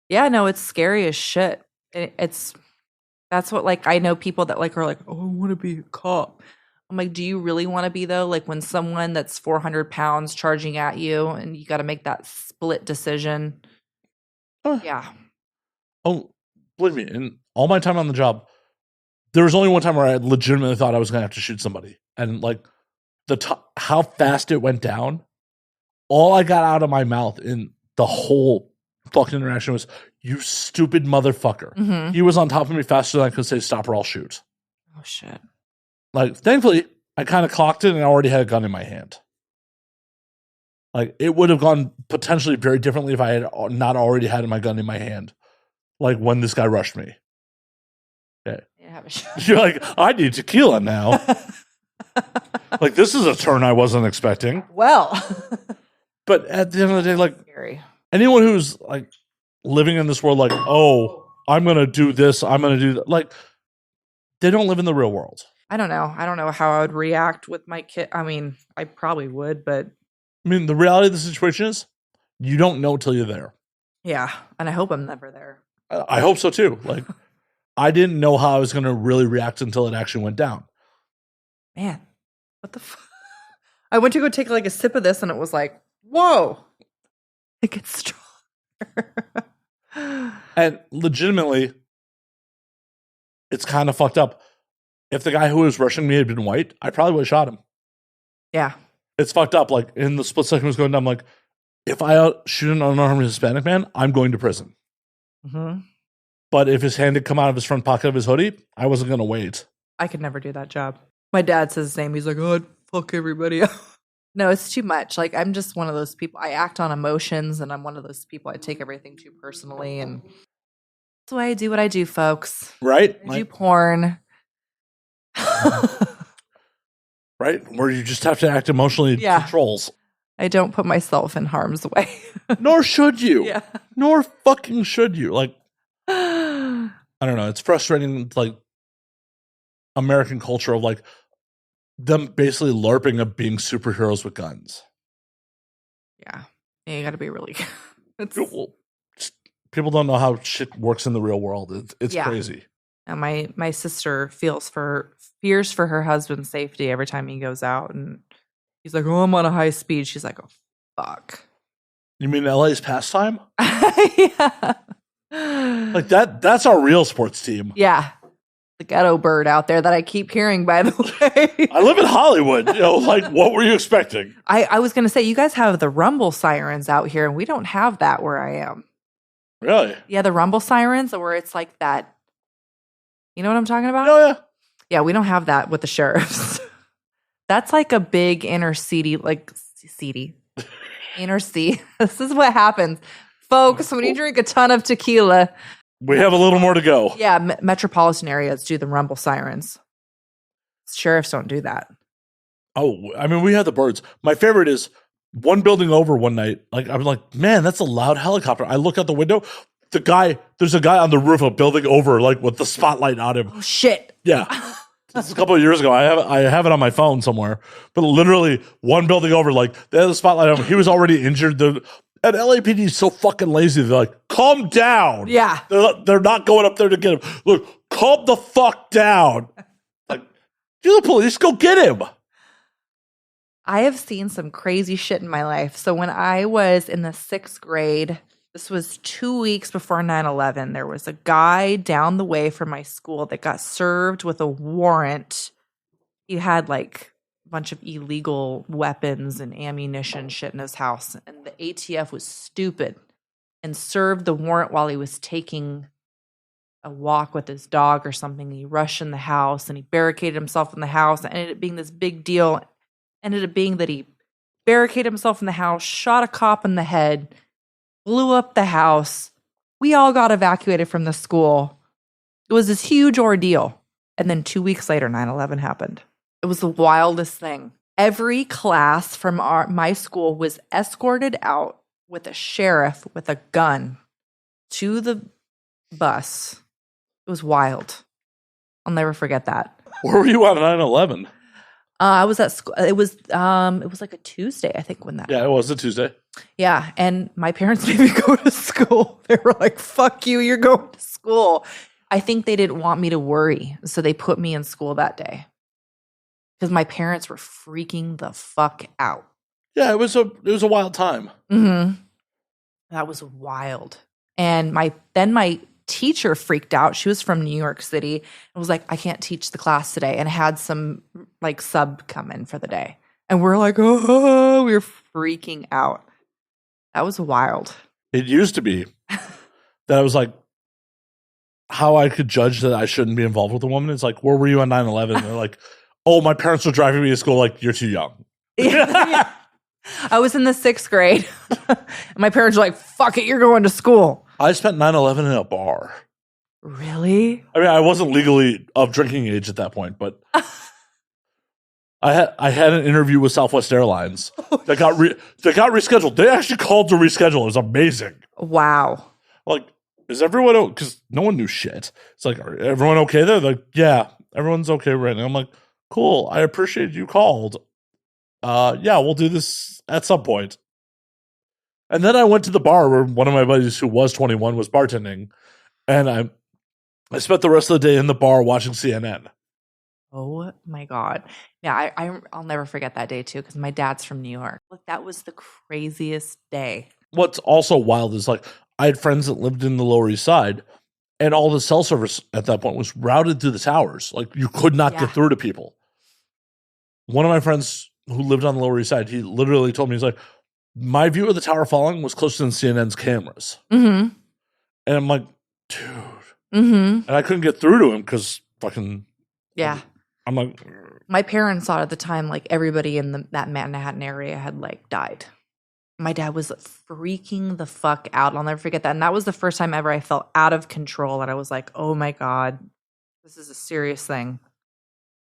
Yeah, no, it's scary as shit. That's what, like, I know people that like are like, oh, I want to be a cop. I'm like, do you really want to be though? Like when someone that's 400 pounds charging at you and you got to make that split decision. Yeah. Oh, believe me, in all my time on the job, there was only one time where I legitimately thought I was going to have to shoot somebody. And like how fast it went down, all I got out of my mouth in the whole fucking interaction was, you stupid motherfucker. Mm-hmm. He was on top of me faster than I could say stop or I'll shoot. Oh, shit. Like, thankfully, I kind of clocked it and I already had a gun in my hand. Like, it would have gone potentially very differently if I had not already had my gun in my hand. Like, when this guy rushed me. Okay. You're like, I need tequila now. Like, this is a turn I wasn't expecting. Well. But at the end of the day, like, scary. Anyone who's, like, living in this world, like, oh, I'm going to do this, I'm going to do that. Like, they don't live in the real world. I don't know. I don't know how I would react with my kid. I mean, I probably would, but. I mean, the reality of the situation is you don't know till you're there. Yeah. And I hope I'm never there. I hope so too. Like, I didn't know how I was going to really react until it actually went down. Man, what the fuck? I went to go take like a sip of this and it was like, whoa, it gets stronger. And legitimately, it's kind of fucked up. If the guy who was rushing me had been white, I probably would have shot him. Yeah. It's fucked up. Like, in the split second it was going down, I'm like, if I shoot an unarmed Hispanic man, I'm going to prison. Mm-hmm. But if his hand had come out of his front pocket of his hoodie, I wasn't going to wait. I could never do that job. My dad says the same. He's like, oh, I'd fuck everybody up. No, it's too much. Like, I'm just one of those people. I act on emotions, and I'm one of those people. I take everything too personally, and that's why I do what I do, folks. Right? I do porn. Right? Where you just have to act emotionally to trolls. I don't put myself in harm's way. Nor should you. Yeah. Nor fucking should you. Like, I don't know. It's frustrating, like, American culture of, like, them basically LARPing of being superheroes with guns. Yeah. You got to be really people don't know how shit works in the real world. It's crazy. And my sister fears for her husband's safety every time he goes out, and he's like, "Oh, I'm on a high speed." She's like, "Oh, fuck." You mean LA's pastime? Yeah. Like that's our real sports team. Yeah. The ghetto bird out there that I keep hearing, by the way. I live in Hollywood. You know, like, what were you expecting? I was going to say, you guys have the rumble sirens out here, and we don't have that where I am. Really? Yeah, the rumble sirens, where it's like that. You know what I'm talking about? Oh, yeah. Yeah, we don't have that with the sheriffs. That's like a big inner city, inner city. This is what happens. Folks, when you drink a ton of tequila. We have a little more to go. Yeah, metropolitan areas do the rumble sirens. Sheriffs don't do that. Oh, I mean, we have the birds. My favorite is one building over one night. Like, I'm like, man, that's a loud helicopter. I look out the window. There's a guy on the roof of a building over, like, with the spotlight on him. Oh, shit. Yeah. This is a couple of years ago. I have it on my phone somewhere. But literally, one building over, like, they had the spotlight on him. He was already injured. And LAPD is so fucking lazy. They're like, calm down. Yeah. They're not going up there to get him. Look, calm the fuck down. Like, do the police, go get him. I have seen some crazy shit in my life. So when I was in the 6th grade, this was 2 weeks before 9/11, there was a guy down the way from my school that got served with a warrant. He had like a bunch of illegal weapons and ammunition shit in his house. And the ATF was stupid and served the warrant while he was taking a walk with his dog or something. He rushed in the house and he barricaded himself in the house. And it ended up being this big deal. Ended up being that he barricaded himself in the house, shot a cop in the head, blew up the house. We all got evacuated from the school. It was this huge ordeal. And then 2 weeks later, 9/11 happened. It was the wildest thing. Every class from my school was escorted out with a sheriff with a gun to the bus. It was wild. I'll never forget that. Where were you on 9/11? I was at school. It was like a Tuesday, I think, when that. Yeah, it was a Tuesday. Yeah, and my parents made me go to school. They were like, "Fuck you, you're going to school." I think they didn't want me to worry, so they put me in school that day because my parents were freaking the fuck out. Yeah, it was a wild time. Mm-hmm. That was wild. And my teacher freaked out. She was from New York City and was like, "I can't teach the class today," and had some like sub come in for the day. And we're like, "Oh," we were freaking out. That was wild. It used to be that I was like, how I could judge that I shouldn't be involved with a woman is like, where were you on 9/11? And they're like, oh, my parents were driving me to school. Like, you're too young. Yeah. I was in the 6th grade. And my parents were like, fuck it, you're going to school. I spent 9/11 in a bar. Really? I mean, I wasn't legally of drinking age at that point, but I had an interview with Southwest Airlines that got rescheduled. They actually called to reschedule. It was amazing. Wow. Like, is everyone okay? Because no one knew shit. It's like, are everyone okay there? They're like, yeah, everyone's okay right now. I'm like, cool. I appreciate you called. Yeah, we'll do this at some point. And then I went to the bar where one of my buddies who was 21 was bartending, and I spent the rest of the day in the bar watching CNN. Oh my God. Yeah, I'll never forget that day too, because my dad's from New York. Look, that was the craziest day. What's also wild is like, I had friends that lived in the Lower East Side, and all the cell service at that point was routed through the towers. Like, you could not get through to people. One of my friends who lived on the Lower East Side, he literally told me, he's like, my view of the tower falling was closer than CNN's cameras. Mm-hmm. And I'm like, dude. Mm-hmm. And I couldn't get through to him because fucking. Yeah. I'm like. My parents thought at the time, like, everybody in that Manhattan area had, like, died. My dad was freaking the fuck out. I'll never forget that. And that was the first time ever I felt out of control. And I was like, oh my God, this is a serious thing.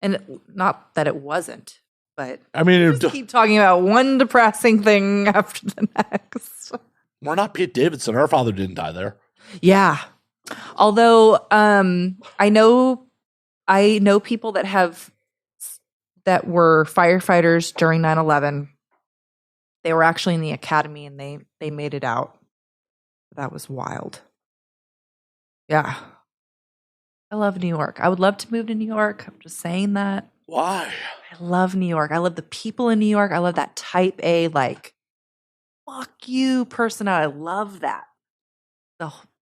And not that it wasn't, but I mean, just keep talking about one depressing thing after the next. We're not Pete Davidson. Our father didn't die there. Yeah. Although I know people that were firefighters during 9/11. They were actually in the academy and they made it out. That was wild. Yeah. I love New York. I would love to move to New York. I'm just saying that. Why? I love New York. I love the people in New York. I love that type A, like, fuck you personality. I love that.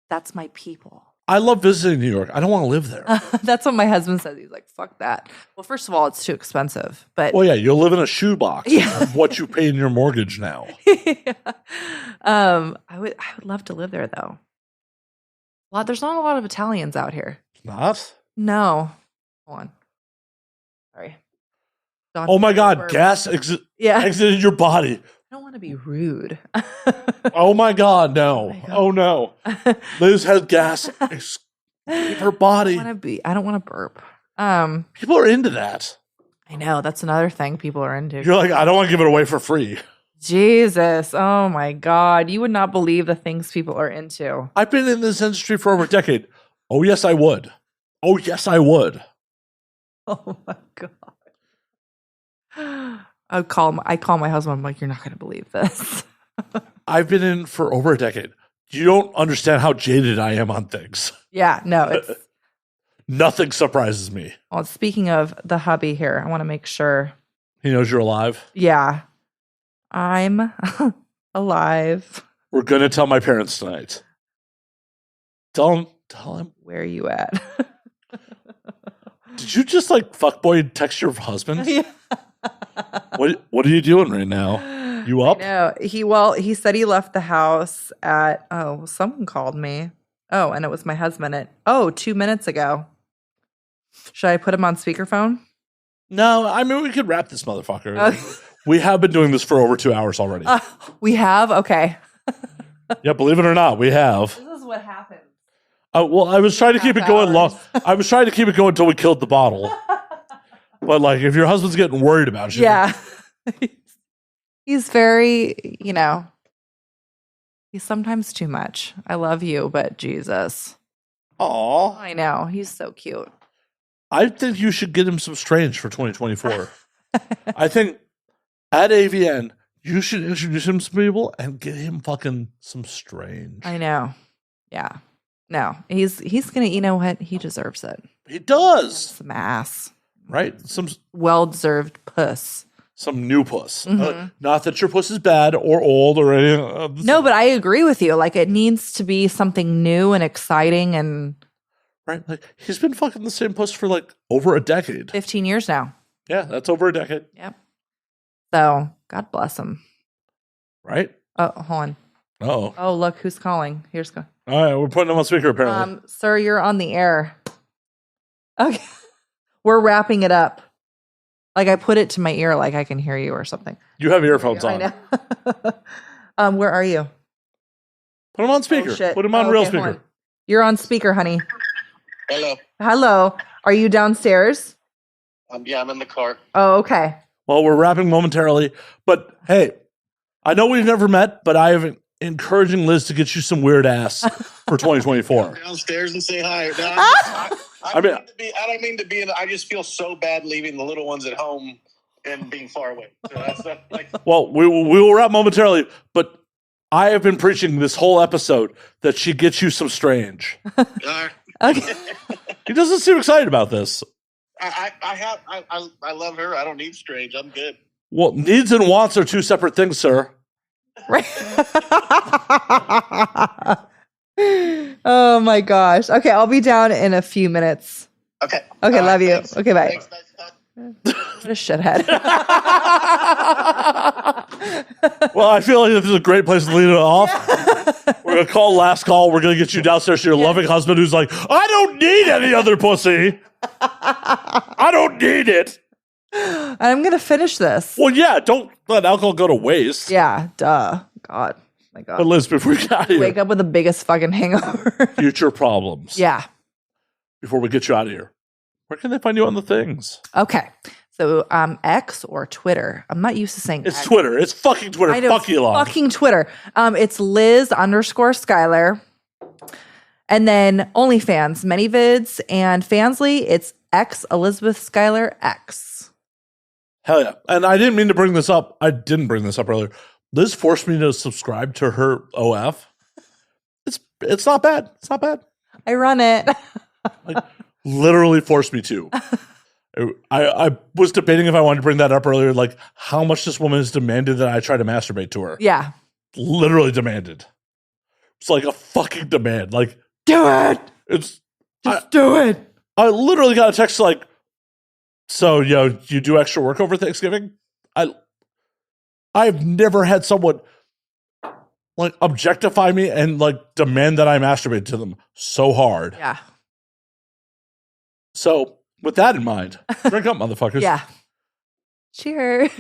That's my people. I love visiting New York. I don't want to live there. That's what my husband says. He's like, fuck that. Well, first of all, it's too expensive. But well, yeah, you'll live in a shoebox Yeah. of what you pay in your mortgage now. Yeah. I would love to live there though. There's not a lot of Italians out here. Not? No. Hold on. Sorry. Oh my God, gas exited your body. I don't want to be rude. Oh my God, no. Oh no. Liz has gas in her body. I don't want to burp. People are into that. I know. That's another thing people are into. You're like, I don't want to give it away for free. Jesus. Oh my God. You would not believe the things people are into. I've been in this industry for over a decade. Oh, yes, I would. Oh, yes, I would. Oh my God. I call my husband. I'm like, you're not going to believe this. I've been in for over a decade. You don't understand how jaded I am on things. Yeah, no, it's Nothing surprises me. Well, speaking of the hubby here, I want to make sure. He knows you're alive. Yeah. I'm alive. We're going to tell my parents tonight. Tell him. Where are you at? Did you just like fuckboy text your husband? Yeah. What are you doing right now? You up? No, he said he left the house at someone called me. Oh, and it was my husband at 2 minutes ago. Should I put him on speakerphone? No, I mean we could wrap this motherfucker. Okay. We have been doing this for over 2 hours already. We have? Okay. Yeah, believe it or not, we have. This is what happens. Well, I was trying to keep it going long. I was trying to keep it going until we killed the bottle. But like, if your husband's getting worried about you, Yeah. He's very, he's sometimes too much. I love you, but Jesus. Aw. I know. He's so cute. I think you should get him some strange for 2024. I think at AVN, you should introduce him to people and get him fucking some strange. I know. Yeah. No, he's gonna. You know what? He deserves it. He does. Some ass. Right? Some Well-deserved puss. Some new puss. Mm-hmm. Not that your puss is bad or old or anything. No, but I agree with you. Like, it needs to be something new and exciting and... Right? Like, he's been fucking the same puss for like over a decade. 15 years now. Yeah, that's over a decade. Yep. So, God bless him. Right? Oh, hold on. Uh-oh. Oh, look, who's calling? Here's... All right, we're putting him on speaker apparently. Sir, you're on the air. Okay. We're wrapping it up. Like, I put it to my ear like I can hear you or something. You have earphones on. I know. Where are you? Put him on speaker. Shit. Put him on real speaker. On. You're on speaker, honey. Hello. Hello. Are you downstairs? Yeah, I'm in the car. Oh, okay. Well, we're wrapping momentarily. But hey, I know we've never met, but I have encouraging Liz to get you some weird ass for 2024. Downstairs and say hi. No, I don't mean to be. I just feel so bad leaving the little ones at home and being far away. So that's not like. Well, we will wrap momentarily, but I have been preaching this whole episode that she gets you some strange. Okay. He doesn't seem excited about this. I love her. I don't need strange. I'm good. Well, needs and wants are two separate things, sir. Right. Oh my gosh. Okay, I'll be down in a few minutes. Okay. Okay, love you. Thanks. Okay, bye. Thanks. What a shithead. Well, I feel like this is a great place to lead it off. We're going to call last call. We're going to get you downstairs to your loving husband who's like, I don't need any other pussy. I don't need it. I'm going to finish this. Well, yeah, don't let alcohol go to waste. Yeah, duh. God. My God. But Liz, before we get out of here, Wake up with the biggest fucking hangover. future problems. Yeah. Before we get you out of here, where can they find you on the things? Okay. So X or Twitter. I'm not used to saying It's X. Twitter. It's fucking Twitter. I know, Fuck Elon. fucking Twitter. It's Liz_Skylar. And then OnlyFans, many vids, and Fansly, it's X Elizabeth Skylar X. Hell yeah. And I didn't mean to bring this up. I didn't bring this up earlier. Liz forced me to subscribe to her OF. It's not bad. It's not bad. I run it. Like, literally forced me to. I was debating if I wanted to bring that up earlier, like how much this woman has demanded that I try to masturbate to her. Yeah. Literally demanded. It's like a fucking demand. Like, Do it. it's Do it. I literally got a text like, so you do extra work over Thanksgiving? I've never had someone like objectify me and like demand that I masturbate to them so hard. Yeah. So with that in mind, drink up, motherfuckers. Yeah. Cheers.